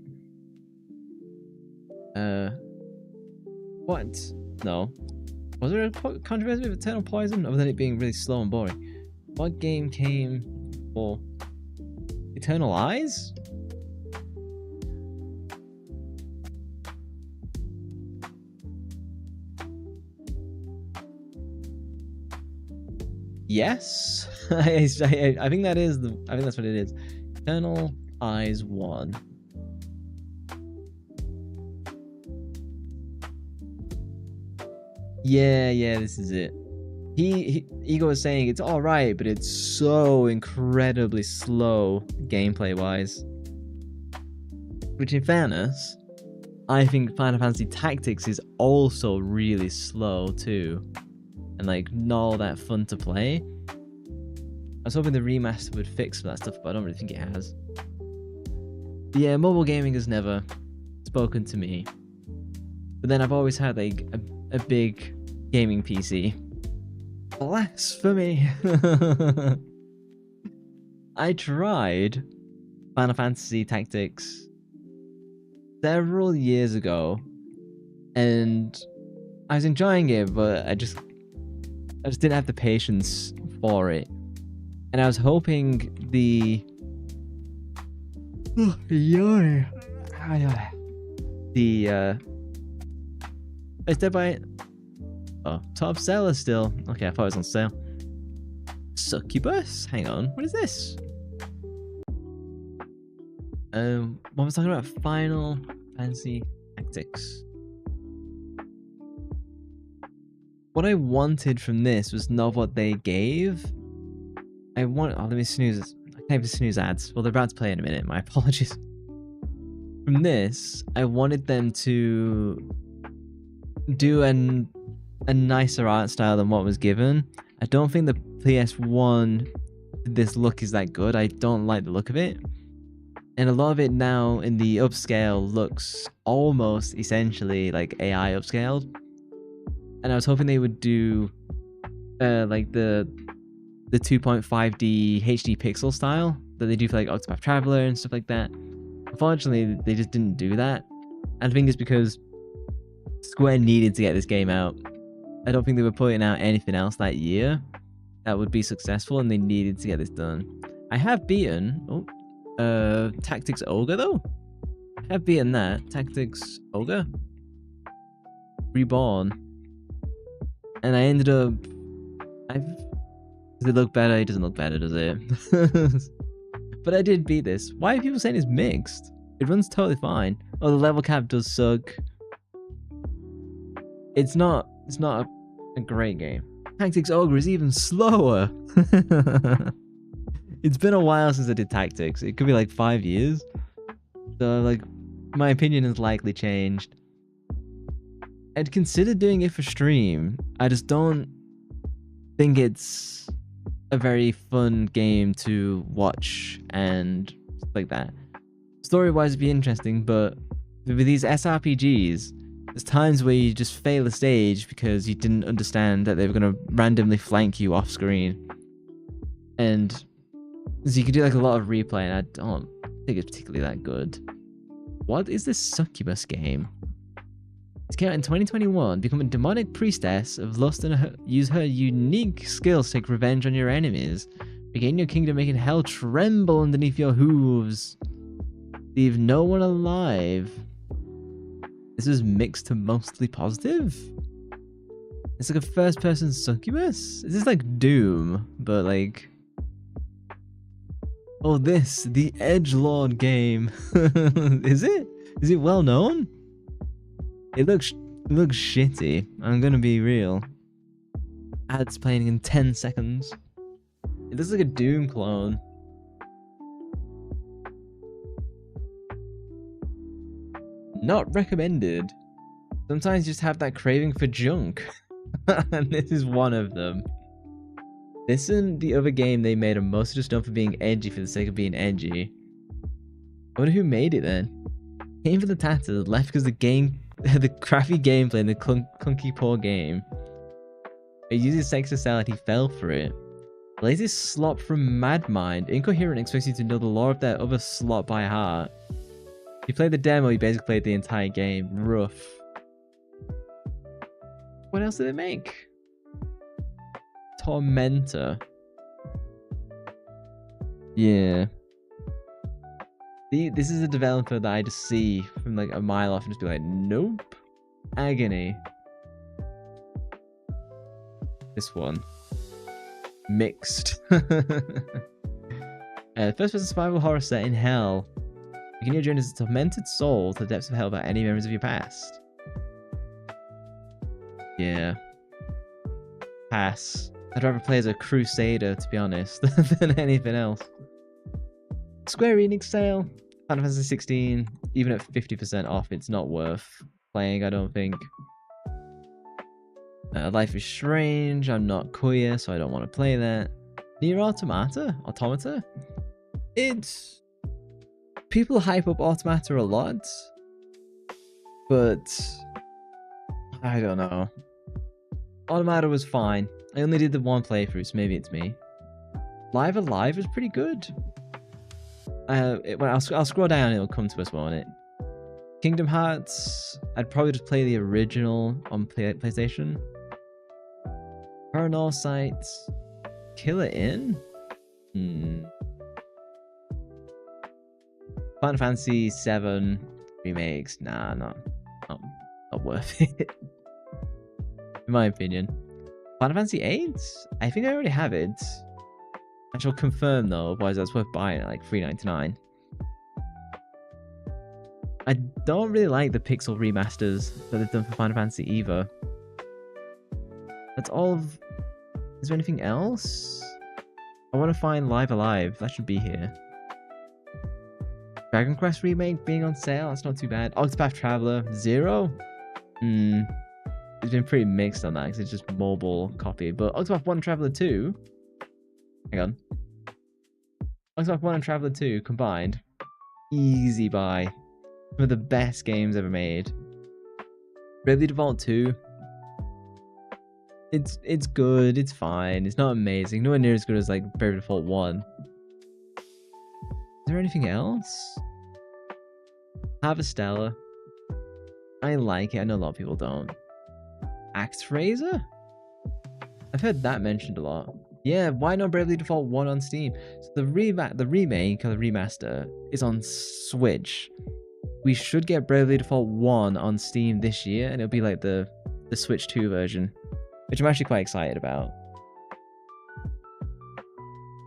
What? No. Was there a controversy with Eternal Poison, other than it being really slow and boring? What game came for Eternal Eyes? Yes, I think that is the. I think that's what it is. Eternal Eyes 1. Yeah, this is it. Ego was saying it's all right, but it's so incredibly slow gameplay wise. Which, in fairness, I think Final Fantasy Tactics is also really slow too. And like not all that fun to play. I was hoping the remaster would fix that stuff, but I don't really think it has. But yeah, mobile gaming has never spoken to me. But then I've always had like a big gaming PC. Blasphemy! I tried Final Fantasy Tactics several years ago, and I was enjoying it, but I just didn't have the patience for it. And I was hoping the it's Dead by top seller still. Okay, I thought it was on sale. Succubus? Hang on, what is this? What was I talking about? Final Fantasy Tactics. What I wanted from this was not what they gave. Oh, let me snooze. I can't even snooze ads. Well, they're about to play in a minute. My apologies. From this, I wanted them to do a nicer art style than what was given. I don't think the PS1 this look is that good. I don't like the look of it. And a lot of it now in the upscale looks almost essentially like AI upscaled. And I was hoping they would do like the 2.5D HD pixel style that they do for like Octopath Traveler and stuff like that. Unfortunately, they just didn't do that. And I think it's because Square needed to get this game out. I don't think they were putting out anything else that year that would be successful, and they needed to get this done. I have beaten Tactics Ogre though. I have beaten that. Tactics Ogre Reborn. And I ended up does it look better? It doesn't look better, does it? But I did beat this. Why are people saying it's mixed? It runs totally fine. Oh, the level cap does suck. It's not a great game. Tactics Ogre is even slower. It's been a while since I did Tactics. It could be like 5 years. So like my opinion has likely changed. I'd consider doing it for stream. I just don't think it's a very fun game to watch and stuff like that. Story-wise, it'd be interesting, but with these SRPGs, there's times where you just fail a stage because you didn't understand that they were going to randomly flank you off screen. And so you could do like a lot of replay, and I don't think it's particularly that good. What is this succubus game? It came out in 2021. Become a demonic priestess of lust and use her unique skills to take revenge on your enemies. Regain your kingdom, making hell tremble underneath your hooves. Leave no one alive. This is mixed to mostly positive. It's like a first-person succubus. Is this like Doom, but like? Oh, the Edgelord game. Is it? Is it well known? It looks shitty. I'm gonna be real. Ads playing in 10 seconds. It looks like a Doom clone. Not recommended. Sometimes you just have that craving for junk. And this is one of them. This and the other game they made are mostly just known for being edgy for the sake of being edgy. I wonder who made it then. Came for the tatters, left because the crappy gameplay and the clunky poor game. It uses sex to sell and he fell for it. Lazy slop from Madmind. Incoherent expects you to know the lore of that other slop by heart. You played the demo, you basically played the entire game. Rough. What else did they make? Tormentor. Yeah. This is a developer that I just see from like a mile off and just be like, nope. Agony. This one. Mixed. First-person survival horror set in hell. You can journey as a tormented soul to the depths of hell without any memories of your past. Yeah. Pass. I'd rather play as a crusader, to be honest, than anything else. Square Enix sale. Final Fantasy 16. Even at 50% off, it's not worth playing, I don't think. Life is Strange. I'm not queer, so I don't want to play that. Nier Automata? It's... People hype up Automata a lot, but I don't know. Automata was fine. I only did the one playthrough, so maybe it's me. Live Alive was pretty good. I'll scroll down and it'll come to us, won't it? Kingdom Hearts, I'd probably just play the original on PlayStation. Paranormal Sights, Killer Inn? Final Fantasy 7 remakes, nah, not worth it. In my opinion. Final Fantasy 8? I think I already have it. I shall confirm though, otherwise that's worth buying at like $3.99. I don't really like the pixel remasters that they've done for Final Fantasy either. That's all of... Is there anything else? I want to find Live Alive. That should be here. Dragon Quest Remake being on sale. That's not too bad. Octopath Traveler 0? It's been pretty mixed on that because it's just mobile copy. But Octopath 1 and Traveler 2... Hang on. Octopath 1 and Traveler 2 combined. Easy buy. One of the best games ever made. Bravely Default 2. It's good, it's fine, it's not amazing. Nowhere near as good as like Bravely Default 1. Is there anything else? Harvestella. I like it, I know a lot of people don't. Axe Razor? I've heard that mentioned a lot. Yeah, why not Bravely Default 1 on Steam? So the remake or the remaster is on Switch. We should get Bravely Default 1 on Steam this year, and it'll be like the Switch 2 version, which I'm actually quite excited about.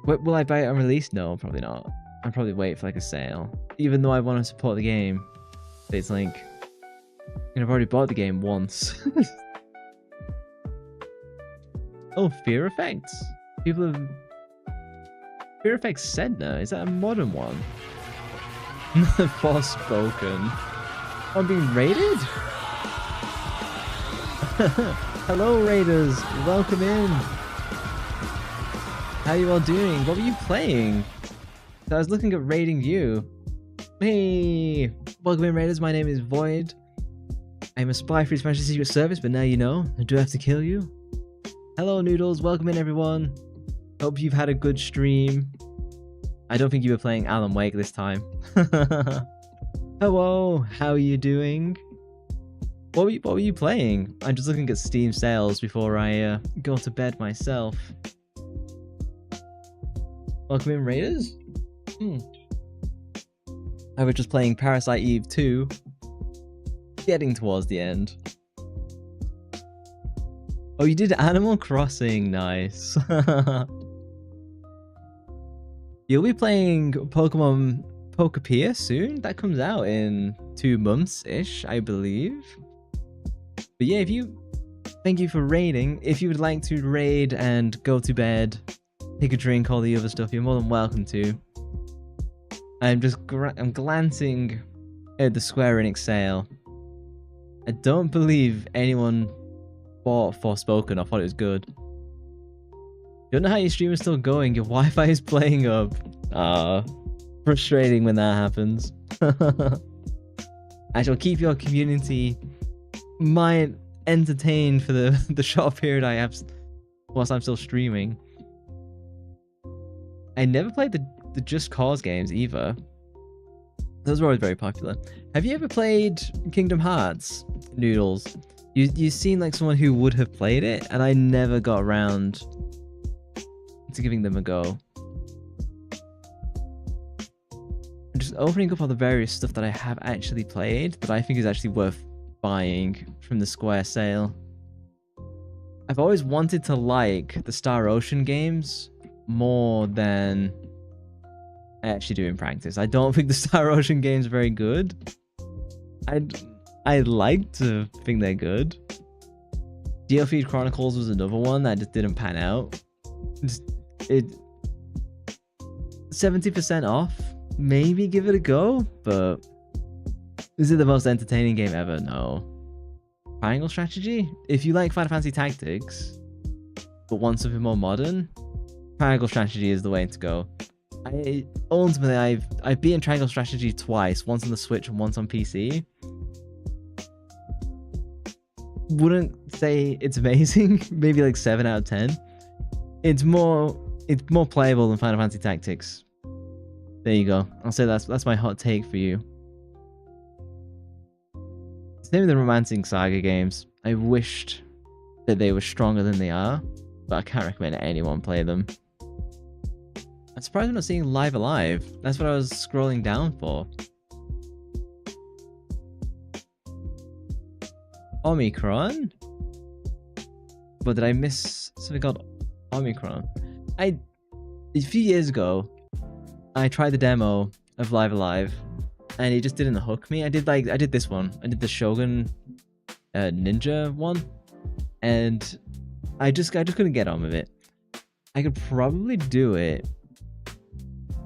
Will I buy it on release? No, probably not. I'll probably wait for like a sale. Even though I want to support the game, it's like, I've already bought the game once. Oh, Fear Effects. People have... Fear Effects Sedna, is that a modern one? Forspoken. I'm being raided? Hello raiders, welcome in. How you all doing? What were you playing? So I was looking at raiding you. Hey, welcome in raiders, my name is Void. I'm a spy for his Majesty's Secret Service, but now you know, I do have to kill you. Hello Noodles, welcome in everyone. Hope you've had a good stream. I don't think you were playing Alan Wake this time. Hello, how are you doing? What were you playing? I'm just looking at Steam sales before I go to bed myself. Welcome in, Raiders. I was just playing Parasite Eve II. Getting towards the end. Oh, you did Animal Crossing. Nice. You'll be playing Pokemon Pokepedia soon? That comes out in 2 months-ish, I believe. But yeah, thank you for raiding. If you would like to raid and go to bed, take a drink, all the other stuff, you're more than welcome to. I'm glancing at the Square Enix sale. I don't believe anyone bought Forspoken. I thought it was good. Don't know how your stream is still going. Your Wi-Fi is playing up. Frustrating when that happens. I shall keep your community entertained for the short period I have whilst I'm still streaming. I never played the Just Cause games either. Those were always very popular. Have you ever played Kingdom Hearts, Noodles? You seem like someone who would have played it, and I never got around to giving them a go. I'm just opening up all the various stuff that I have actually played that I think is actually worth buying from the Square sale. I've always wanted to like the Star Ocean games more than I actually do in practice. I don't think the Star Ocean games are very good. I'd like to think they're good. Geofield Chronicles was another one that just didn't pan out. It 70% off. Maybe give it a go, but is it the most entertaining game ever? No. Triangle Strategy? If you like Final Fantasy Tactics, but want something more modern, Triangle Strategy is the way to go. Ultimately, I've beaten Triangle Strategy twice, once on the Switch and once on PC. Wouldn't say it's amazing, maybe like 7 out of 10. It's more playable than Final Fantasy Tactics. There you go. I'll say that's my hot take for you. Same with the Romancing Saga games. I wished that they were stronger than they are, but I can't recommend anyone play them. I'm surprised I'm not seeing Live Alive. That's what I was scrolling down for. Omicron? But did I miss something called Omicron? A few years ago, I tried the demo of Live Alive, and it just didn't hook me. I did this one. I did the Shogun Ninja one, and I just couldn't get on with it. I could probably do it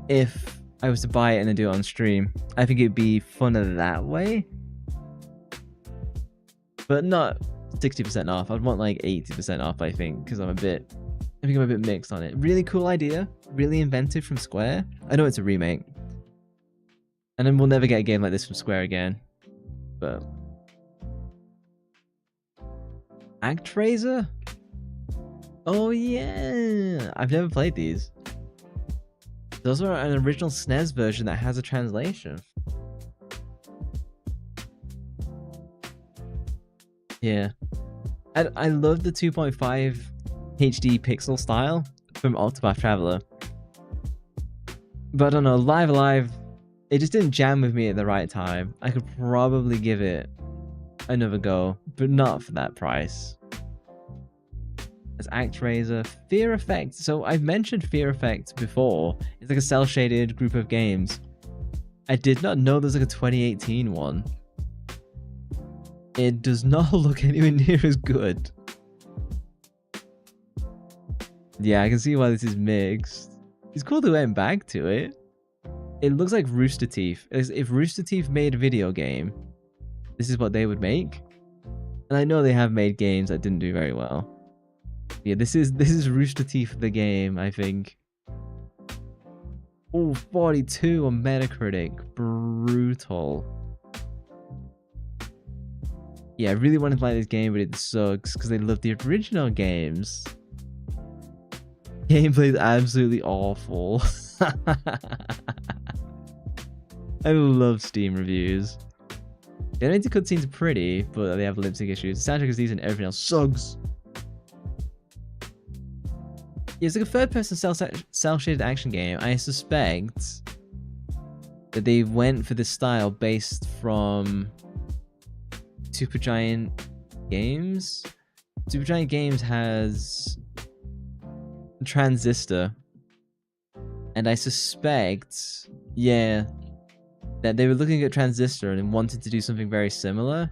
if I was to buy it and then do it on stream. I think it'd be funner that way, but not 60% off. I'd want like 80% off, I think, because I'm a bit mixed on it. Really cool idea, really inventive from Square. I know it's a remake, and then we'll never get a game like this from Square again. But ActRaiser? Oh yeah, I've never played these. Those are an original SNES version that has a translation. Yeah, I love the 2.5 HD pixel style from Octopath Traveler, but I don't know, Live Alive, it just didn't jam with me at the right time. I could probably give it another go, but not for that price. As ActRaiser, Fear Effect. So I've mentioned Fear Effect before. It's like a cel-shaded group of games. I did not know there's like a 2018 one. It does not look anywhere near as good. Yeah, I can see why this is mixed. It's cool they went back to it. It looks like Rooster Teeth. If Rooster Teeth made a video game, this is what they would make. And I know they have made games that didn't do very well. Yeah, this is Rooster Teeth the game, I think. Oh, 42 on Metacritic. Brutal. Yeah, I really wanted to play this game, but it sucks because they love the original games. Gameplay is absolutely awful. I love Steam reviews. The animated cutscenes are pretty, but they have lip sync issues. The soundtrack is decent, everything else sucks. Yeah, it's like a third-person cel-shaded action game. I suspect that they went for this style based from Supergiant Games. Supergiant Games has Transistor, and I suspect, yeah, that they were looking at Transistor and wanted to do something very similar.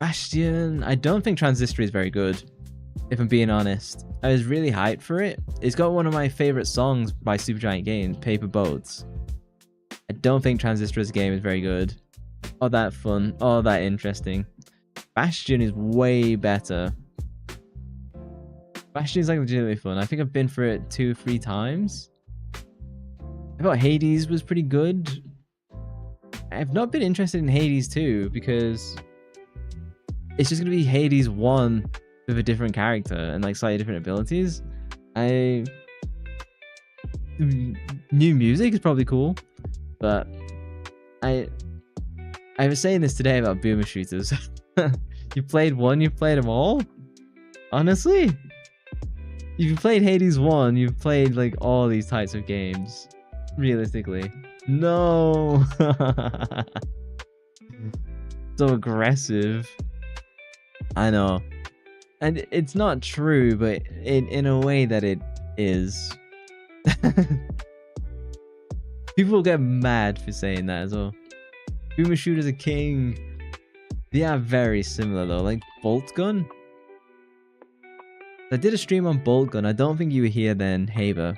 Bastion, I don't think Transistor is very good, if I'm being honest. I was really hyped for it. It's got one of my favorite songs by Supergiant Games, Paper Boats. I don't think Transistor as a game is very good, or that fun, or that interesting. Bastion is way better. Bastion is like legitimately fun. I think I've been for it 2 or 3 times. I thought Hades was pretty good. I've not been interested in Hades 2 because it's just gonna be Hades 1 with a different character and like slightly different abilities. New music is probably cool, but I was saying this today about boomer shooters. You played one, you played them all? Honestly? If you played Hades 1, you've played like all these types of games. Realistically. No! So aggressive. I know. And it's not true, but in a way that it is. People get mad for saying that as well. Boomer shooters are king. They are very similar though, like Bolt Gun. I did a stream on Bolt Gun. I don't think you were here then, Haber.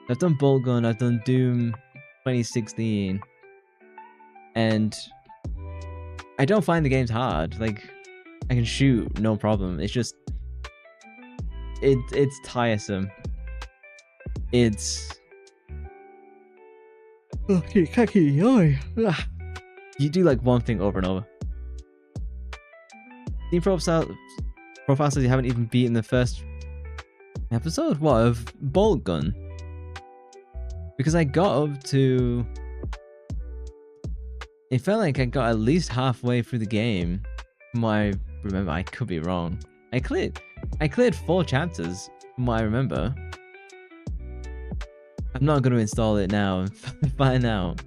I've done Bolt Gun, I've done Doom 2016. And I don't find the games hard. Like, I can shoot, no problem. It's just... It's tiresome. It's... You do like one thing over and over. Steam profile says you haven't even beaten the first episode? What, of Bolt Gun? Because I got up to... It felt like I got at least halfway through the game. From what I remember, I could be wrong. I cleared 4 chapters from what I remember. I'm not going to install it now and find out.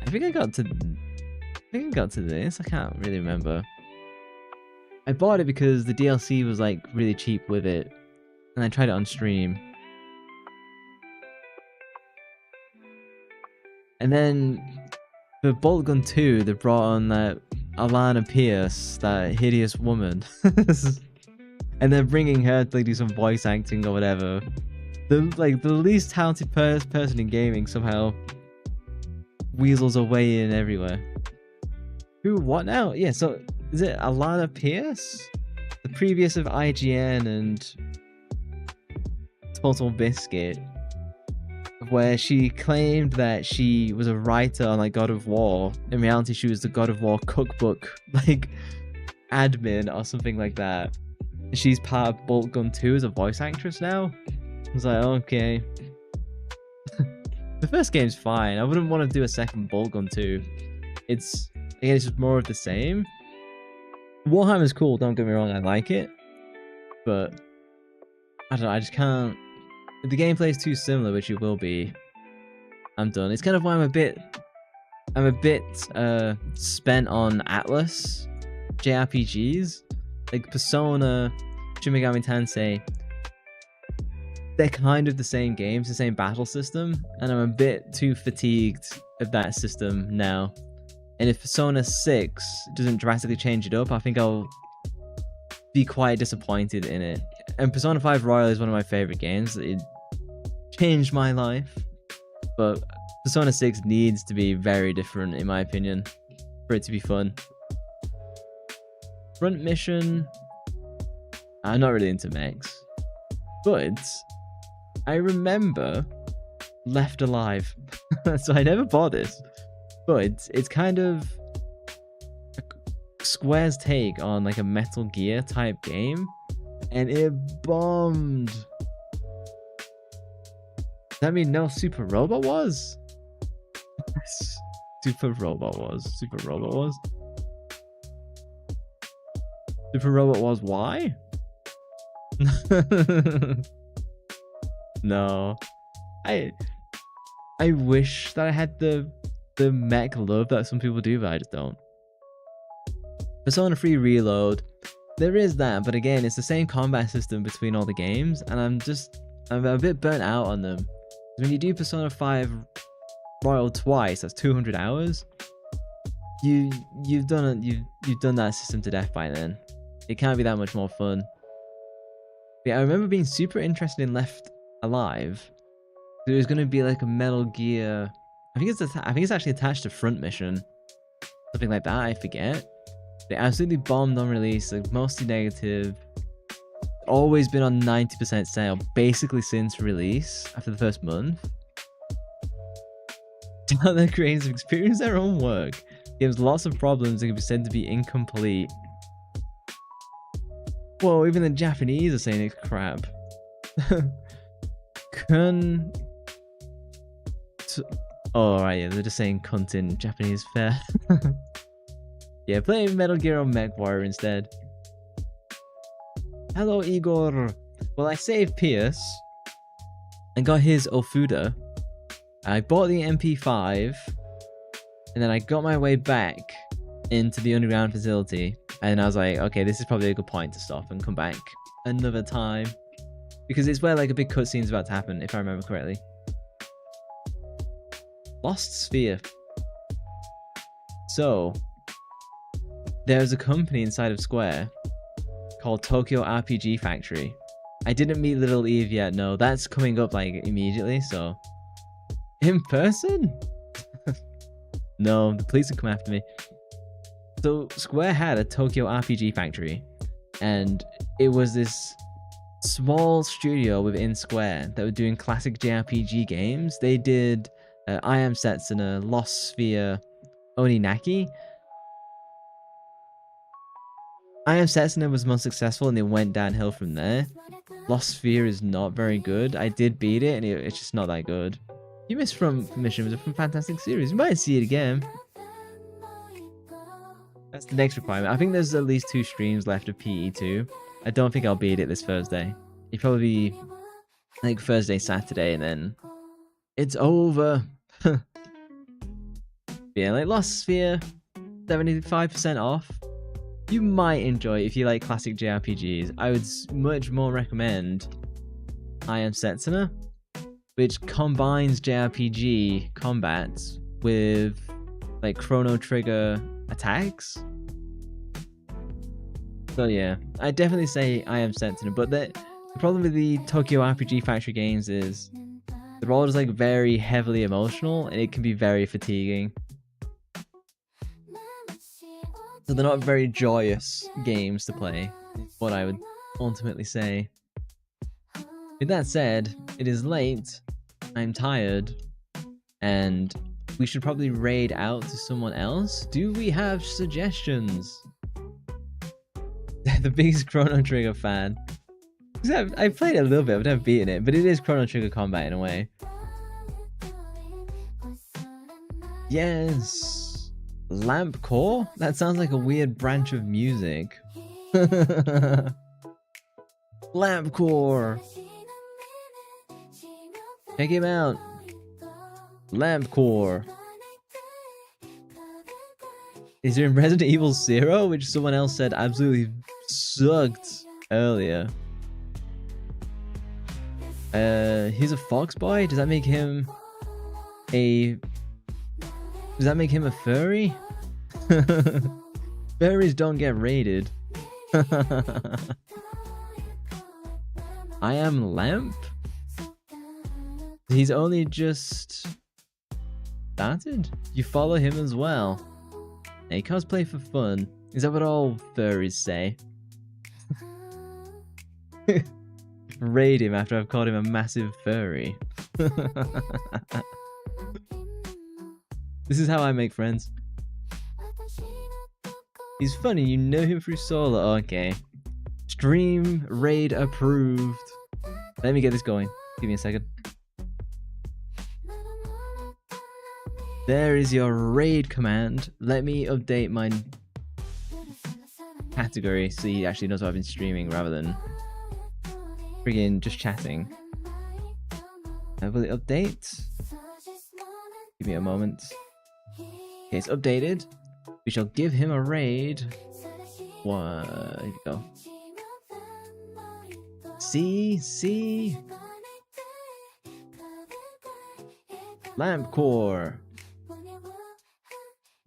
I think I got to this. I can't really remember. I bought it because the DLC was like really cheap with it, and I tried it on stream. And then for Bolt Gun 2, they brought on that Alana Pierce, that hideous woman. And they're bringing her to like, do some voice acting or whatever. The least talented person in gaming somehow weasels her way in everywhere. Who? What now? Yeah, so is it Alana Pierce? The previous of IGN and Total Biscuit, where she claimed that she was a writer on like God of War. In reality, she was the God of War cookbook like admin or something like that. She's part of Bolt Gun 2 as a voice actress now. I was like, okay. The first game's fine. I wouldn't want to do a second Bolt Gun 2. It's just more of the same. Warhammer's cool, don't get me wrong, I like it. But I don't know, I just can't. If the gameplay is too similar, which it will be, I'm done. It's kind of why I'm a bit spent on Atlas JRPGs. Like Persona, Shin Megami Tensei, they're kind of the same games, the same battle system, and I'm a bit too fatigued of that system now. And if Persona 6 doesn't drastically change it up, I think I'll be quite disappointed in it. And Persona 5 Royal is one of my favorite games. It changed my life. But Persona 6 needs to be very different, in my opinion, for it to be fun. Front mission, I'm not really into mechs, but I remember Left Alive, so I never bought this, but it's kind of Square's take on like a Metal Gear type game, and it bombed. Does that mean no Super Robot Wars? Super Robot Wars. Super Robot Wars Y? No. I wish that I had the mech love that some people do, but I just don't. Persona 3 Reload. There is that, but again, it's the same combat system between all the games, and I'm a bit burnt out on them. When you do Persona 5 Royal twice, that's 200 hours. You've done that system to death by then. It can't be that much more fun. But yeah, I remember being super interested in Left Alive. There was going to be like a Metal Gear. I think it's actually attached to Front Mission, something like that. I forget. They absolutely bombed on release, like mostly negative. Always been on 90% sale, basically since release after the first month. The creators have experienced their own work. Gives lots of problems and can be said to be incomplete. Whoa, even the Japanese are saying it's crap. Oh, right, yeah, they're just saying cunt in Japanese, fair. Yeah, play Metal Gear on MechWarrior instead. Hello, Igor. Well, I saved Pierce and got his Ofuda. I bought the MP5, and then I got my way back into the underground facility, and I was like, okay, this is probably a good point to stop and come back another time, because it's where like a big cutscene's about to happen, if I remember correctly. Lost Sphere. So, there's a company inside of Square called Tokyo RPG Factory. I didn't meet Little Eve yet, no, that's coming up like immediately, so... In person? No, the police would come after me. So Square had a Tokyo RPG Factory, and it was this small studio within Square that were doing classic JRPG games. They did I Am Setsuna, Lost Sphere, Oninaki. I Am Setsuna was most successful and it went downhill from there. Lost Sphere is not very good. I did beat it and it's just not that good. You missed from Mission, it was a fantastic series. You might see it again. That's the next requirement. I think there's at least 2 streams left of PE2. I don't think I'll beat it this Thursday. It'll probably be like Thursday, Saturday, and then it's over. Yeah, like Lost Sphere, 75% off. You might enjoy it if you like classic JRPGs. I would much more recommend I Am Setsuna, which combines JRPG combat with like Chrono Trigger attacks. So yeah, I definitely say I am sensitive, but the problem with the Tokyo RPG Factory games is they're all just like very heavily emotional, and it can be very fatiguing. So they're not very joyous games to play, is what I would ultimately say. With that said, it is late, I'm tired, and we should probably raid out to someone else. Do we have suggestions? The biggest Chrono Trigger fan. I've played it a little bit, I've never beaten it, but it is Chrono Trigger combat in a way. Yes. Lamp Core? That sounds like a weird branch of music. Lamp Core. Check him out. Lamp Core. Is there in Resident Evil 0, which someone else said absolutely sucked earlier? He's a fox boy? Does that make him a... Does that make him a furry? Furries don't get raided. I am Lamp? He's only just started? You follow him as well. Hey, cosplay for fun. Is that what all furries say? Raid him after I've called him a massive furry. This is how I make friends. He's funny, you know him through Solo. Okay. Stream raid approved. Let me get this going. Give me a second. There is your raid command. Let me update my category so he actually knows what I've been streaming rather than friggin' just chatting. Will it update? Give me a moment. Okay, it's updated. We shall give him a raid. What? Here we go. See? Lamp Core.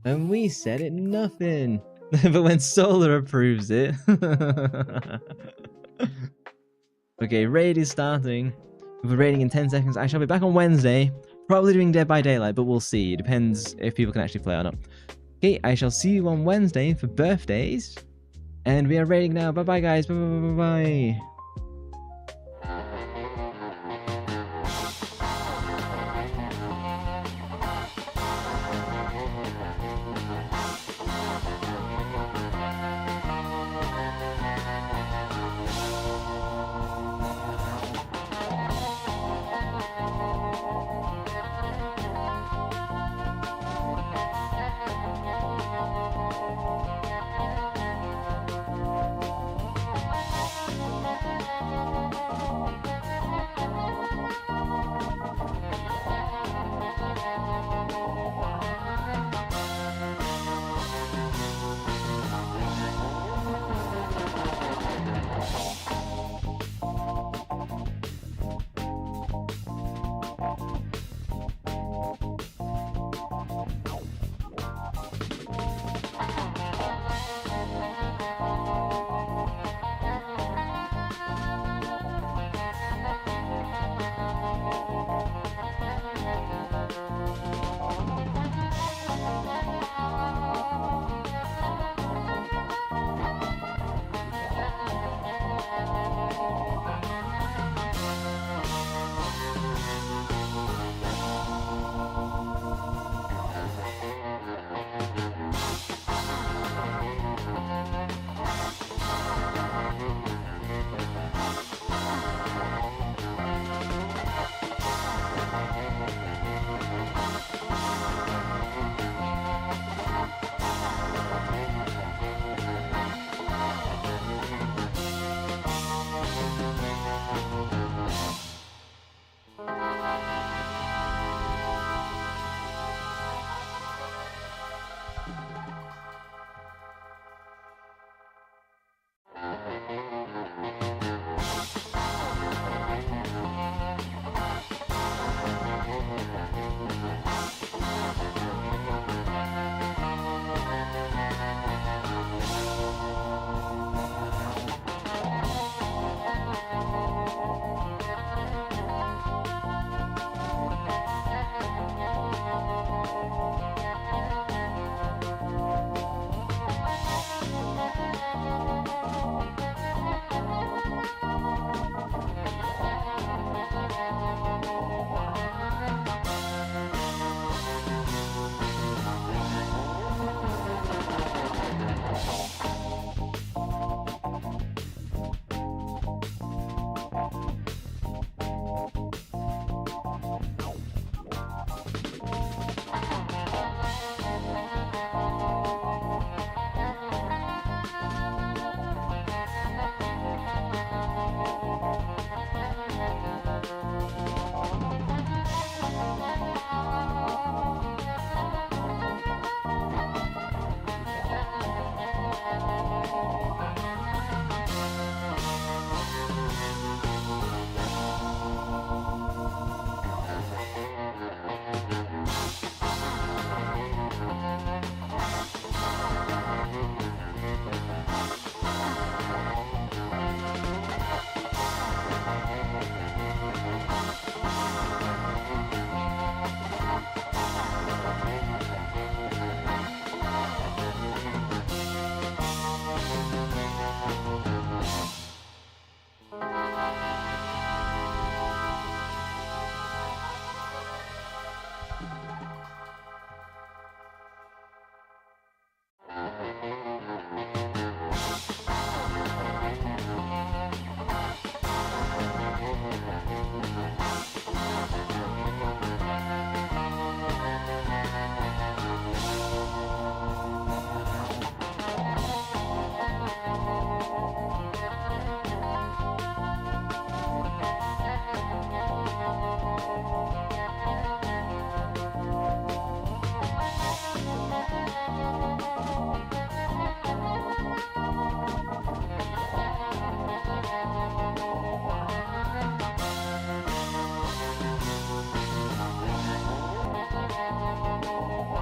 And we said it nothing. But when Solar approves it. Okay, raid is starting. We'll be raiding in 10 seconds. I shall be back on Wednesday. Probably doing Dead by Daylight, but we'll see. It depends if people can actually play or not. Okay, I shall see you on Wednesday for birthdays. And we are raiding now. Bye bye guys. Bye bye bye bye bye.